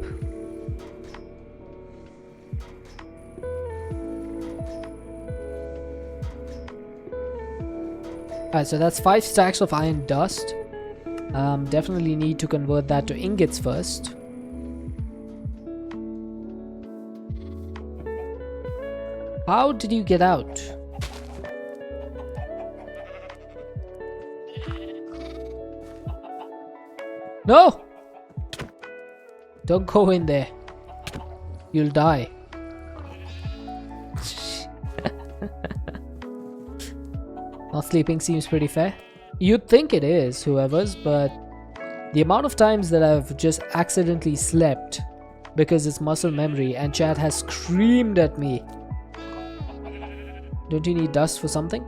Alright, so that's 5 stacks of iron dust. Definitely need to convert that to ingots first. How did you get out? No! Don't go in there. You'll die. Not sleeping seems pretty fair. You'd think it is, whoever's, but the amount of times that I've just accidentally slept because it's muscle memory and chat has screamed at me. Don't you need dust for something?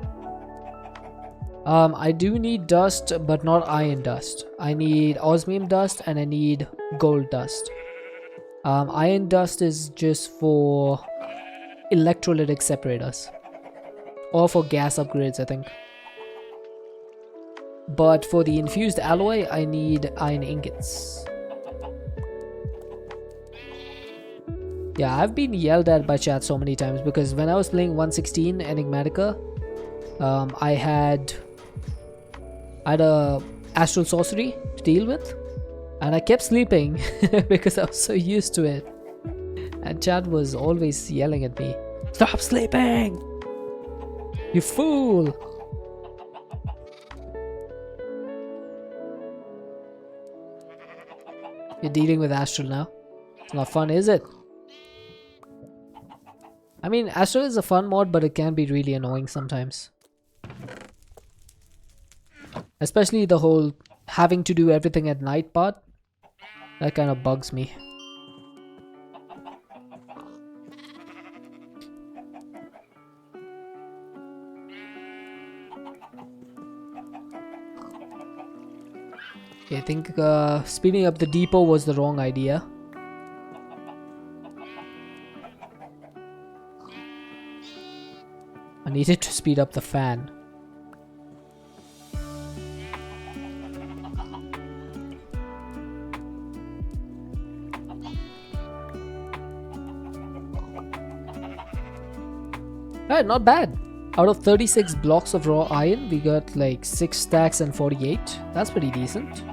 I do need dust, but not iron dust. I need osmium dust and I need gold dust. Iron dust is just for electrolytic separators. Or for gas upgrades, I think. But for the infused alloy, I need iron ingots. Yeah, I've been yelled at by chat so many times because when I was playing 116 Enigmatica, I had a astral sorcery to deal with, and I kept sleeping because I was so used to it. And chat was always yelling at me, "Stop sleeping! You fool!" You're dealing with Astral now. It's not fun, is it? I mean, Astral is a fun mod, but it can be really annoying sometimes. Especially the whole having to do everything at night part. That kind of bugs me. I think speeding up the depot was the wrong idea. I needed to speed up the fan. Alright, not bad. Out of 36 blocks of raw iron, we got like 6 stacks and 48. That's pretty decent.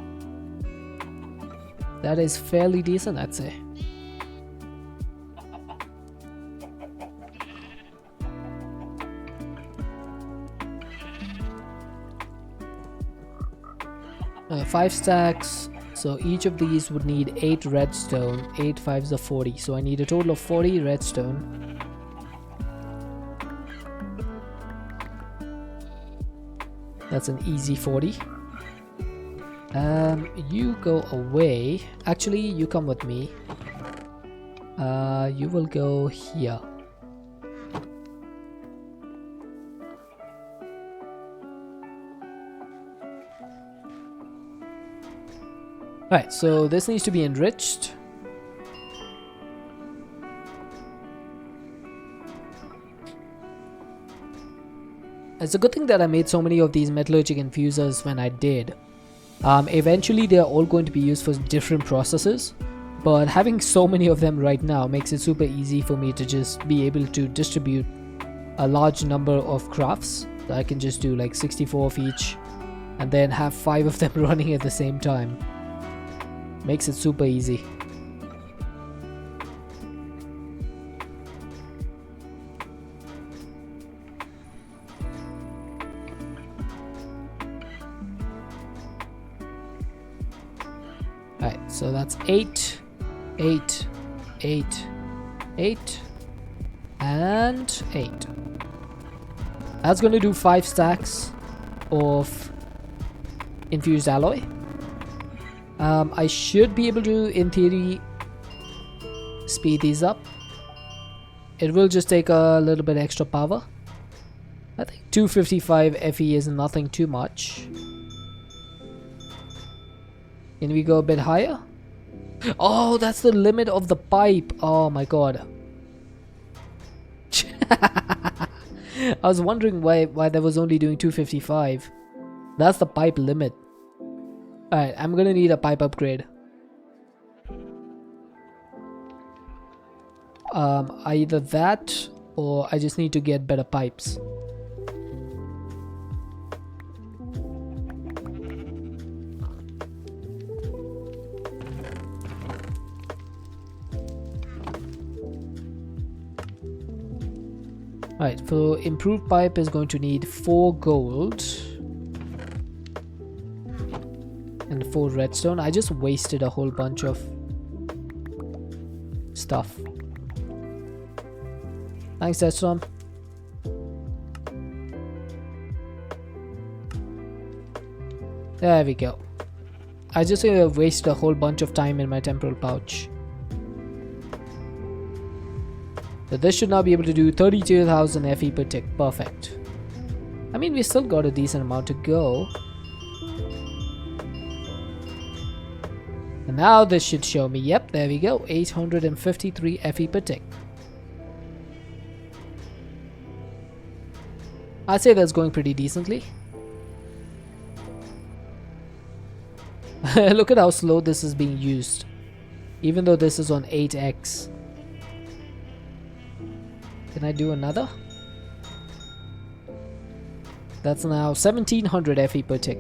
That is fairly decent, I'd say. Five stacks, so each of these would need 8 redstone. 8 5s are 40, so I need a total of 40 redstone. That's an easy 40. You go away. Actually, you come with me. You will go here. Alright, so this needs to be enriched. It's a good thing that I made so many of these metallurgic infusers when I did. Eventually they're all going to be used for different processes, but having so many of them right now makes it super easy for me to just be able to distribute a large number of crafts. So I can just do like 64 of each and then have 5 of them running at the same time. Makes it super easy. Alright, so that's 8, 8, 8, 8, and 8. That's going to do 5 stacks of infused alloy. I should be able to, in theory, speed these up. It will just take a little bit extra power. I think 255 FE is nothing too much. Can we go a bit higher? Oh, that's the limit of the pipe. Oh my god. I was wondering why that was only doing 255. That's the pipe limit. Alright, I'm gonna need a pipe upgrade. Either that or I just need to get better pipes. Alright, for improved pipe is going to need 4 gold and 4 redstone. I just wasted a whole bunch of stuff. Thanks, Deathstorm. There we go. I just wasted a whole bunch of time in my temporal pouch. So this should now be able to do 32,000 FE per tick. Perfect. I mean, we still got a decent amount to go. And now this should show me, yep, there we go, 853 FE per tick. I'd say that's going pretty decently. Look at how slow this is being used, even though this is on 8x. Can I do another? That's now 1700 FE per tick.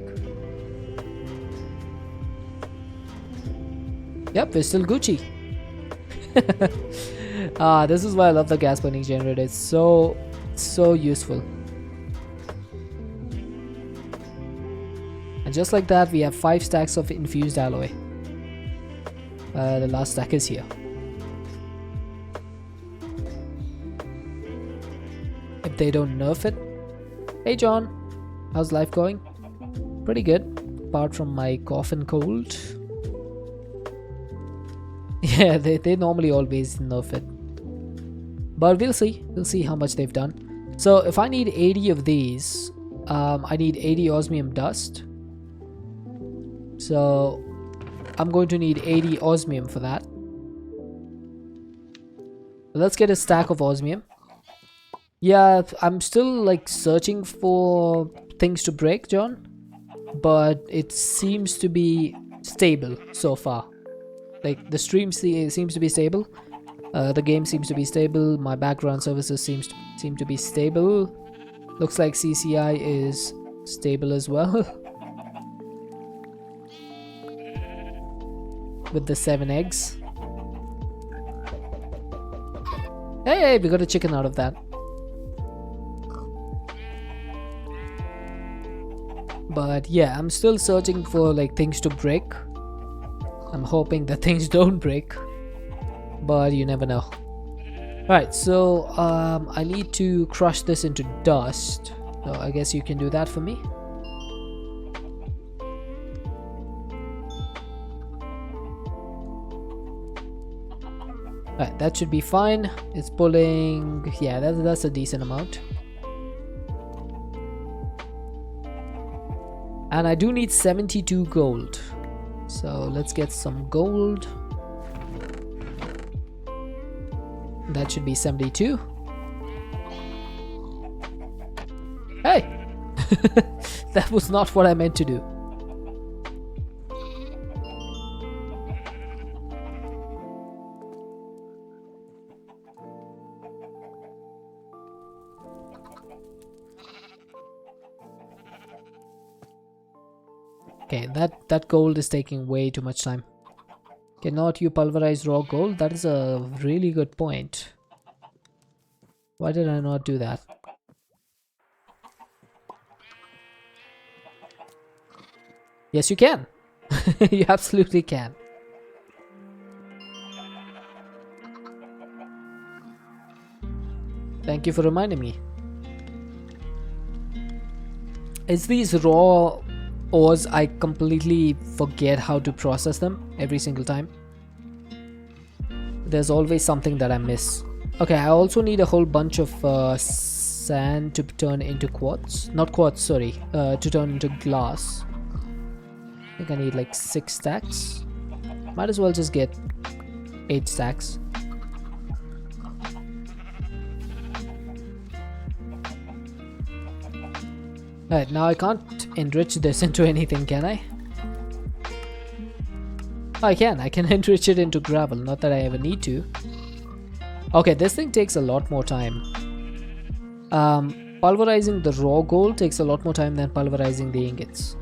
Yep, we're still Gucci. This is why I love the gas burning generator. It's so useful. And just like that, we have 5 stacks of infused alloy. The last stack is here. If they don't nerf it. Hey John, how's life going? Pretty good, apart from my cough and cold. Yeah, they normally always nerf it. But we'll see how much they've done. So if I need 80 of these, I need 80 osmium dust. So I'm going to need 80 osmium for that. Let's get a stack of osmium. Yeah, I'm still like searching for things to break, John, but it seems to be stable so far. Like the stream seems to be stable, the game seems to be stable, my background services seem to be stable. Looks like CCI is stable as well. With the 7 eggs. Hey, we got a chicken out of that. But yeah, I'm still searching for like things to break. I'm hoping that things don't break, but you never know. Alright, so I need to crush this into dust. So I guess you can do that for me. Alright, that should be fine. It's pulling, yeah, that's a decent amount. And I do need 72 gold. So let's get some gold. That should be 72. Hey! That was not what I meant to do. Okay, that gold is taking way too much time. Cannot you pulverize raw gold? That is a really good point. Why did I not do that? Yes, you can. You absolutely can. Thank you for reminding me. It's these raw ores, I completely forget how to process them every single time. There's always something that I miss. Okay, I also need a whole bunch of sand to turn into quartz. Not quartz, sorry. To turn into glass. I think I need like 6 stacks. Might as well just get 8 stacks. Alright, now I can't enrich this into anything, can I? Oh, I can enrich it into gravel, not that I ever need to. Okay, this thing takes a lot more time. Pulverizing the raw gold takes a lot more time than pulverizing the ingots.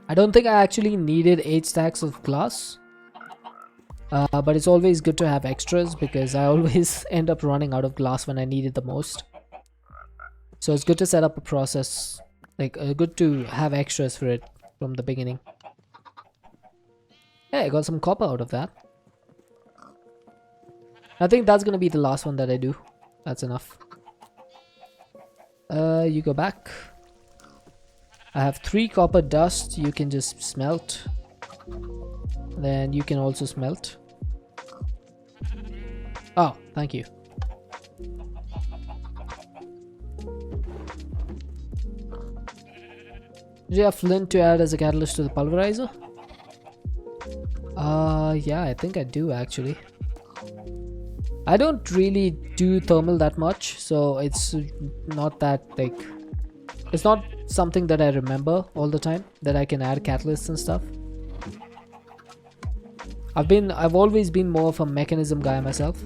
I don't think I actually needed 8 stacks of glass, but it's always good to have extras because I always end up running out of glass when I need it the most. So it's good to set up a process, like good to have extras for it from the beginning. Hey, I got some copper out of that. I think that's gonna be the last one that I do. That's enough. You go back. I have 3 copper dust. You can just smelt. Then you can also smelt. Oh, thank you. Do you have flint to add as a catalyst to the pulverizer? Yeah, I think I do actually. I don't really do thermal that much, so it's not that like, it's not something that I remember all the time that I can add catalysts and stuff. I've always been more of a mechanism guy myself.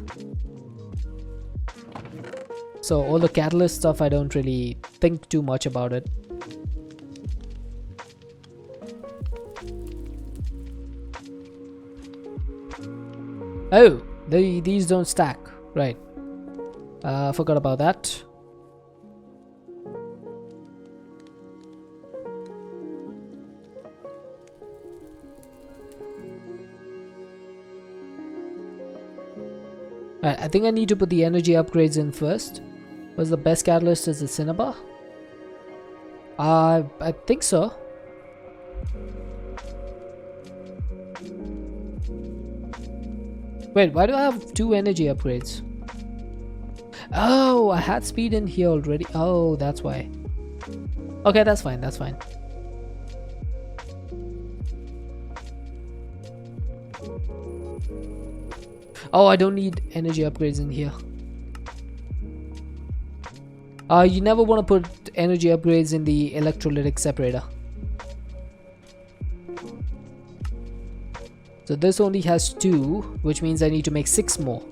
So all the catalyst stuff, I don't really think too much about it. Oh, these don't stack. Right. Forgot about that. Right, I think I need to put the energy upgrades in first. Was the best catalyst is the Cinnabar? I think so. Wait, why do I have 2 energy upgrades? Oh, I had speed in here already. Oh, that's why. Okay, that's fine, that's fine. Oh, I don't need energy upgrades in here. You never want to put energy upgrades in the electrolytic separator. So this only has 2, which means I need to make 6 more.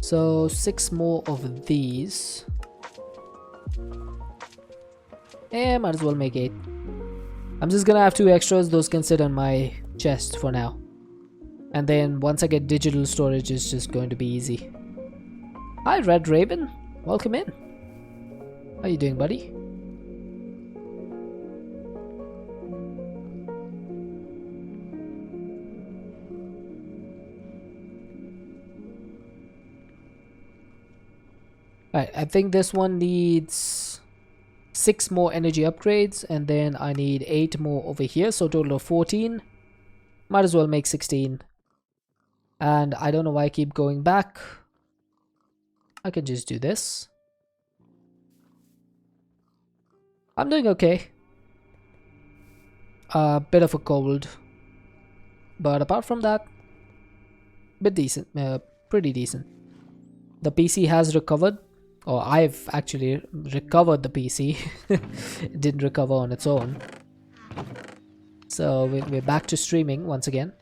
So 6 more of these. Might as well make 8. I'm just gonna have 2 extras. Those can sit on my chest for now. And then once I get digital storage, it's just going to be easy. Hi Red Raven, welcome in. How you doing, buddy? Alright, I think this one needs 6 more energy upgrades, and then I need 8 more over here, so total of 14. Might as well make 16. And I don't know why I keep going back. I can just do this. I'm doing okay. A bit of a cold, but apart from that, bit decent, pretty decent. The PC has recovered, or I've actually recovered the PC. It didn't recover on its own. So we're back to streaming once again.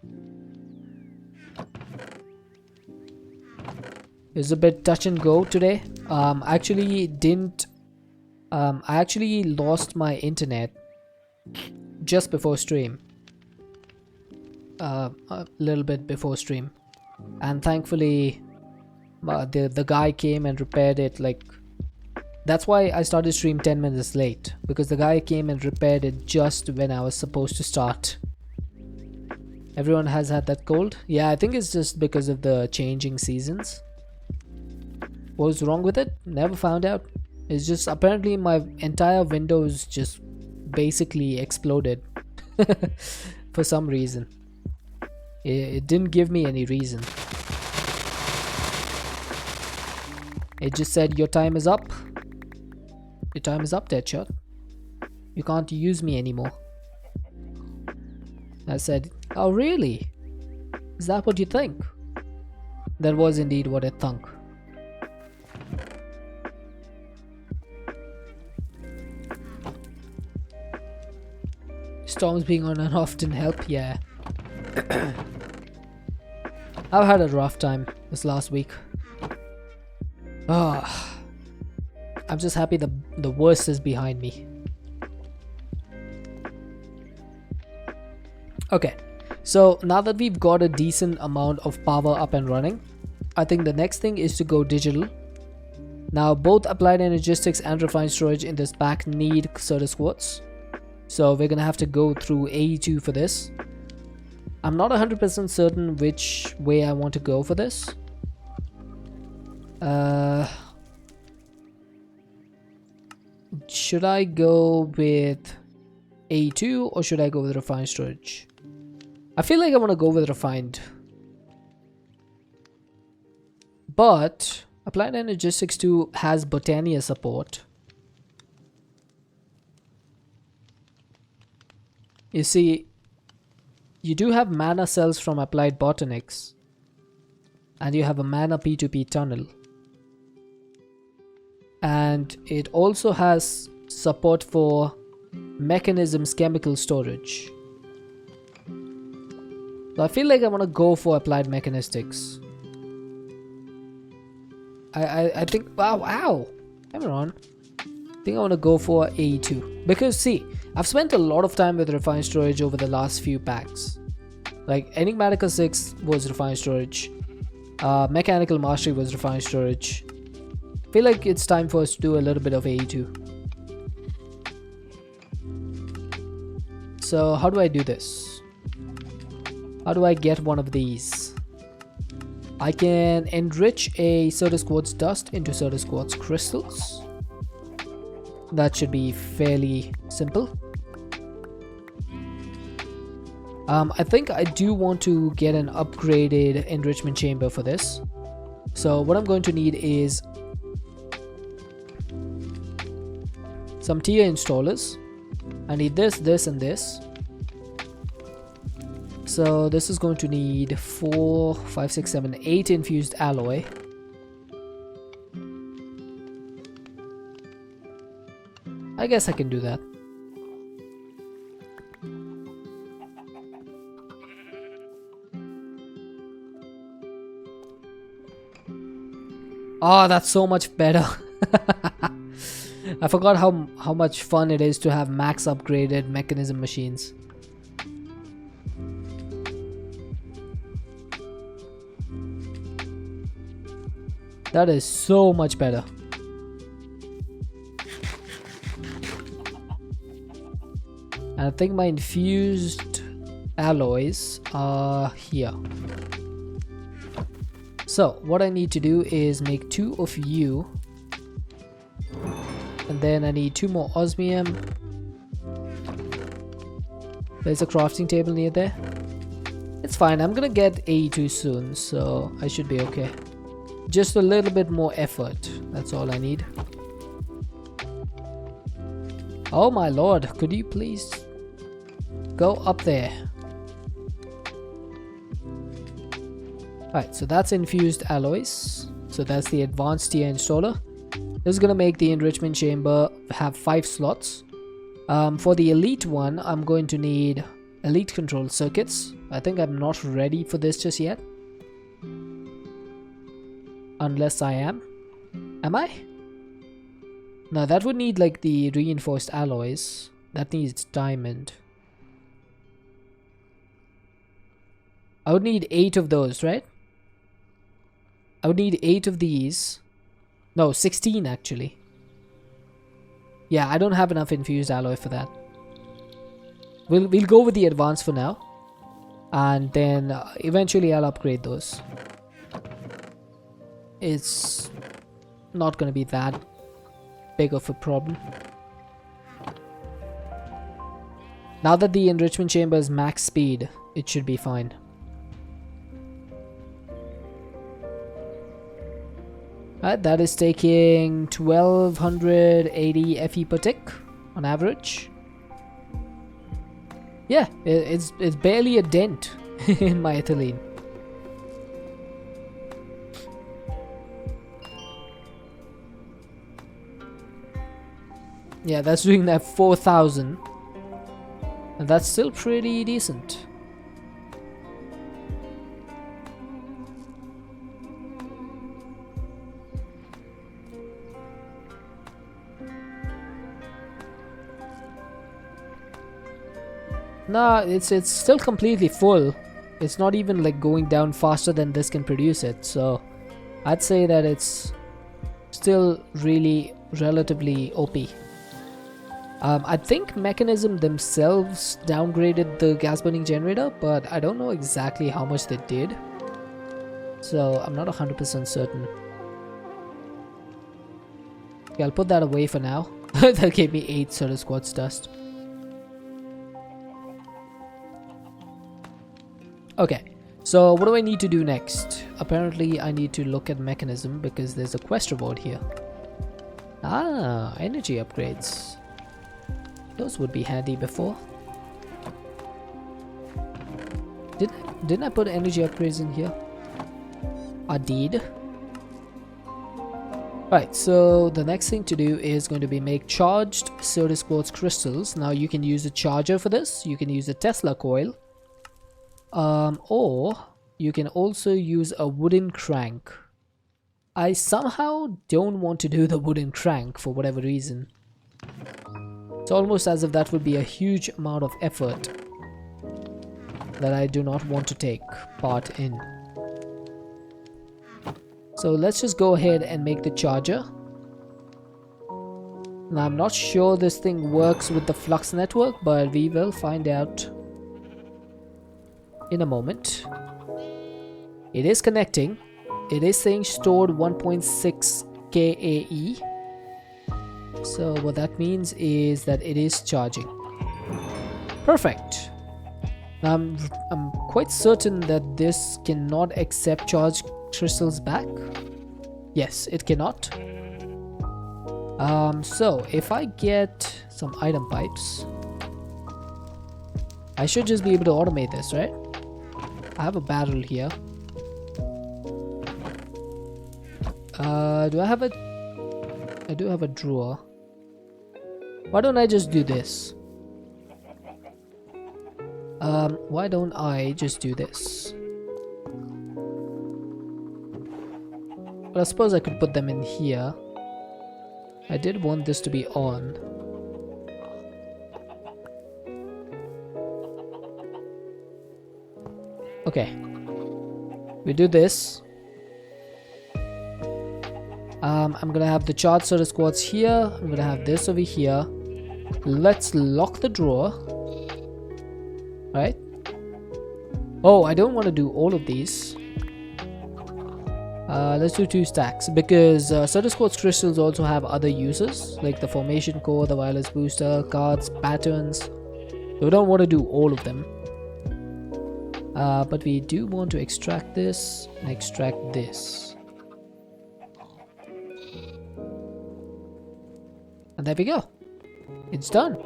It was a bit touch and go today. I actually lost my internet just before stream. A little bit before stream. And thankfully the guy came and repaired it. Like, that's why I started stream 10 minutes late, because the guy came and repaired it just when I was supposed to start. Everyone has had that cold? Yeah, I think it's just because of the changing seasons. What was wrong with it? Never found out. It's just apparently my entire Windows just basically exploded for some reason. It didn't give me any reason. It just said your time is up. Your time is up, Deadshot. You can't use me anymore. I said, oh really? Is that what you think? That was indeed what I thunk. Storms being on and off didn't help, yeah. I've had a rough time this last week. I'm just happy the worst is behind me. Okay, so now that we've got a decent amount of power up and running, I think the next thing is to go digital. Now both applied energistics and refined storage in this pack need Certus quartz. So we're gonna have to go through AE2 for this. I'm not 100% certain which way I want to go for this. Uh, should I go with A2 or should I go with refined storage? I feel like I want to go with refined. But Applied Energistics 2 has Botania support. You see, you do have mana cells from Applied Botanics. And you have a mana P2P tunnel. And it also has support for Mechanism's chemical storage. So I feel like I want to go for Applied Mechanistics. I think, wow, Cameron. I think I want to go for A2. Because see, I've spent a lot of time with refined storage over the last few packs. Like Enigmatica 6 was refined storage. Mechanical Mastery was refined storage. I feel like it's time for us to do a little bit of A2. So how do I do this? How do I get one of these? I can enrich a Certus Quartz dust into Certus Quartz crystals. That should be fairly simple. I think I do want to get an upgraded enrichment chamber for this. So what I'm going to need is some tier installers. I need this, this, and this. So this is going to need 4, 5, 6, 7, 8 infused alloy. I guess I can do that. Oh, that's so much better. I forgot how much fun it is to have max upgraded mechanism machines. That is so much better. And I think my infused alloys are here. So what I need to do is make 2 of you. And then I need 2 more osmium. There's a crafting table near there. It's fine, I'm gonna get A2 soon, so I should be okay. Just a little bit more effort, that's all I need. Oh my lord, could you please go up there? Alright, so that's infused alloys. So that's the advanced tier installer. This is gonna make the enrichment chamber have 5 slots. For the elite one, I'm going to need elite control circuits. I think I'm not ready for this just yet. Unless I am. Am I? No, that would need like the reinforced alloys. That needs diamond. I would need 8 of those, right? I would need 8 of these. No, 16 actually. Yeah, I don't have enough infused alloy for that. We'll go with the advanced for now. And then eventually I'll upgrade those. It's not going to be that big of a problem. Now that the enrichment chamber is max speed, it should be fine. Alright, that is taking 1280 FE per tick on average. Yeah, it's barely a dent in my ethylene. Yeah, that's doing that 4000. And that's still pretty decent. Nah, it's still completely full. It's not even like going down faster than this can produce it. So I'd say that it's still really relatively OP. I think Mechanism themselves downgraded the gas burning generator, but I don't know exactly how much they did. So I'm not 100% certain. Okay, I'll put that away for now. That gave me 8 Soda Squatch dust. Okay, so what do I need to do next? Apparently I need to look at mechanism because there's a quest reward here. Ah, energy upgrades. Those would be handy before. Didn't I put energy upgrades in here? I did. Right, so the next thing to do is going to be make charged Soda Quartz crystals. Now you can use a charger for this. You can use a Tesla coil. Or you can also use a wooden crank. I somehow don't want to do the wooden crank for whatever reason. It's almost as if that would be a huge amount of effort that I do not want to take part in. So let's just go ahead and make the charger. Now I'm not sure this thing works with the flux network, but we will find out in a moment. It is connecting. It is saying stored 1.6 KAE. So what that means is that it is charging. Perfect. Now I'm quite certain that this cannot accept charged crystals back. Yes, it cannot. So if I get some item pipes, I should just be able to automate this, right? I have a barrel here. Do I have a... I do have a drawer. Why don't I just do this? Why don't I just do this? But I suppose I could put them in here. I did want this to be on. Okay. We do this. I'm gonna have the charged Soda Squats here. I'm gonna have this over here. Let's lock the drawer. Right? Oh, I don't want to do all of these. Let's do 2 stacks because Soda Squatch crystals also have other uses like the formation core, the wireless booster, cards, patterns. So we don't want to do all of them. But we do want to extract this and extract this. And there we go. It's done.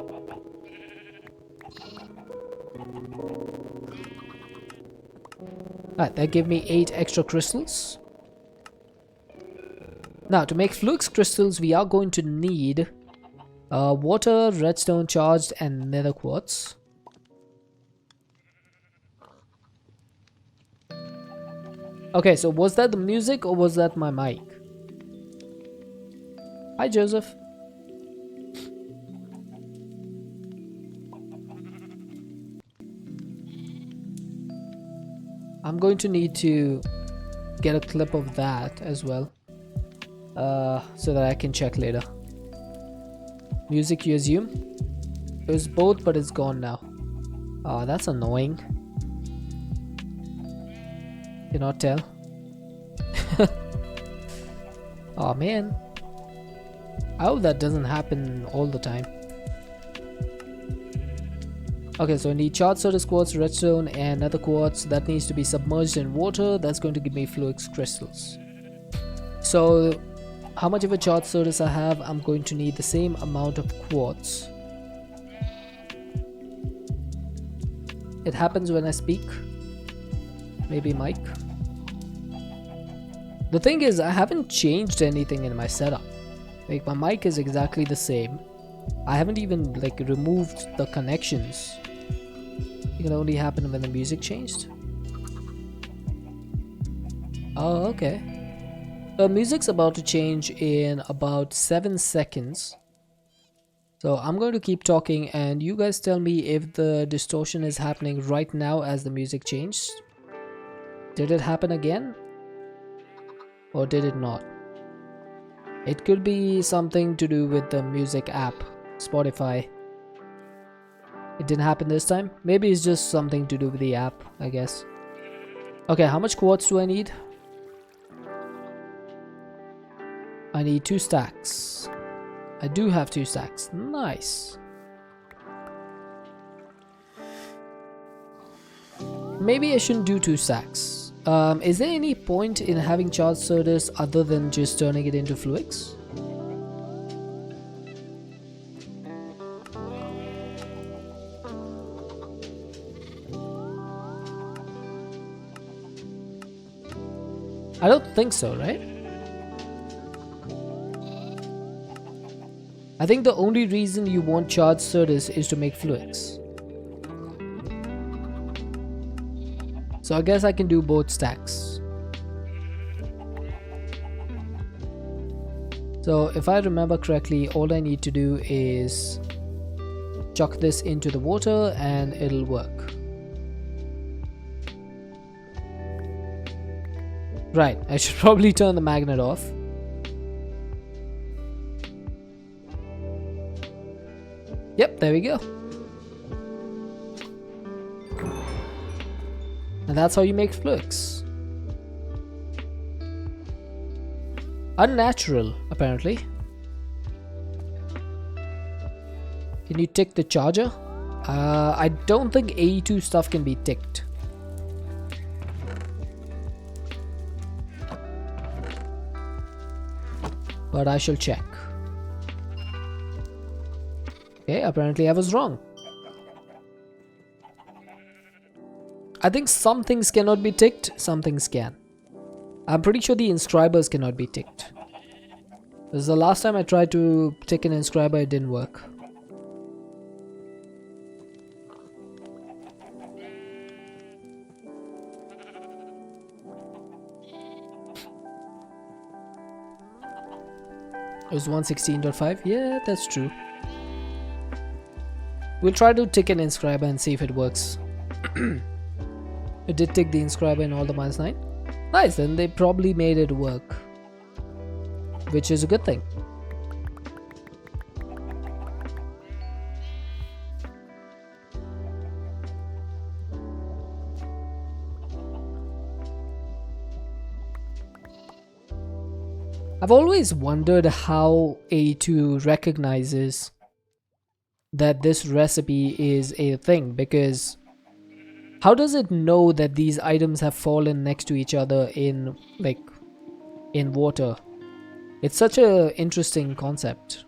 Alright, that gave me 8 extra crystals. Now, to make flux crystals, we are going to need water, redstone charged, and nether quartz. Okay, so was that the music or was that my mic? Hi, Joseph. I'm going to need to get a clip of that as well. So that I can check later. Music, you assume? It was both, but it's gone now. Oh, that's annoying. Cannot tell. Oh man. I hope that doesn't happen all the time. Okay, so I need charged Soda Quartz, redstone, and nether quartz. That needs to be submerged in water. That's going to give me flux crystals. So how much of a charged Sodas I have, I'm going to need the same amount of quartz. It happens when I speak. Maybe mic. The thing is, I haven't changed anything in my setup. Like, my mic is exactly the same. I haven't even like removed the connections. It can only happen when the music changed. Oh, okay. The music's about to change in about 7 seconds. So I'm going to keep talking and you guys tell me if the distortion is happening right now as the music changed. Did it happen again? Or did it not? It could be something to do with the music app, Spotify. It didn't happen this time. Maybe it's just something to do with the app, I guess. Okay, how much quartz do I need? I need 2 stacks. I do have 2 stacks. Nice. Maybe I shouldn't do 2 stacks. Is there any point in having charged Certus other than just turning it into Fluix? I don't think so, right? I think the only reason you want charged Certus is to make Fluix. So I guess I can do both stacks. So if I remember correctly, all I need to do is chuck this into the water and it'll work. Right, I should probably turn the magnet off. Yep, there we go. And that's how you make Fluix. Unnatural, apparently. Can you tick the charger? I don't think AE2 stuff can be ticked. But I shall check. Okay, apparently I was wrong. I think some things cannot be ticked, some things can. I'm pretty sure the inscribers cannot be ticked. This is the last time I tried to tick an inscriber, it didn't work. It was 116.5. Yeah, that's true. We'll try to tick an inscriber and see if it works. It did tick the inscriber in all the -9. Nice, then they probably made it work, which is a good thing. I've always wondered how A2 recognizes that this recipe is a thing, because how does it know that these items have fallen next to each other in water? It's such a interesting concept.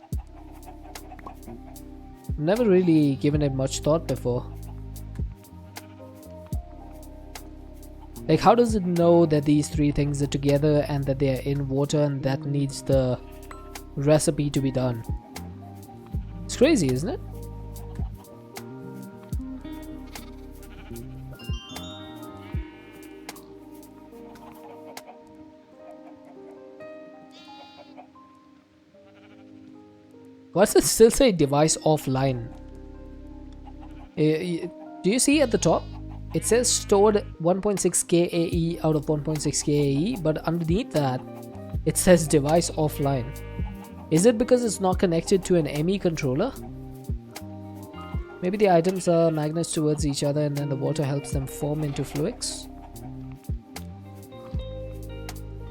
I've never really given it much thought before. Like, how does it know that these 3 things are together and that they are in water and that needs the recipe to be done? It's crazy, isn't it? Why does it still say device offline? Do you see at the top? It says stored 1.6k AE out of 1.6k AE, but underneath that, it says device offline. Is it because it's not connected to an ME controller? Maybe the items are magnets towards each other and then the water helps them form into Fluix?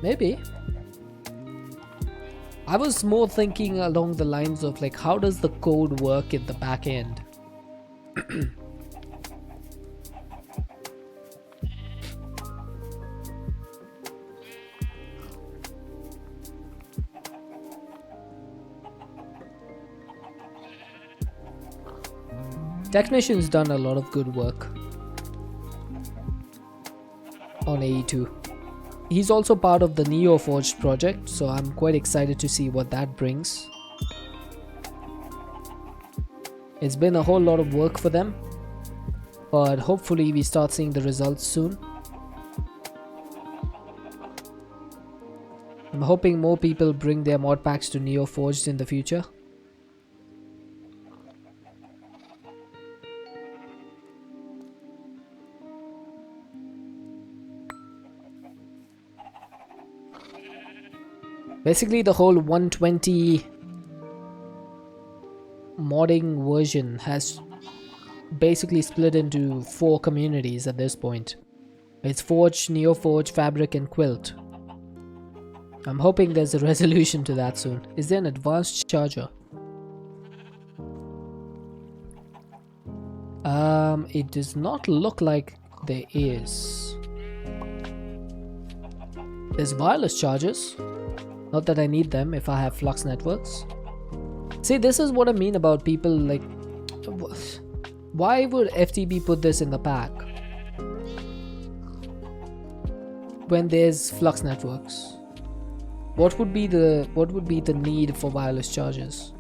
Maybe. I was more thinking along the lines of like, how does the code work in the back end? Technician's done a lot of good work on AE2. He's also part of the NeoForged project, so I'm quite excited to see what that brings. It's been a whole lot of work for them, but hopefully we start seeing the results soon. I'm hoping more people bring their mod packs to NeoForged in the future. Basically, the whole 120 modding version has basically split into 4 communities at this point. It's Forge, NeoForge, Fabric and Quilt. I'm hoping there's a resolution to that soon. Is there an advanced charger? It does not look like there is. There's wireless chargers. Not that I need them if I have flux networks. See, this is what I mean about people like... Why would FTB put this in the pack when there's flux networks? What would be the need for wireless chargers?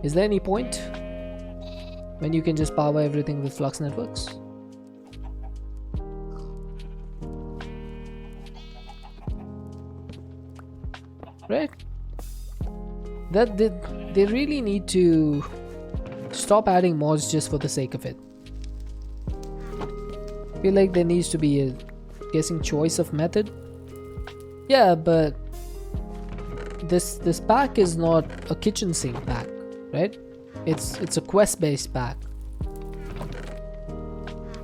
Is there any point when you can just power everything with flux networks? Right? That they really need to stop adding mods just for the sake of it. I feel like there needs to be a guessing choice of method. Yeah, but this pack is not a kitchen sink pack, right? It's a quest based pack,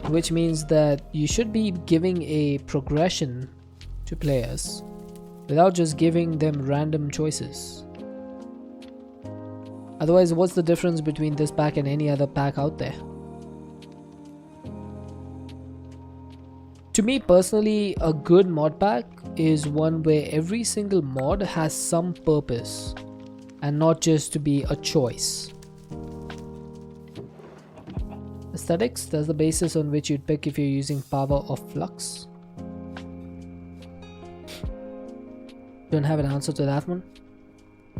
which means that you should be giving a progression to players without just giving them random choices. Otherwise, what's the difference between this pack and any other pack out there? To me personally, a good mod pack is one where every single mod has some purpose and not just to be a choice. Aesthetics, that's the basis on which you'd pick if you're using power or flux. Don't have an answer to that one.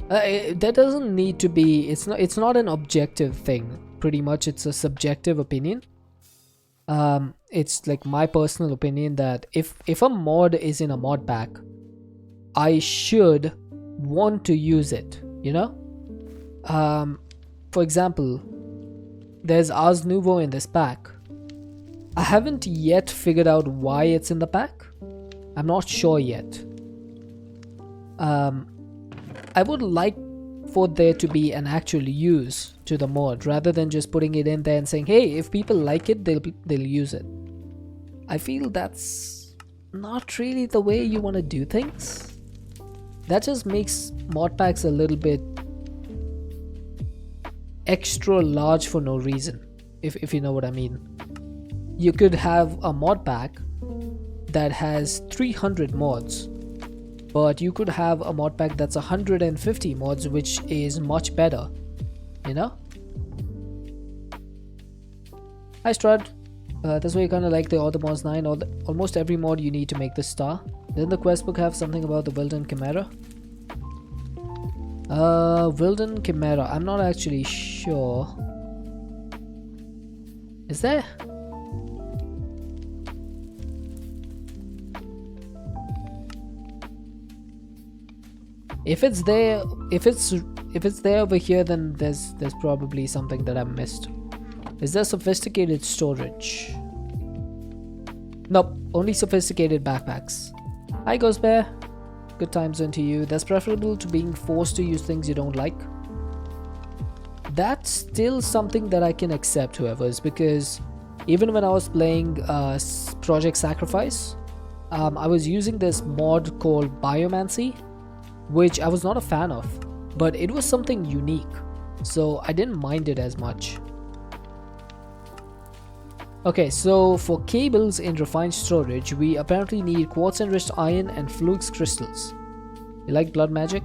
That doesn't need to be, it's not an objective thing. Pretty much it's a subjective opinion. It's like my personal opinion that if a mod is in a mod pack, I should want to use it, you know? For example, there's Ars Nouveau in this pack. I haven't yet figured out why it's in the pack. I'm not sure yet. I would like for there to be an actual use to the mod rather than just putting it in there and saying, hey, if people like it, they'll use it. I feel that's not really the way you want to do things. That just makes mod packs a little bit extra large for no reason, if you know what I mean. You could have a mod pack that has 300 mods, but you could have a mod pack that's 150 mods, which is much better, you know? Hi Strud. That's why you kind of like the Auto Mods 9. Almost every mod you need to make the star. Didn't the quest book have something about the Wilden Chimera? Wilden Chimera. I'm not actually sure. Is there? If it's there, if it's there over here, then there's probably something that I missed. Is there sophisticated storage? Nope, only sophisticated backpacks. Hi Ghost Bear. Good times into you. That's preferable to being forced to use things you don't like. That's still something that I can accept, however, is because even when I was playing Project Sacrifice, I was using this mod called Biomancy, which I was not a fan of, but it was something unique, so I didn't mind it as much. Okay, so for cables in refined storage, we apparently need quartz enriched iron and flux crystals. You like blood magic?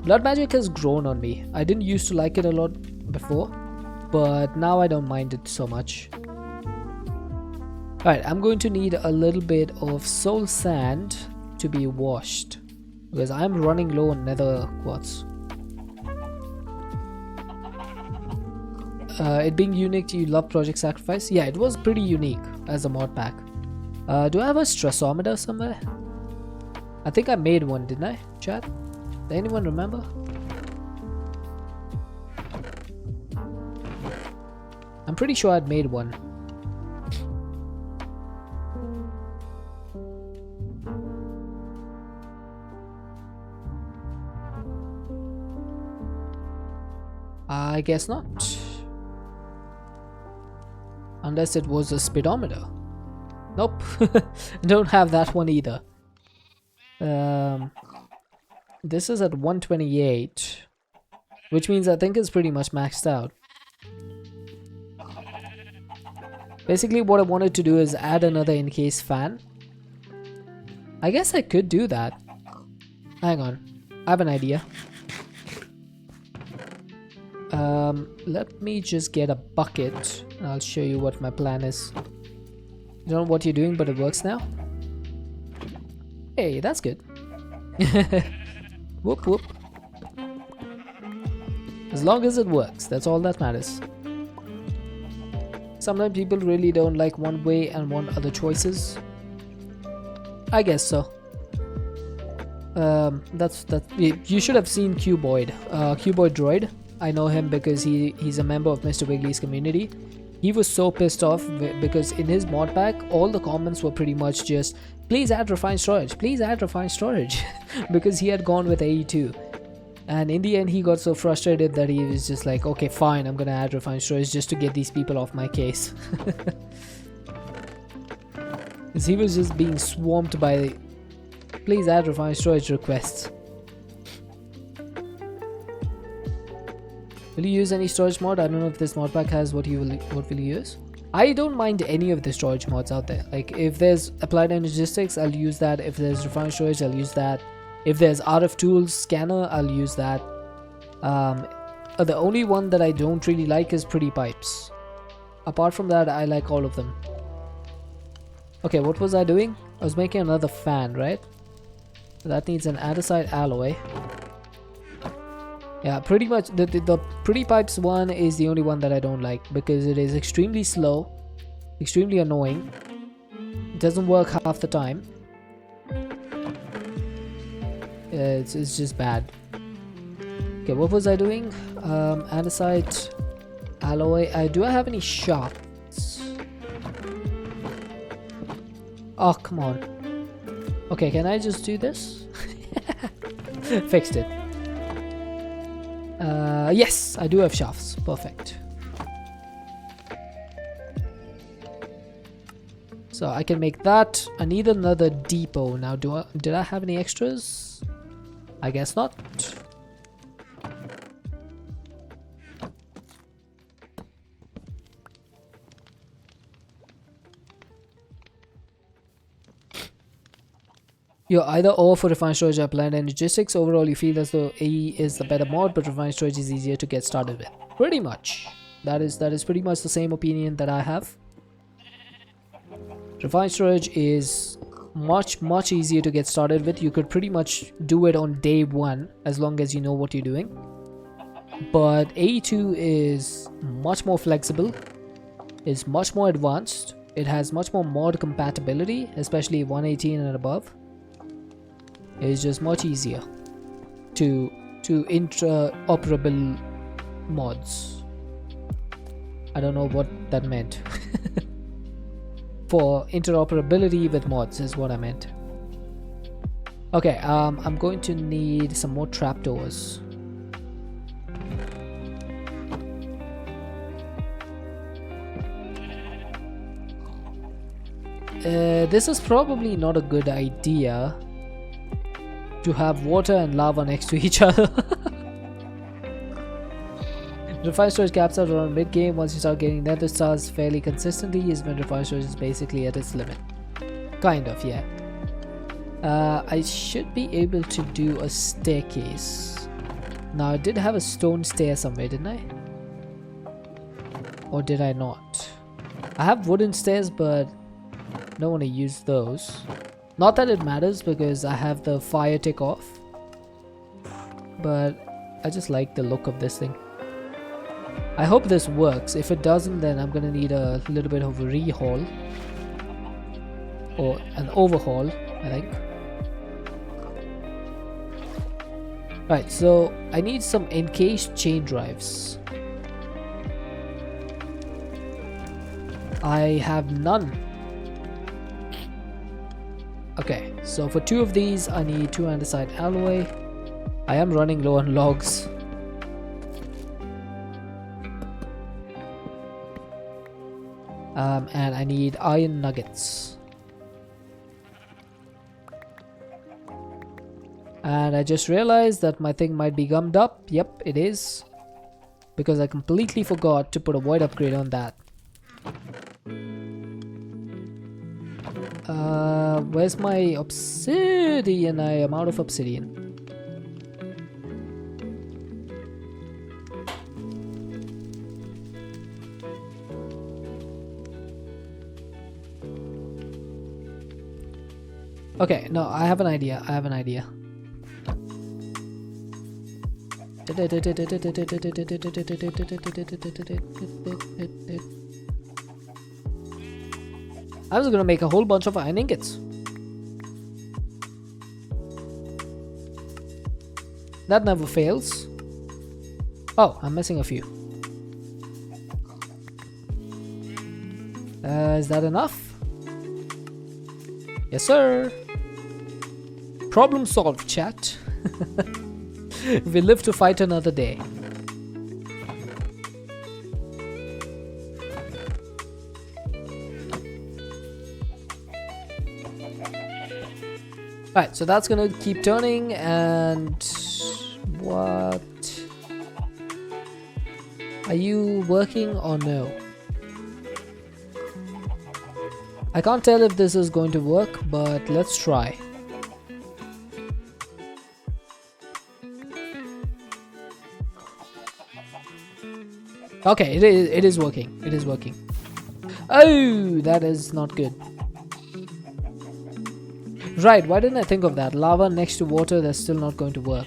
Blood magic has grown on me. I didn't used to like it a lot before, but now I don't mind it so much. Alright, I'm going to need a little bit of soul sand to be washed, because I'm running low on nether quartz. It being unique, you love Project Sacrifice? Yeah, it was pretty unique as a mod pack. Do I have a stressometer somewhere? I think I made one, didn't I, chat? Does anyone remember? I'm pretty sure I'd made one. I guess not. Unless it was a speedometer. Nope. Don't have that one either. This is at 128. which means I think it's pretty much maxed out. Basically what I wanted to do is add another in-case fan. I guess I could do that. Hang on, I have an idea. Let me just get a bucket. I'll show you what my plan is. I don't know what you're doing, but it works now. Hey, that's good. Whoop whoop. As long as it works, that's all that matters. Sometimes people really don't like one way and want other choices. I guess so. That's you should have seen Cuboid. Cuboid Droid. I know him because he's a member of Mr. Wiggly's community. He was so pissed off because in his mod pack, all the comments were pretty much just, please add refined storage, please add refined storage, because he had gone with AE2. And in the end, he got so frustrated that he was just like, okay, fine, I'm gonna add refined storage just to get these people off my case. Because he was just being swamped by, please add refined storage requests. Will you use any storage mod? I don't know if this mod pack has what will you use? I don't mind any of the storage mods out there. Like if there's applied energistics, I'll use that. If there's refined storage, I'll use that. If there's RF tools scanner, I'll use that. The only one that I don't really like is pretty pipes. Apart from that, I like all of them. Okay, what was I doing? I was making another fan, right? That needs an andesite alloy. Yeah, pretty much the pretty pipes one is the only one that I don't like because it is extremely slow, extremely annoying. It doesn't work half the time. It's just bad. Okay, what was I doing? Andesite alloy. Do I have any shafts? Oh, come on. Okay, can I just do this? Fixed it. Yes, I do have shafts. Perfect. So I can make that. I need another depot now. Did I have any extras? I guess not. You're either or for refined storage or applied energistics. Overall, you feel as though AE is the better mod, but refined storage is easier to get started with. Pretty much. That is pretty much the same opinion that I have. Refined storage is much easier to get started with. You could pretty much do it on day one as long as you know what you're doing. But AE2 is much more flexible, is much more advanced. It has much more mod compatibility, especially 118 and above. It's just much easier to interoperable mods. I don't know what that meant. For interoperability with mods is what I meant. Okay, I'm going to need some more trapdoors. This is probably not a good idea to have water and lava next to each other. Refined storage caps out around mid-game. Once you start getting nether stars fairly consistently is when refined storage is basically at its limit. Kind of, yeah. I should be able to do a staircase. Now I did have a stone stair somewhere, didn't I? Or did I not? I have wooden stairs, but I don't want to use those. Not that it matters because I have the fire tick off, but I just like the look of this thing. I hope this works. If it doesn't, then I'm gonna need a little bit of a rehaul or an overhaul, I think. Right, so I need some encased chain drives. I have none. Okay, so for 2 of these I need 2 andesite alloy. I am running low on logs. And I need iron nuggets. And I just realized that my thing might be gummed up. Yep, it is. Because I completely forgot to put a void upgrade on that. Where's my obsidian? I am out of obsidian. Okay, no, I have an idea. I have an idea. I was gonna make a whole bunch of iron ingots. That never fails. Oh, I'm missing a few. Is that enough? Yes, sir. Problem solved, chat. We live to fight another day. Right, so that's gonna keep turning, and what? Are you working or no? I can't tell if this is going to work, but let's try. Okay, it is working. It is working. Oh, that is not good. Right, why didn't I think of that? Lava next to water, that's still not going to work.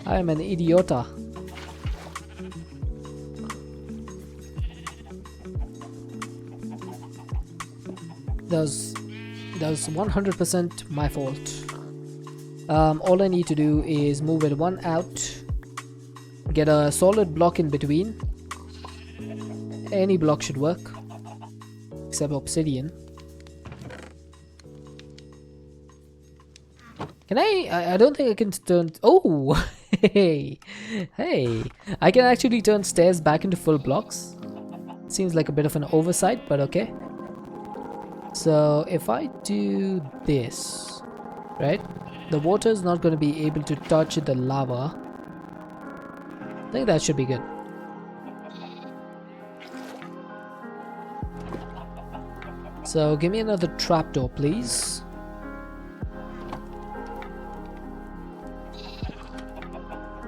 I am an idiota. That was 100% my fault. All I need to do is move it one out, get a solid block in between. Any block should work, except obsidian. Can I don't think I can turn... Oh! Hey! Hey! I can actually turn stairs back into full blocks. Seems like a bit of an oversight, but okay. So if I do this, right? The water is not going to be able to touch the lava. I think that should be good. So give me another trapdoor, please.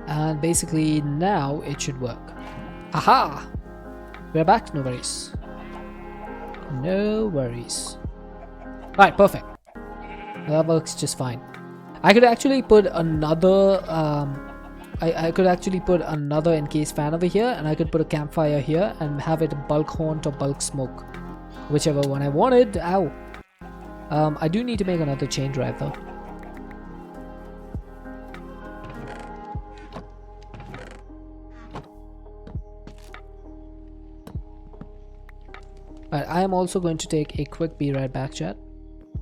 And basically now it should work. Aha! We're back, no worries. No worries. Right, perfect. That works just fine. I could actually put another I could actually put another encased fan over here, and I could put a campfire here and have it bulk haunt or bulk smoke. Whichever one I wanted. Ow. I do need to make another chain drive though. Alright, I am also going to take a quick be right back, chat.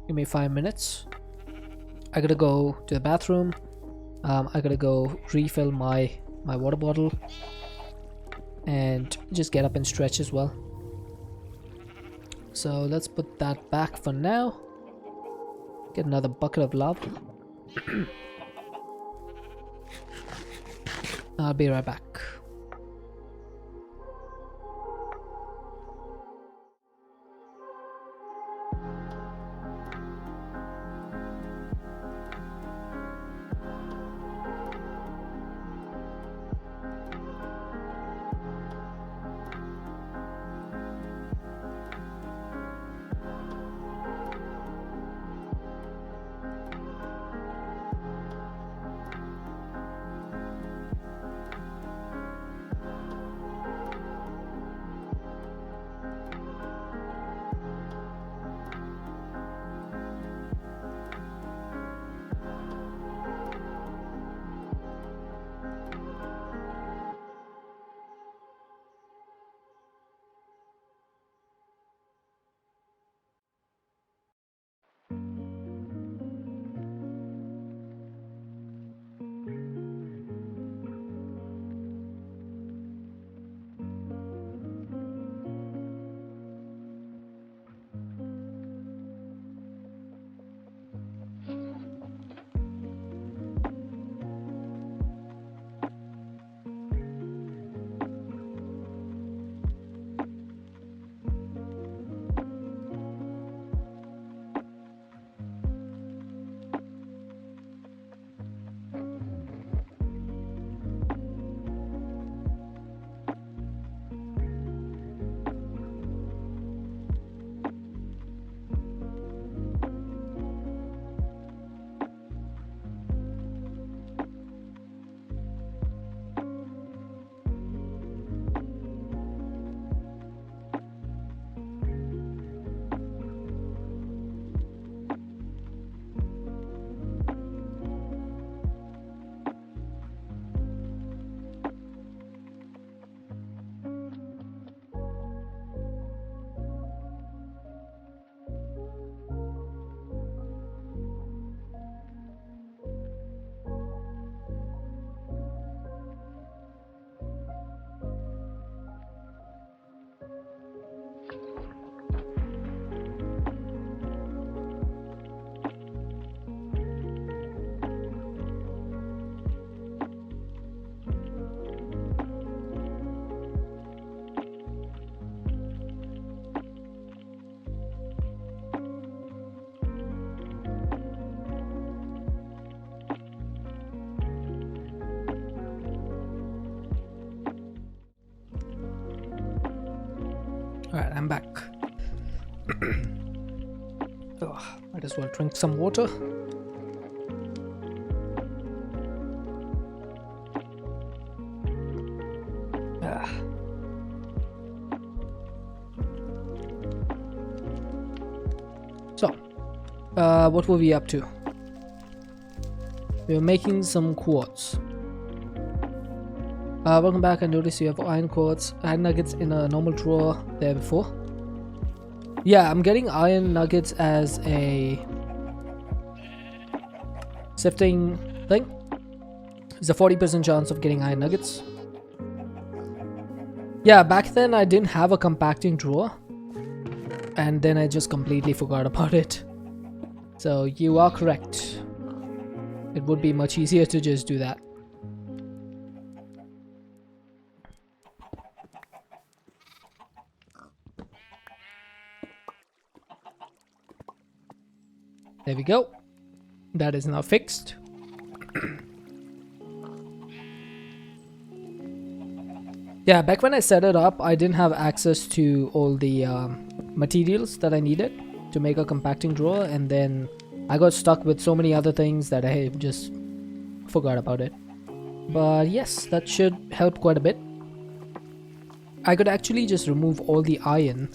Give me 5 minutes. I gotta go to the bathroom. I gotta go refill my water bottle and just get up and stretch as well. So let's put that back for now. Get another bucket of lava. I'll be right back. Alright, I'm back. Oh, might as well drink some water. Ah. So, what were we up to? We were making some quartz. Welcome back. I noticed you have iron quartz, iron nuggets in a normal drawer there before. Yeah, I'm getting iron nuggets as a sifting thing. There's a 40% chance of getting iron nuggets. Yeah, back then I didn't have a compacting drawer, and then I just completely forgot about it. So you are correct. It would be much easier to just do that. There we go. That is now fixed. Yeah, back when I set it up, I didn't have access to all the materials that I needed to make a compacting drawer, and then I got stuck with so many other things that I just forgot about it. But yes, that should help quite a bit. I could actually just remove all the iron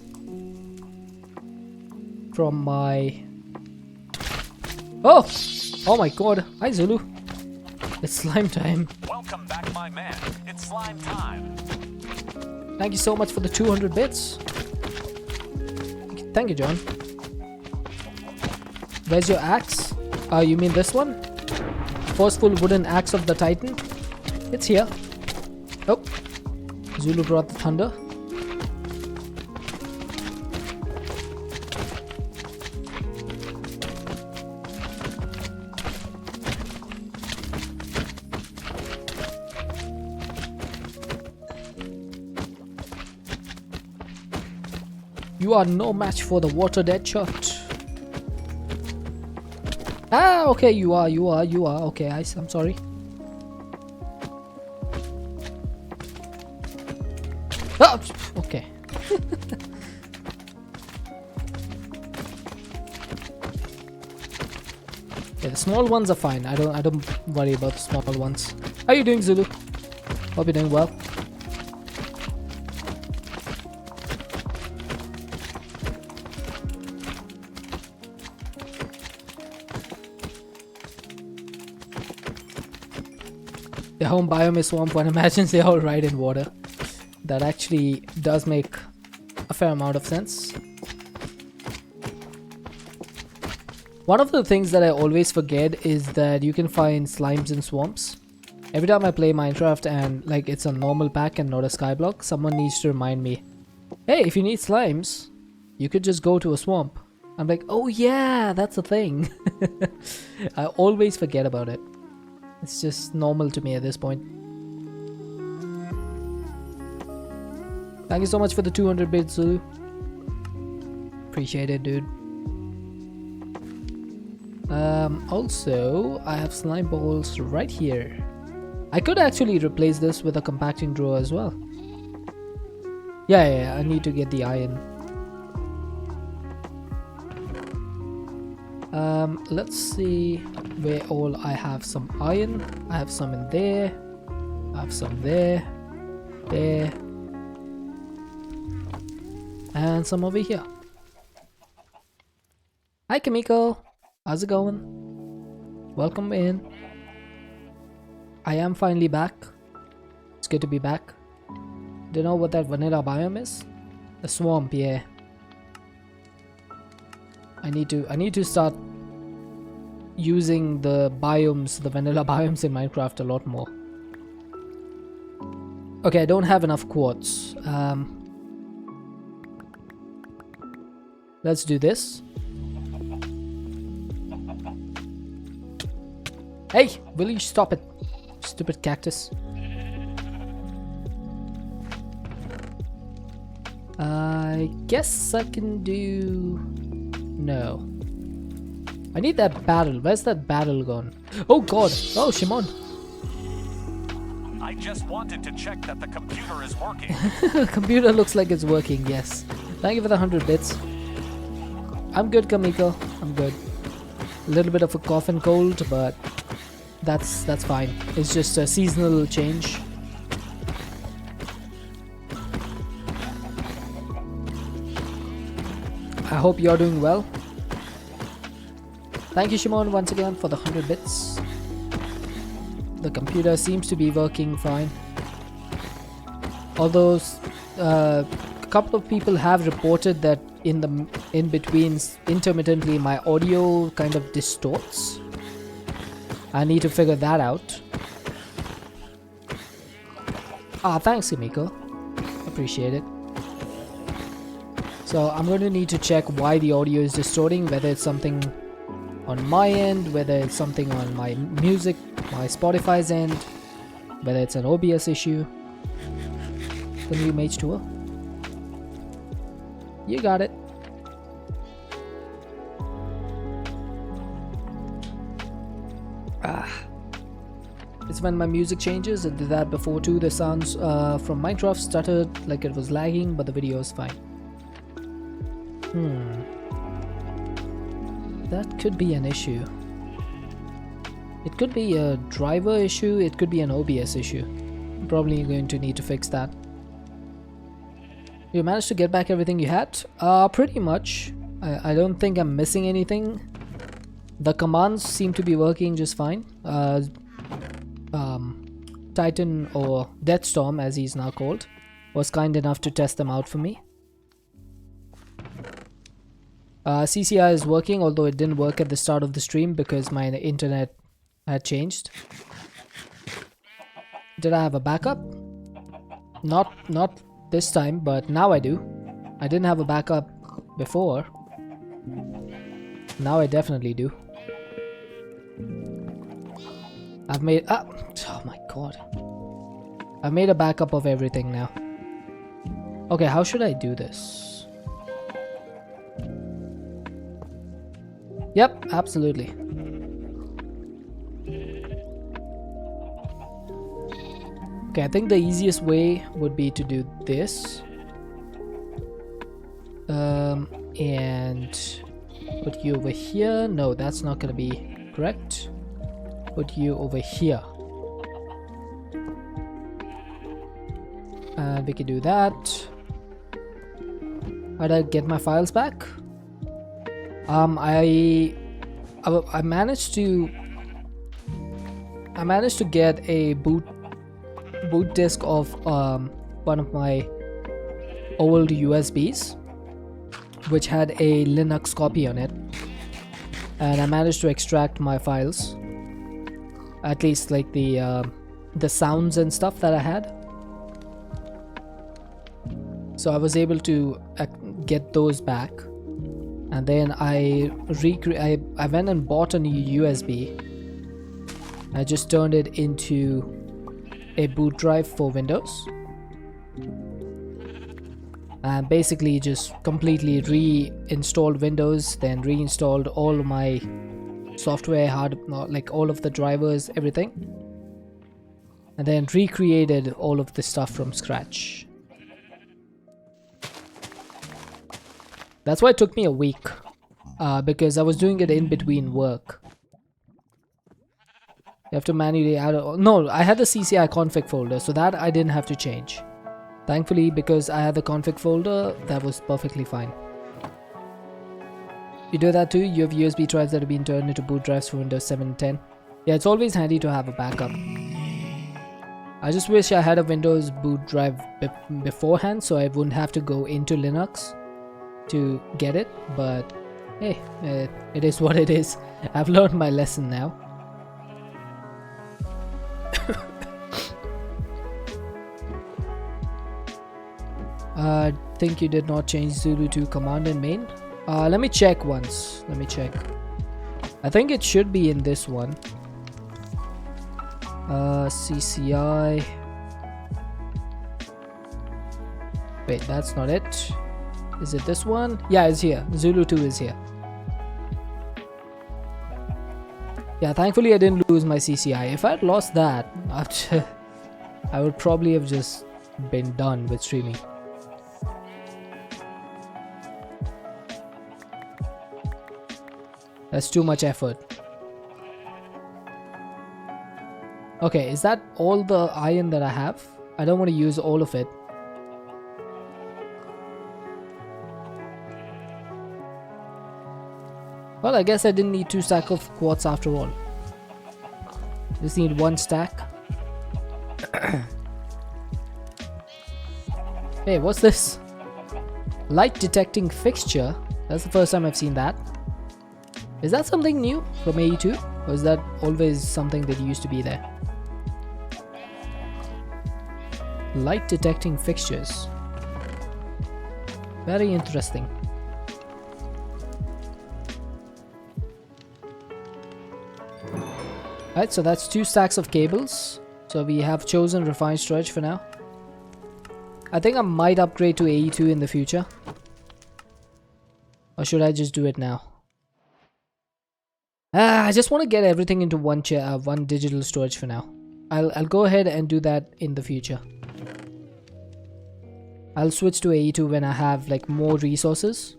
from my... Oh my god. Hi Zulu. It's slime time. Welcome back, my man. It's slime time. Thank you so much for the 200 bits. Thank you, John. Where's your axe? You mean this one? Forceful wooden axe of the Titan? It's here. Oh. Zulu brought the thunder. You are no match for the water dead shot. Ah, okay, you are. Okay, I'm sorry. Oh, okay. Yeah, the small ones are fine. I don't worry about the small ones. How are you doing, Zulu? Hope you're doing well. The home biome is swamp. One imagines they're all right in water. That actually does make a fair amount of sense. One of the things that I always forget is that you can find slimes in swamps. Every time I play Minecraft and like it's a normal pack and not a skyblock, someone needs to remind me, hey, if you need slimes, you could just go to a swamp. I'm like, oh yeah, that's a thing. I always forget about it. It's just normal to me at this point. Thank you so much for the 200 bits, Zulu. Appreciate it, dude. Also, I have slime balls right here. I could actually replace this with a compacting drawer as well. Yeah, I need to get the iron. Let's see where all I have some iron. I have some in there. I have some there. There. And some over here. Hi Kamiko. How's it going? Welcome in. I am finally back. It's good to be back. Do you know what that vanilla biome is? The swamp, yeah. I need to start using the biomes, the vanilla biomes in Minecraft a lot more. Okay, I don't have enough quartz. Let's do this. Hey, will you stop it? Stupid cactus. I guess I can do... No. I need that barrel. Where's that barrel gone? Oh god. Oh, Shimon. I just wanted to check that the computer is working. Computer looks like it's working, yes. Thank you for the 100 bits. I'm good, Kamiko. I'm good. A little bit of a cough and cold, but that's fine. It's just a seasonal change. I hope you're doing well. Thank you, Shimon, once again for the 100 bits. The computer seems to be working fine. Although a couple of people have reported that in between intermittently my audio kind of distorts. I need to figure that out. Thanks, Kimiko. Appreciate it. So I'm going to need to check why the audio is distorting, whether it's something on my end, whether it's something on my music, my Spotify's end, whether it's an OBS issue. The new Mage Tour. You got it. It's when my music changes. It did that before too. The sounds from Minecraft stuttered like it was lagging, but the video is fine. That could be an issue. It could be a driver issue, it could be an OBS issue. I'm probably going to need to fix that. You managed to get back everything you had? Pretty much. I don't think I'm missing anything. The commands seem to be working just fine. Titan, or Deathstorm as he's now called, was kind enough to test them out for me. CCI is working, although it didn't work at the start of the stream because my internet had changed. Did I have a backup? Not this time, but now I do. I didn't have a backup before. Now I definitely do. I've made oh my god. I've made a backup of everything now. Okay, how should I do this? Yep, absolutely. Okay, I think the easiest way would be to do this. And put you over here. No, that's not gonna be correct. Put you over here. And we can do that. How do I get my files back? I managed to get a boot disk of one of my old USBs, which had a Linux copy on it, and I managed to extract my files, at least like the sounds and stuff that I had. So I was able to get those back, and then I went and bought a new USB. I just turned it into a boot drive for Windows, and basically just completely reinstalled Windows, then reinstalled all of my software, like all of the drivers, everything, and then recreated all of the stuff from scratch. That's why it took me a week, because I was doing it in between work. You have to manually add no, I had the CCI config folder, so that I didn't have to change. Thankfully, because I had the config folder, that was perfectly fine. You do that too? You have USB drives that have been turned into boot drives for Windows 7 and 10. Yeah, it's always handy to have a backup. I just wish I had a Windows boot drive beforehand, so I wouldn't have to go into Linux to get it, but hey, it is what it is. I've learned my lesson now. I think you did not change Zulu to command in main. Let me check once. Let me check. I think it should be in this one. CCI. Wait, that's not it. Is it this one? Yeah, it's here. Zulu 2 is here. Yeah, thankfully I didn't lose my CCI. If I had lost that, I would probably have just been done with streaming. That's too much effort. Okay, is that all the iron that I have? I don't want to use all of it. Well, I guess I didn't need 2 stacks of quartz after all. Just need 1 stack. Hey, what's this? Light detecting fixture? That's the first time I've seen that. Is that something new from AE2? Or is that always something that used to be there? Light detecting fixtures. Very interesting. Alright, so that's 2 stacks of cables. So we have chosen refined storage for now. I think I might upgrade to AE2 in the future. Or should I just do it now? I just want to get everything into one digital storage for now. I'll go ahead and do that in the future. I'll switch to AE2 when I have like more resources.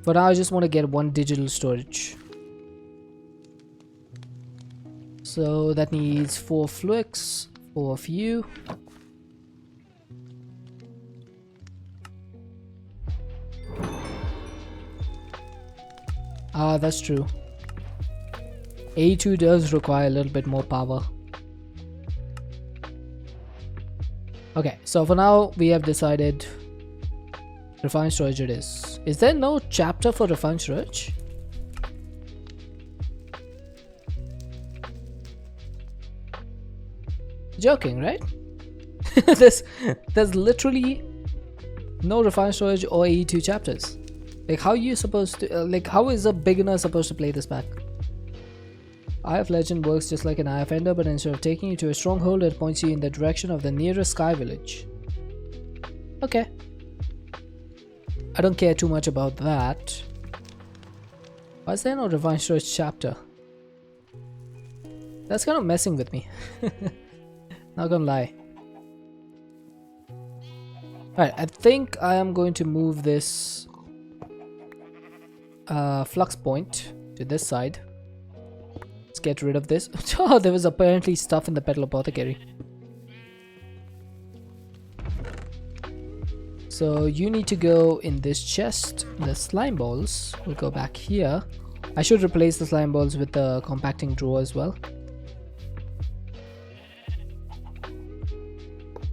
For now I just want to get 1 digital storage. So that needs 4 fluids, 4 of you. Ah, that's true. A2 does require a little bit more power. Okay, so for now we have decided refined storage it is. Is there no chapter for refined storage? Joking, right? there's literally no refined storage or AE2 chapters. Like, how are you supposed to like, how is a beginner supposed to play this pack? Eye of Legend works just like an Eye of Ender, but instead of taking you to a stronghold, it points you in the direction of the nearest sky village. Okay, I don't care too much about that. Why is there no refined storage chapter? That's kind of messing with me. Not gonna lie. Alright, I think I am going to move this flux point to this side. Let's get rid of this. Oh, there was apparently stuff in the Petal Apothecary. So you need to go in this chest. The slime balls will go back here. I should replace the slime balls with the compacting drawer as well.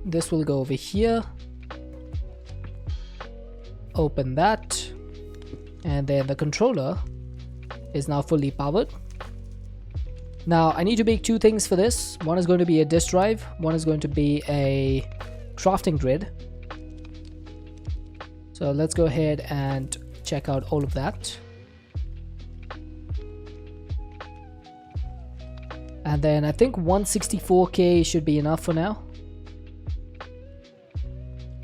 This will go over here. Open that. And then the controller is now fully powered. Now I need to make 2 things for this. One is going to be a disk drive. One is going to be a crafting grid. So let's go ahead and check out all of that. And then I think 164K should be enough for now.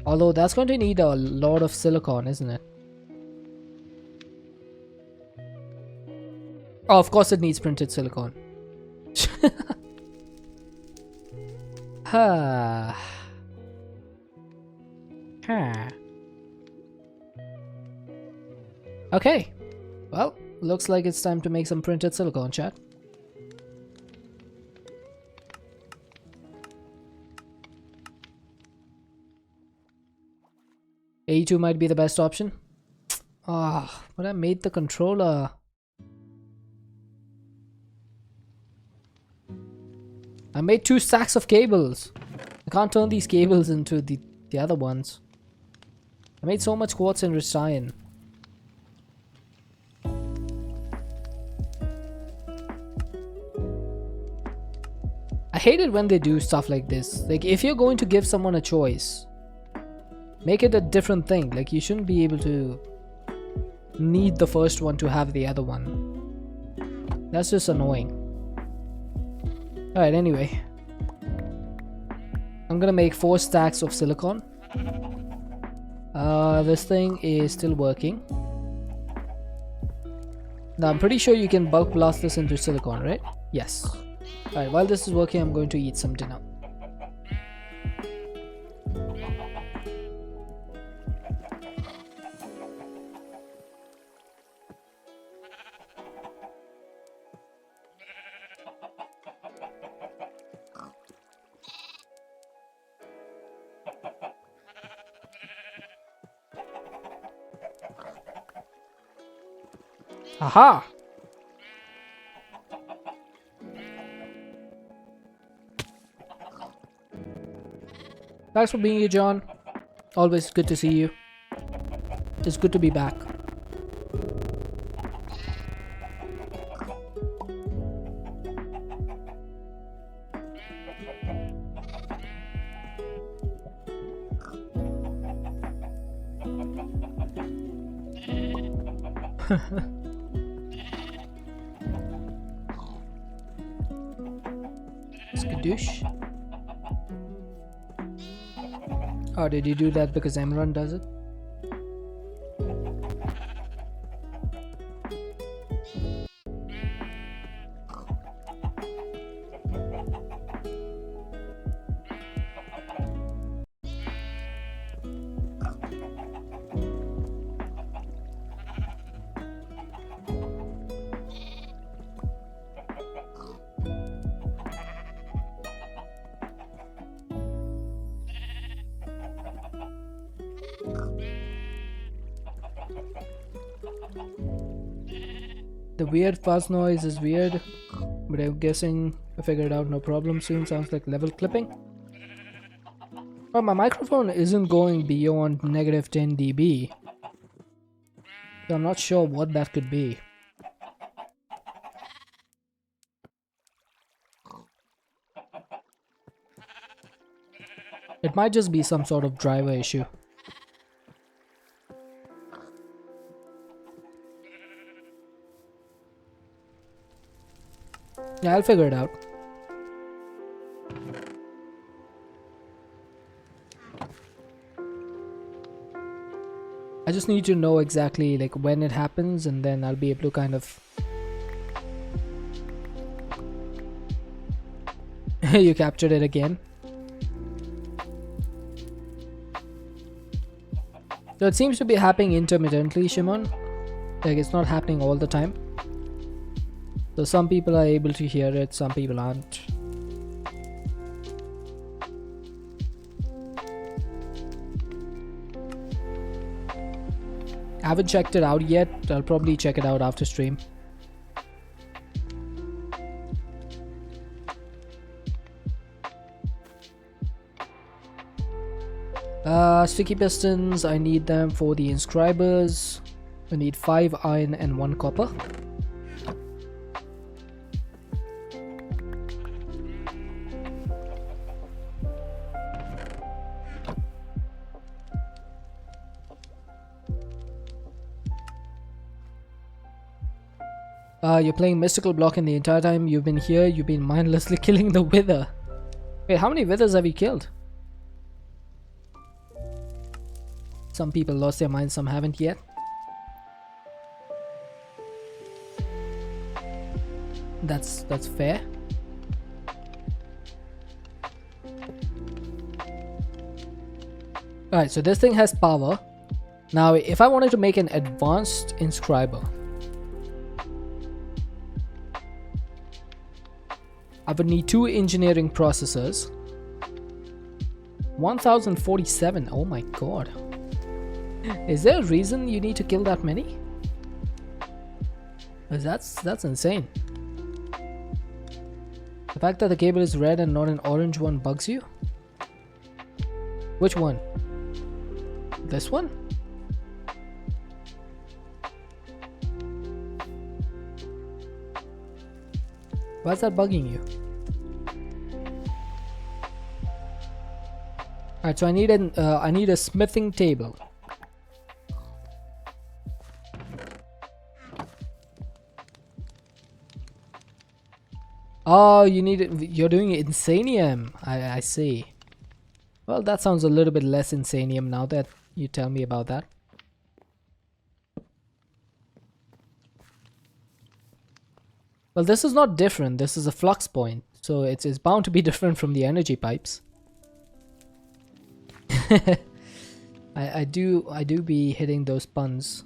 Although that's going to need a lot of silicon, isn't it? Oh, of course it needs printed silicon. Ha. Ha. Okay. Well, looks like it's time to make some printed silicon, chat. A2 might be the best option. Ah, but I made the controller. I made 2 stacks of cables. I can't turn these cables into the other ones. I made so much quartz enriched iron. I hate it when they do stuff like this. Like, if you're going to give someone a choice, make it a different thing. Like, you shouldn't be able to need the first one to have the other one. That's just annoying. Alright, anyway. I'm gonna make 4 stacks of silicon. This thing is still working. Now, I'm pretty sure you can bulk blast this into silicon, right? Yes. Alright, while this is working, I'm going to eat some dinner. Aha! Thanks for being here, John. Always good to see you. It's good to be back. Skadoosh. Oh, did you do that because Emran does it? The weird fuzz noise is weird, but I'm guessing I figured out no problem soon. Sounds like level clipping. Well, my microphone isn't going beyond -10 dB, so I'm not sure what that could be. It might just be some sort of driver issue. Yeah, I'll figure it out. I just need to know exactly like when it happens, and then I'll be able to kind of... You captured it again. So it seems to be happening intermittently, Shimon. Like it's not happening all the time. So some people are able to hear it, some people aren't. I haven't checked it out yet. I'll probably check it out after stream. Sticky pistons, I need them for the inscribers. I need 5 iron and 1 copper. You're playing Mystical Block, and the entire time you've been here, you've been mindlessly killing the Wither. Wait, how many Withers have you killed? Some people lost their minds, some haven't yet. That's fair. Alright, so this thing has power. Now, if I wanted to make an advanced inscriber, I would need 2 engineering processors. 1047, oh my god. Is there a reason you need to kill that many? 'Cause that's insane. The fact that the cable is red and not an orange one bugs you? Which one? This one? Why is that bugging you? Alright, so I need a smithing table. Oh, you need it. You're doing insanium. I see. Well, that sounds a little bit less insanium now that you tell me about that. Well, this is not different. This is a flux point, so it's bound to be different from the energy pipes. I do be hitting those puns.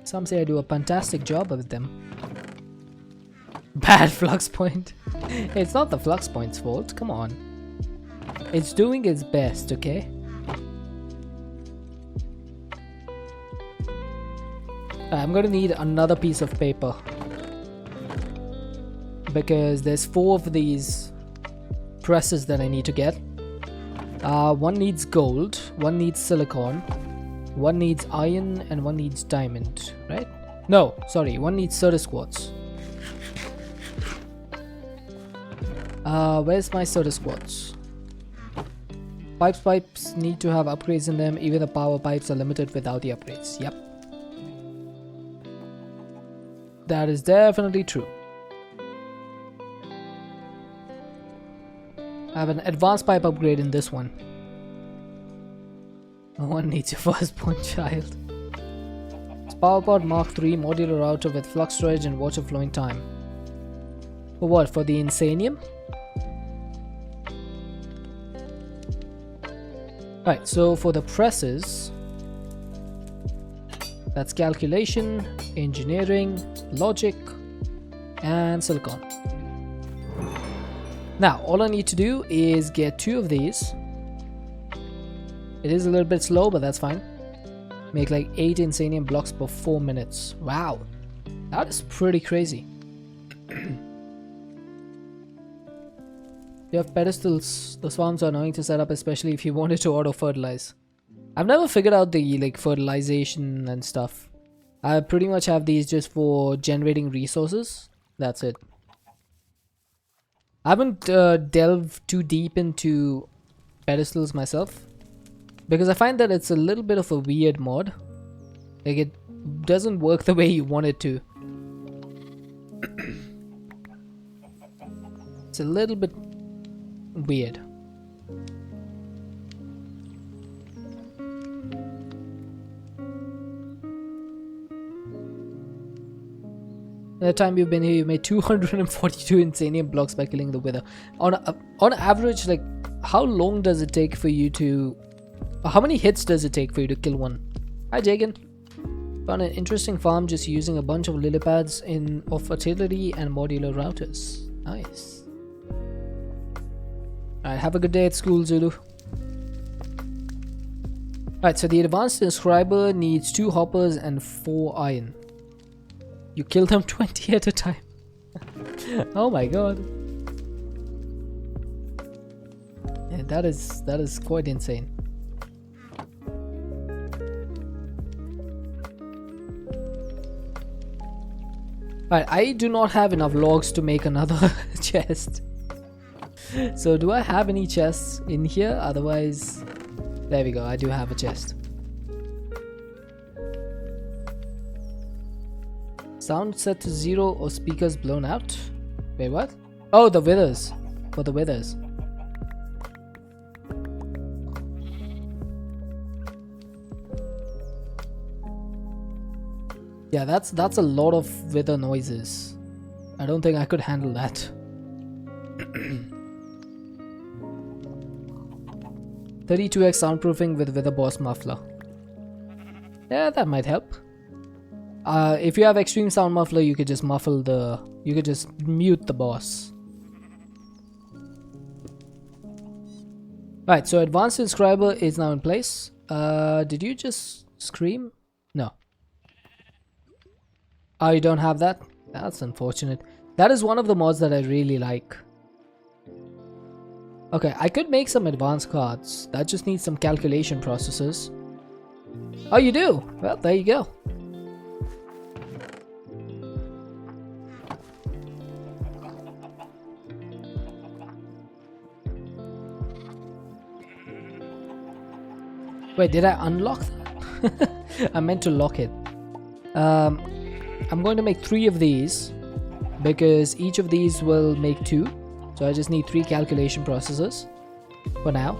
Some say I do a fantastic job of them. Bad flux point. It's not the flux point's fault. Come on. It's doing its best, okay? I'm going to need another piece of paper, because there's 4 of these presses that I need to get. One needs gold, one needs silicon, one needs iron, and one needs diamond, right? No, sorry, one needs Certus quartz. Where's my Certus quartz? Pipes need to have upgrades in them. Even the power pipes are limited without the upgrades. Yep. That is definitely true. I have an advanced pipe upgrade in this one. No one needs your firstborn child. It's PowerPod Mark III modular router with flux storage and water flowing time. For what? For the Insanium? Right, so for the presses, that's calculation, engineering, logic, and silicon. Now, all I need to do is get 2 of these. It is a little bit slow, but that's fine. Make like 8 Insanium blocks per 4 minutes. Wow, that is pretty crazy. You have pedestals. Those farms are annoying to set up, especially if you wanted to auto-fertilize. I've never figured out the like fertilization and stuff. I pretty much have these just for generating resources. That's it. I haven't delved too deep into pedestals myself, because I find that it's a little bit of a weird mod. Like, it doesn't work the way you want it to. It's a little bit weird. The time you've been here, you made 242 Insanium blocks by killing the Wither. On average, like, how long does it take for you to... how many hits does it take for you to kill one? Hi, Jagan. Found an interesting farm just using a bunch of lily pads of fertility and modular routers. Nice. Alright, have a good day at school, Zulu. Alright, so the advanced inscriber needs 2 hoppers and 4 iron. You kill them 20 at a time. Oh my god. Yeah, that is quite insane. Alright, I do not have enough logs to make another chest. So do I have any chests in here? Otherwise, there we go, I do have a chest. Sound set to 0 or speakers blown out? Wait, what? Oh, the withers. For the withers. Yeah, that's a lot of wither noises. I don't think I could handle that. 32x soundproofing with Wither Boss muffler. Yeah, that might help. If you have extreme sound muffler, you could just you could just mute the boss. Right, so advanced inscriber is now in place. Did you just scream? No. Oh, you don't have that? That's unfortunate. That is one of the mods that I really like. Okay, I could make some advanced cards. That just needs some calculation processes. Oh, you do? Well, there you go. Wait, did I unlock that? I meant to lock it. I'm going to make 3 of these, because each of these will make 2. So I just need 3 calculation processes for now.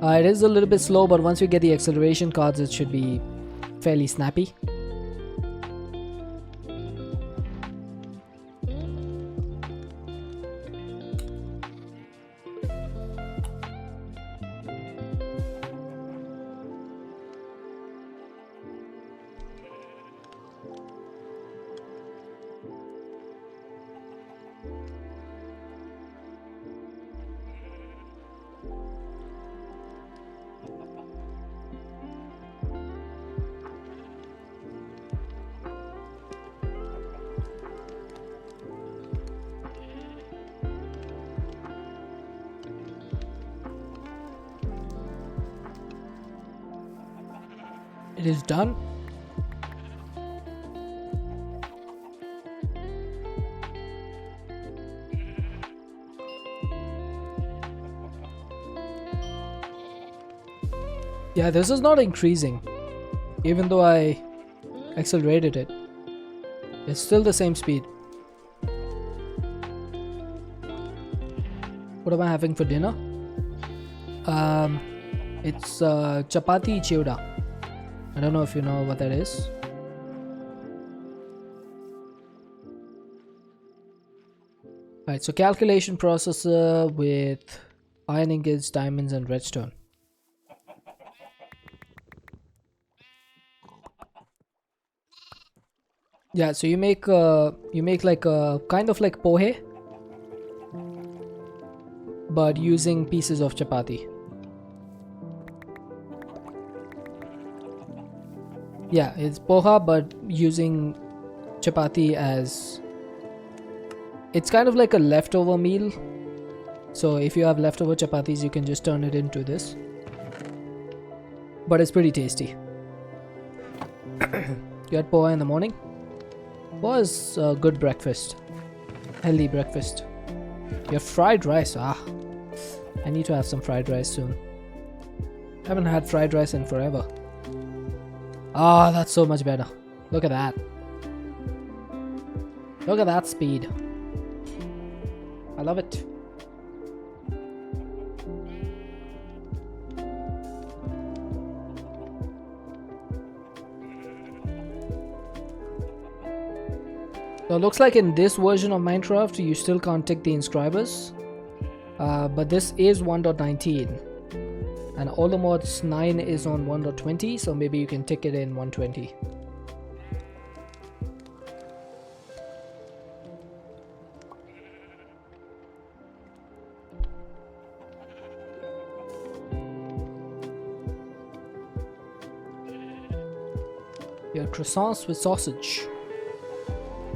It is a little bit slow, but once we get the acceleration cards, it should be fairly snappy. It is done. Yeah, this is not increasing. Even though I accelerated it, it's still the same speed. What am I having for dinner? It's chapati chiuda. I don't know if you know what that is. Right, so calculation processor with iron ingots, diamonds, and redstone. Yeah, so you make like a kind of like pohe, but using pieces of chapati. Yeah, it's poha, but using chapati as... It's kind of like a leftover meal. So if you have leftover chapatis, you can just turn it into this. But it's pretty tasty. You had poha in the morning? Poha is a good breakfast. Healthy breakfast. You have fried rice. I need to have some fried rice soon. I haven't had fried rice in forever. That's so much better. Look at that. Look at that speed. I love it. So it looks like in this version of Minecraft you still can't tick the inscribers, but this is 1.19 and all the mods 9 is on 1.20, so maybe you can tick it in 120. Your croissants with sausage.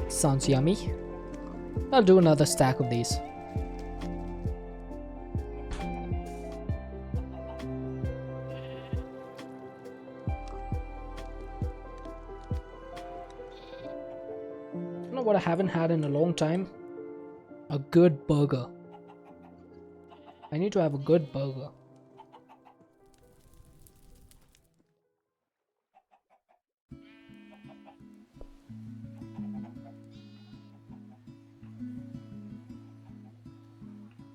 Sounds yummy. I'll do another stack of these. You know what I haven't had in a long time? A good burger. I need to have a good burger.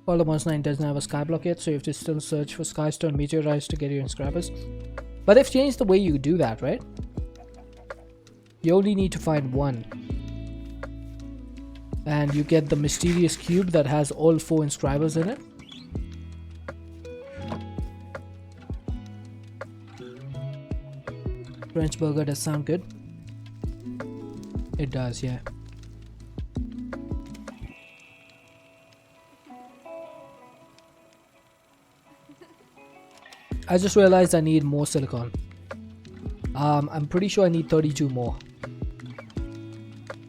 Fallout 9 doesn't have a skyblock yet, so you have to still search for skystone meteorites to get your inscribers. But they've changed the way you do that, right? You only need to find one. And you get the mysterious cube that has all 4 inscribers in it. French burger does sound good. It does, yeah. I just realized I need more silicon. I'm pretty sure I need 32 more.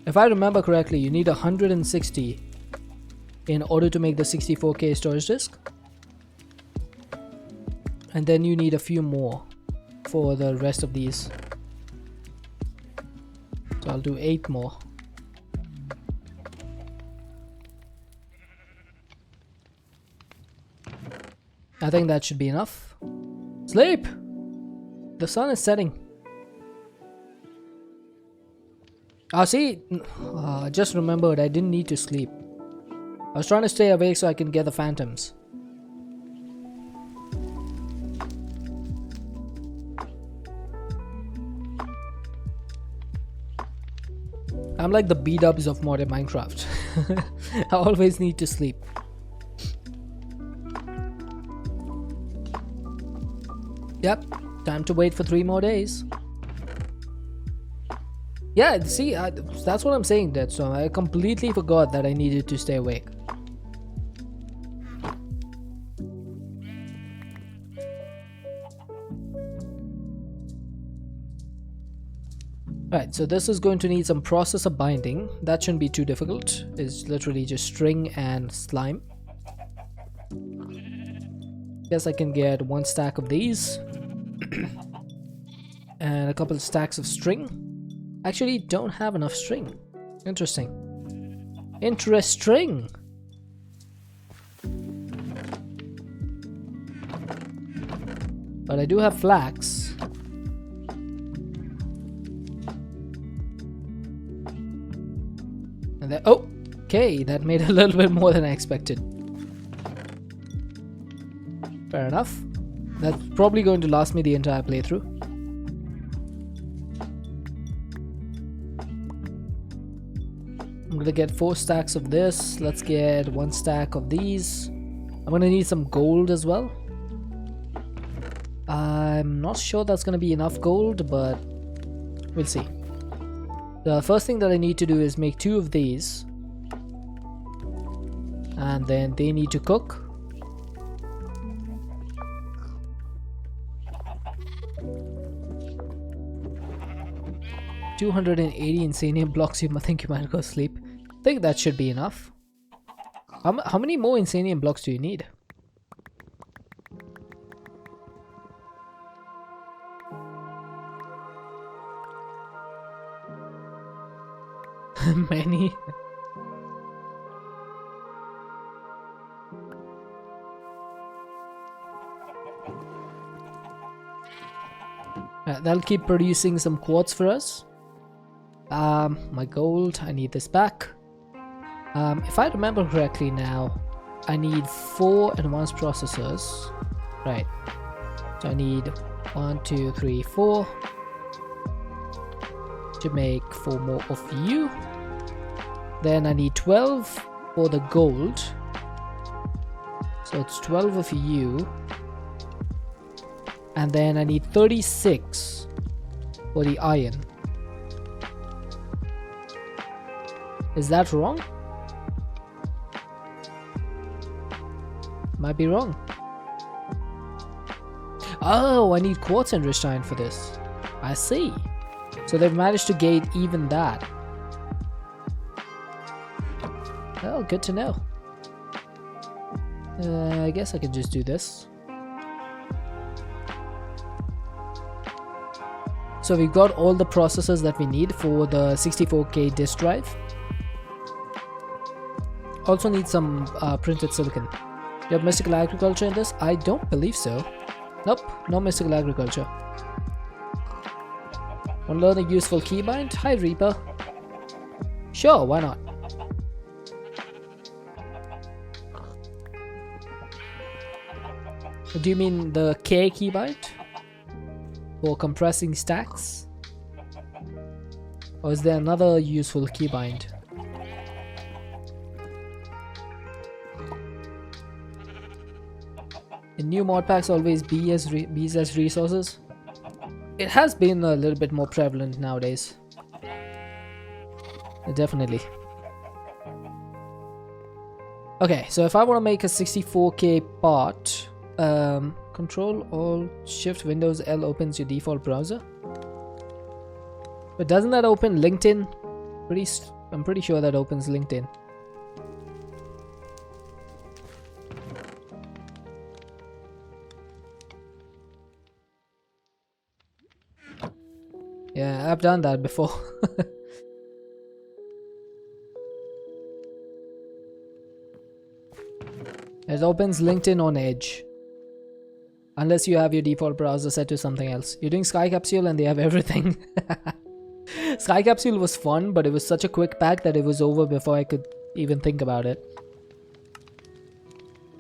If I remember correctly, you need 160 in order to make the 64K storage disk. And then you need a few more for the rest of these. So I'll do 8 more. I think that should be enough. Sleep! The sun is setting. See, just remembered I didn't need to sleep. I was trying to stay awake so I can get the phantoms. I'm like the B-dubs of modern Minecraft. I always need to sleep. Yep, time to wait for 3 more days. Yeah, see, that's what I'm saying, Dead. So I completely forgot that I needed to stay awake. Right, so this is going to need some processor binding. That shouldn't be too difficult. It's literally just string and slime. Guess I can get 1 stack of these. And a couple of stacks of string. Actually, don't have enough string. Interesting. Interesting. But I do have flax. And then, oh, okay, that made a little bit more than I expected. Fair enough. That's probably going to last me the entire playthrough. I'm gonna get 4 stacks of this. Let's get 1 stack of these. I'm gonna need some gold as well. I'm not sure that's gonna be enough gold, but we'll see. The first thing that I need to do is make 2 of these. And then they need to cook. $280 insanium blocks. You think you might go sleep. I think that should be enough. How many more insanium blocks do you need? Many. That'll keep producing some quartz for us. My gold, I need this back. If I remember correctly now, I need 4 advanced processors. Right. So I need 1, 2, 3, 4 to make 4 more of you. Then I need 12 for the gold. So it's 12 of you. And then I need 36 for the iron. Is that wrong? Might be wrong. Oh, I need quartz enriched iron for this. I see. So they've managed to gate even that. Well, good to know. I guess I can just do this. So we've got all the processors that we need for the 64K disk drive. Also need some printed silicon. You have mystical agriculture in this? I don't believe so. Nope, no mystical agriculture. Want to learn a useful keybind? Hi Reaper. Sure, why not? Do you mean the K keybind? For compressing stacks? Or is there another useful keybind? In new mod packs always B's as resources? It has been a little bit more prevalent nowadays. Definitely. Okay, so if I want to make a 64K part, Control Alt Shift Windows L opens your default browser. But doesn't that open LinkedIn? I'm pretty sure that opens LinkedIn. Yeah, I've done that before. It opens LinkedIn on Edge. Unless you have your default browser set to something else. You're doing Sky Capsule and they have everything. Sky Capsule was fun, but it was such a quick pack that it was over before I could even think about it.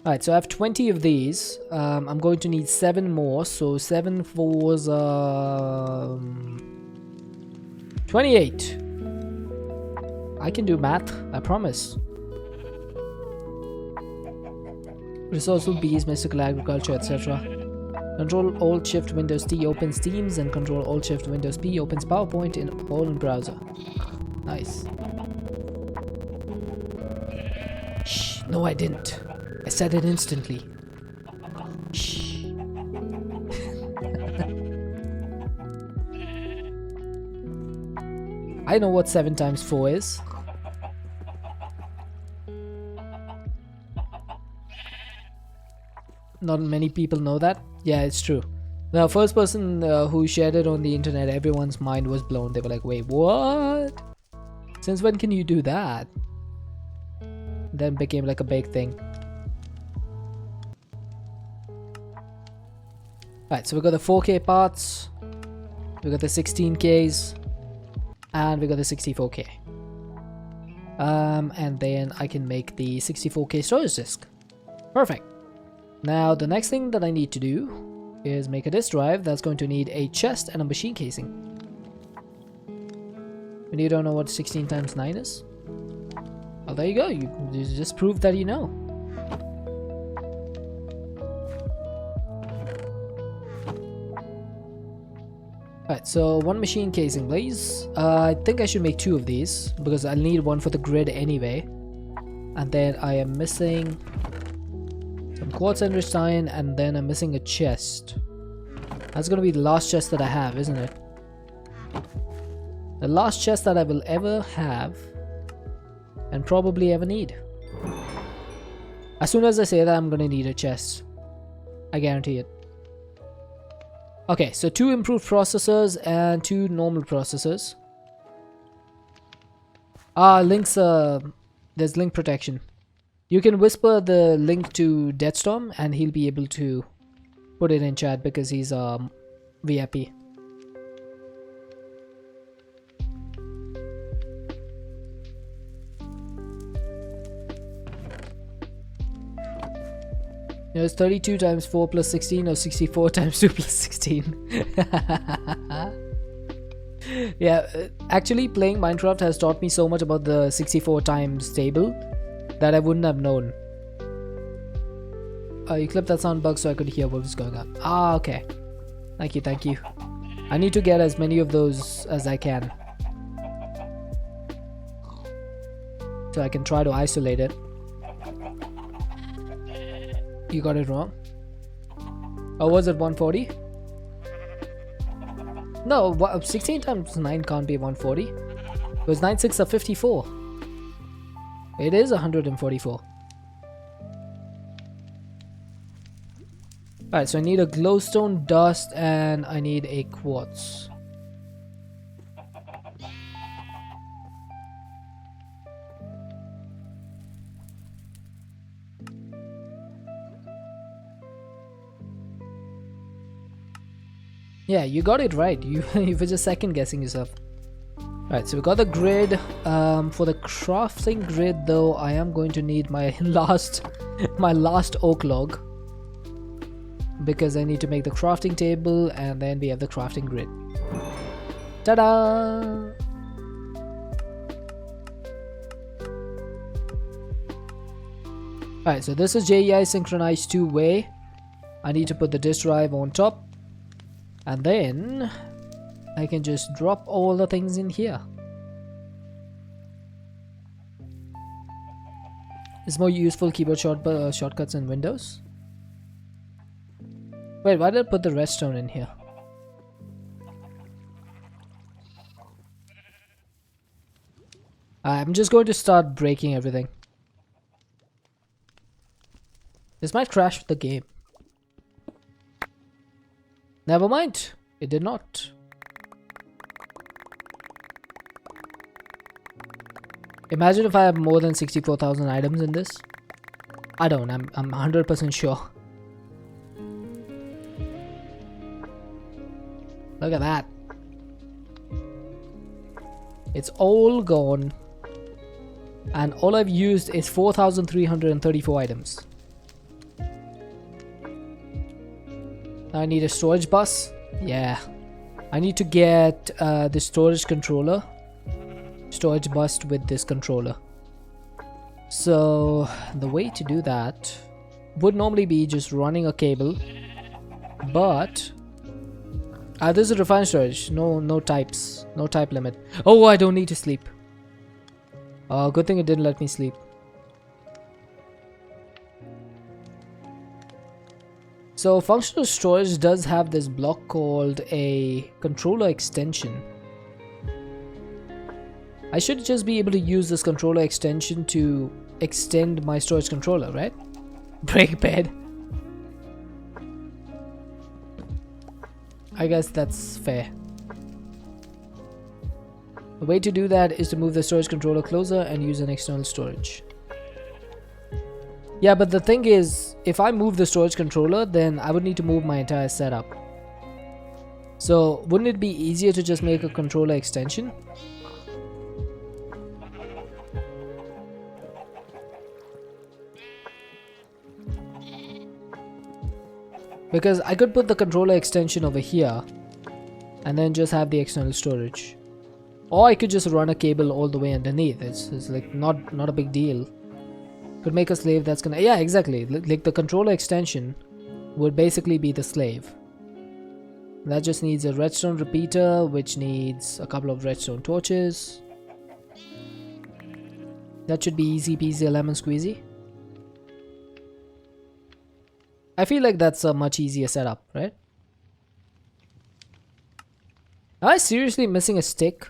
Alright, so I have 20 of these. I'm going to need 7 more. So 7 4s, 28. I can do math, I promise. Resourceful bees, mystical agriculture, etc. Control Alt Shift Windows T opens Teams and Control Alt Shift Windows P opens PowerPoint all in browser. Nice. Shh, no I didn't. I said it instantly. Shh. I know what 7 times 4 is. Not many people know that. Yeah, it's true. Now, first person who shared it on the internet, everyone's mind was blown. They were like, wait, what? Since when can you do that? Then became like a big thing. Alright, so we got the 4K parts, we got the 16Ks, and we got the 64K. And then I can make the 64K storage disk. Perfect. Now the next thing that I need to do is make a disk drive that's going to need a chest and a machine casing. And you don't know what 16 times 9 is? Well, there you go. You just proved that you know. Alright, so one machine casing, please. I think I should make 2 of these because I'll need one for the grid anyway. And then I am missing some quartz enriched iron, and then I'm missing a chest. That's gonna be the last chest that I have, isn't it? The last chest that I will ever have and probably ever need. As soon as I say that, I'm gonna need a chest. I guarantee it. Okay, so 2 improved processors and 2 normal processors. Links, there's link protection. You can whisper the link to Deathstorm and he'll be able to put it in chat because he's VIP. You know, it's 32 times 4 plus 16 or 64 times 2 plus 16. Yeah, actually playing Minecraft has taught me so much about the 64 times table that I wouldn't have known. You clipped that sound bug so I could hear what was going on. Okay. Thank you, thank you. I need to get as many of those as I can, so I can try to isolate it. You got it wrong. Or was it 140? No, 16 times 9 can't be 140. Because 9 6 are 54. It is 144. Alright, so I need a glowstone, dust, and I need a quartz. Yeah, you got it right. You were just second guessing yourself. Alright, so we got the grid. For the crafting grid though, I am going to need my last oak log, because I need to make the crafting table, and then we have the crafting grid. Ta-da! Alright, so this is JEI synchronized 2-way. I need to put the disk drive on top, and then I can just drop all the things in here. It's more useful keyboard shortcuts in Windows. Wait, why did I put the redstone in here? I'm just going to start breaking everything. This might crash the game. Never mind, it did not. Imagine if I have more than 64,000 items in this. I don't, I'm 100% sure. Look at that. It's all gone. And all I've used is 4,334 items. I need a storage bus. Yeah. I need to get the storage controller. Storage bus with this controller. So the way to do that would normally be just running a cable. But this is refined storage. No types. No type limit. Oh, I don't need to sleep. Good thing it didn't let me sleep. So functional storage does have this block called a controller extension. I should just be able to use this controller extension to extend my storage controller, right? Break bed. I guess that's fair. The way to do that is to move the storage controller closer and use an external storage. Yeah, but the thing is, if I move the storage controller, then I would need to move my entire setup. So wouldn't it be easier to just make a controller extension? Because I could put the controller extension over here and then just have the external storage. Or I could just run a cable all the way underneath. It's like not a big deal. Could make a slave that's gonna... Yeah, exactly. Like the controller extension would basically be the slave. That just needs a redstone repeater, which needs a couple of redstone torches. That should be easy peasy lemon squeezy. I feel like that's a much easier setup, right? Am I seriously missing a stick?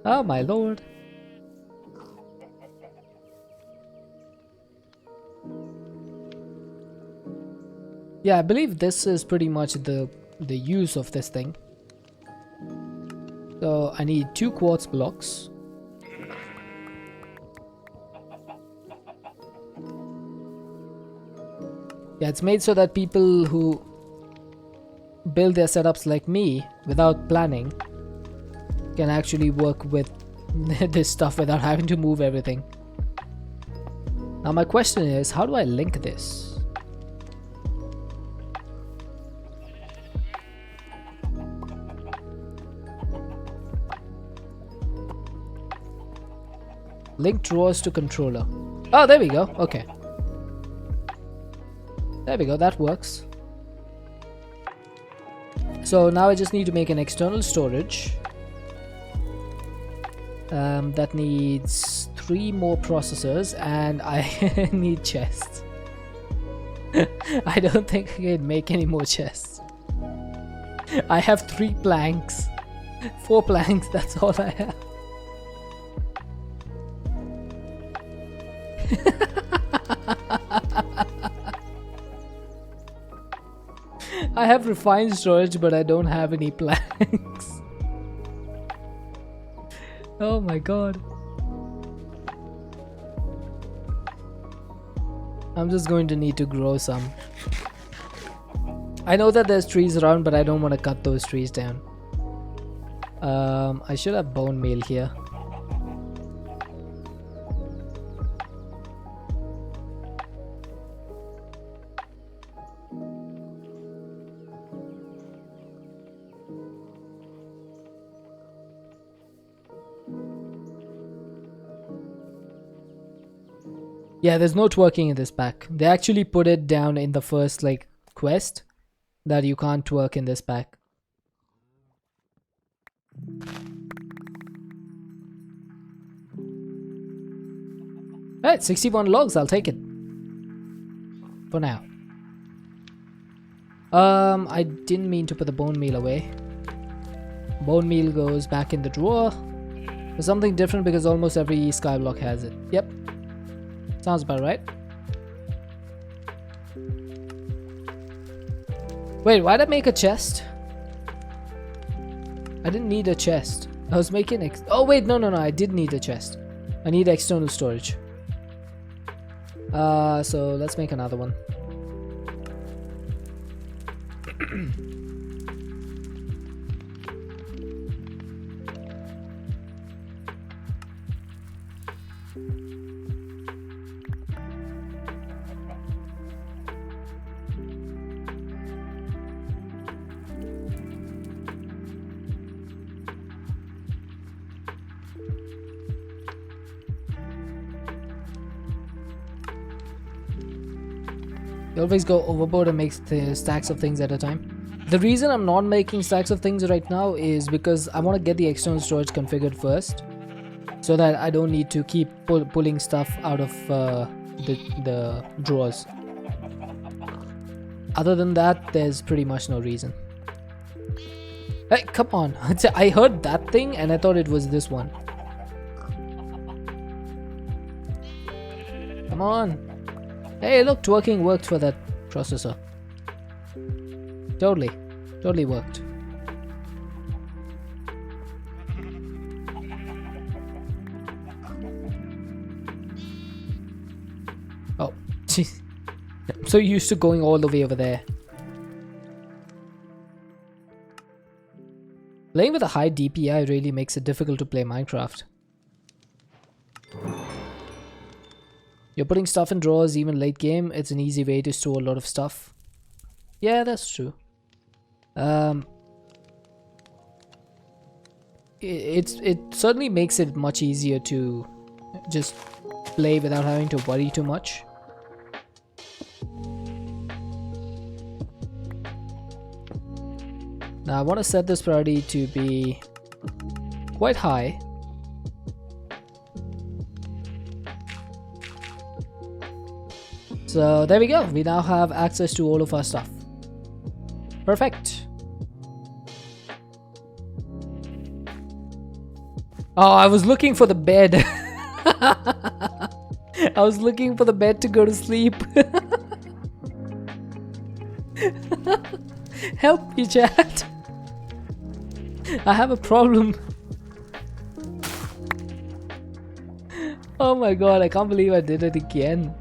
Oh my lord. Yeah, I believe this is pretty much the use of this thing. So I need 2 quartz blocks. Yeah, it's made so that people who build their setups like me without planning can actually work with this stuff without having to move everything. Now my question is, how do I link this? Link drawers to controller. Oh, there we go. Okay. There we go. That works. So now I just need to make an external storage. That needs 3 more processors and I need chests. I don't think I can make any more chests. I have 3 planks. 4 planks, that's all I have. I have refined storage, but I don't have any planks. Oh my god. I'm just going to need to grow some. I know that there's trees around, but I don't want to cut those trees down. I should have bone meal here. Yeah, there's no twerking in this pack. They actually put it down in the first like quest that you can't twerk in this pack. Alright, 61 logs, I'll take it. For now. I didn't mean to put the bone meal away. Bone meal goes back in the drawer. There's something different because almost every skyblock has it. Yep. Sounds about right. Wait, why'd I make a chest? I didn't need a chest. I was making oh wait, no, I did need a chest. I need external storage. So let's make another one. You always go overboard and make stacks of things at a time. The reason I'm not making stacks of things right now is because I want to get the external storage configured first, so that I don't need to keep pulling stuff out of the drawers. Other than that, there's pretty much no reason. Hey, come on. I heard that thing and I thought it was this one. Come on. Hey, look, twerking worked for that processor. Totally. Totally worked. Oh, jeez. I'm so used to going all the way over there. Playing with a high DPI really makes it difficult to play Minecraft. You're putting stuff in drawers even late game. It's an easy way to store a lot of stuff. Yeah, that's true. It certainly makes it much easier to just play without having to worry too much. Now I want to set this priority to be quite high. So there we go. We now have access to all of our stuff. Perfect. Oh, I was looking for the bed. I was looking for the bed to go to sleep. Help me, chat. I have a problem. Oh my god, I can't believe I did it again.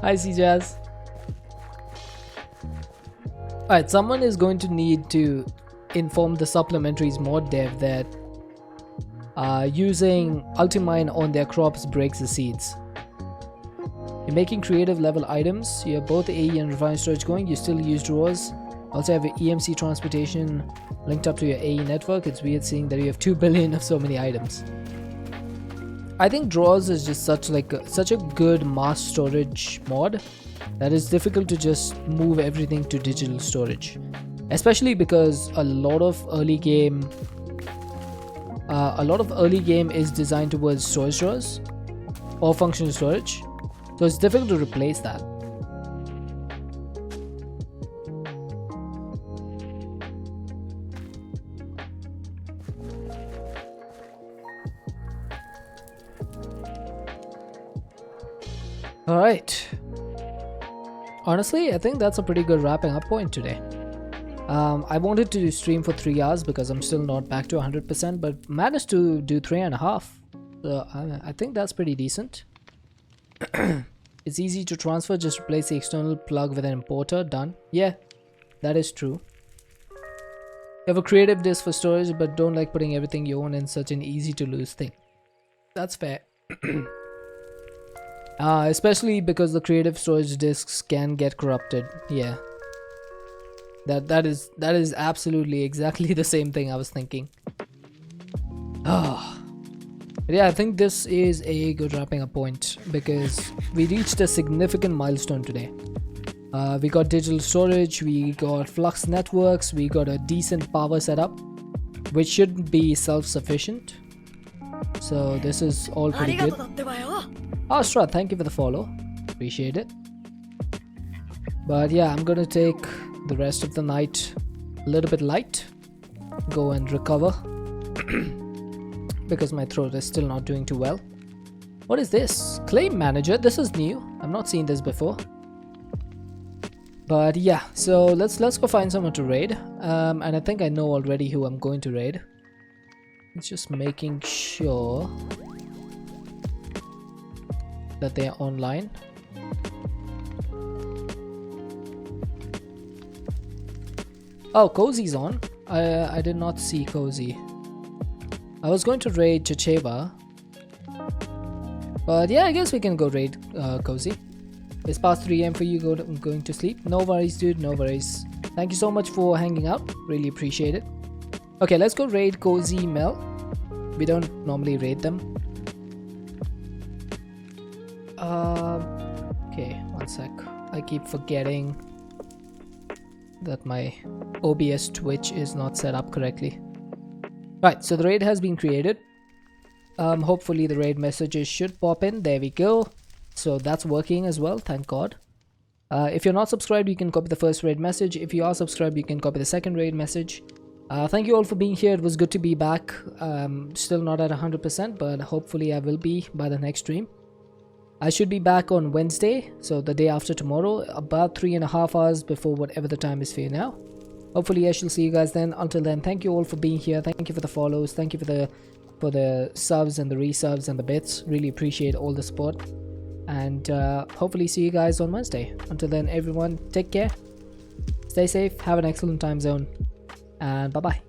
I see, Jazz. Alright, someone is going to need to inform the supplementaries mod dev that using Ultimine on their crops breaks the seeds. You're making creative level items. You have both AE and refined storage going. You still use drawers. Also have your EMC transportation linked up to your AE network. It's weird seeing that you have 2 billion of so many items. I think drawers is just such a good mass storage mod that it's difficult to just move everything to digital storage, especially because a lot of early game is designed towards storage drawers or functional storage, so it's difficult to replace that. Alright. Honestly, I think that's a pretty good wrapping up point today. I wanted to stream for 3 hours because I'm still not back to 100%, but managed to do 3.5. So I think that's pretty decent. It's easy to transfer, just replace the external plug with an importer. Done. Yeah, that is true. You have a creative disk for storage, but don't like putting everything you own in such an easy to lose thing. That's fair. Especially because the creative storage disks can get corrupted. Yeah, that is absolutely exactly the same thing I was thinking. Oh, yeah, I think this is a good wrapping up point because we reached a significant milestone today. We got digital storage, we got flux networks, we got a decent power setup, which should be self-sufficient. So this is all pretty good. Astra, thank you for the follow. Appreciate it. But yeah, I'm gonna take the rest of the night a little bit light. Go and recover. Because my throat is still not doing too well. What is this? Claim manager. This is new. I've not seen this before. But yeah, so let's go find someone to raid. And I think I know already who I'm going to raid. It's just making sure that they are online. Oh, Cozy's on. I did not see Cozy. I was going to raid Chacheva, but yeah, I guess we can go raid Cozy. It's past 3 AM for you. Going to sleep. No worries, dude. No worries. Thank you so much for hanging out. Really appreciate it. Okay, let's go raid Cozy Mel. We don't normally raid them. Okay, one sec. I keep forgetting that my OBS Twitch is not set up correctly. Right, so the raid has been created. Hopefully the raid messages should pop in. There we go. So that's working as well, thank God. If you're not subscribed, you can copy the first raid message. If you are subscribed, you can copy the second raid message. Thank you all for being here. It was good to be back. Still not at 100%, but hopefully I will be by the next stream. I should be back on Wednesday, so the day after tomorrow, about 3.5 hours before whatever the time is for you now. Hopefully I shall see you guys then. Until then, thank you all for being here. Thank you for the follows. Thank you for the subs and the resubs and the bits. Really appreciate all the support. And hopefully see you guys on Wednesday. Until then, everyone, take care. Stay safe. Have an excellent time zone. And bye-bye.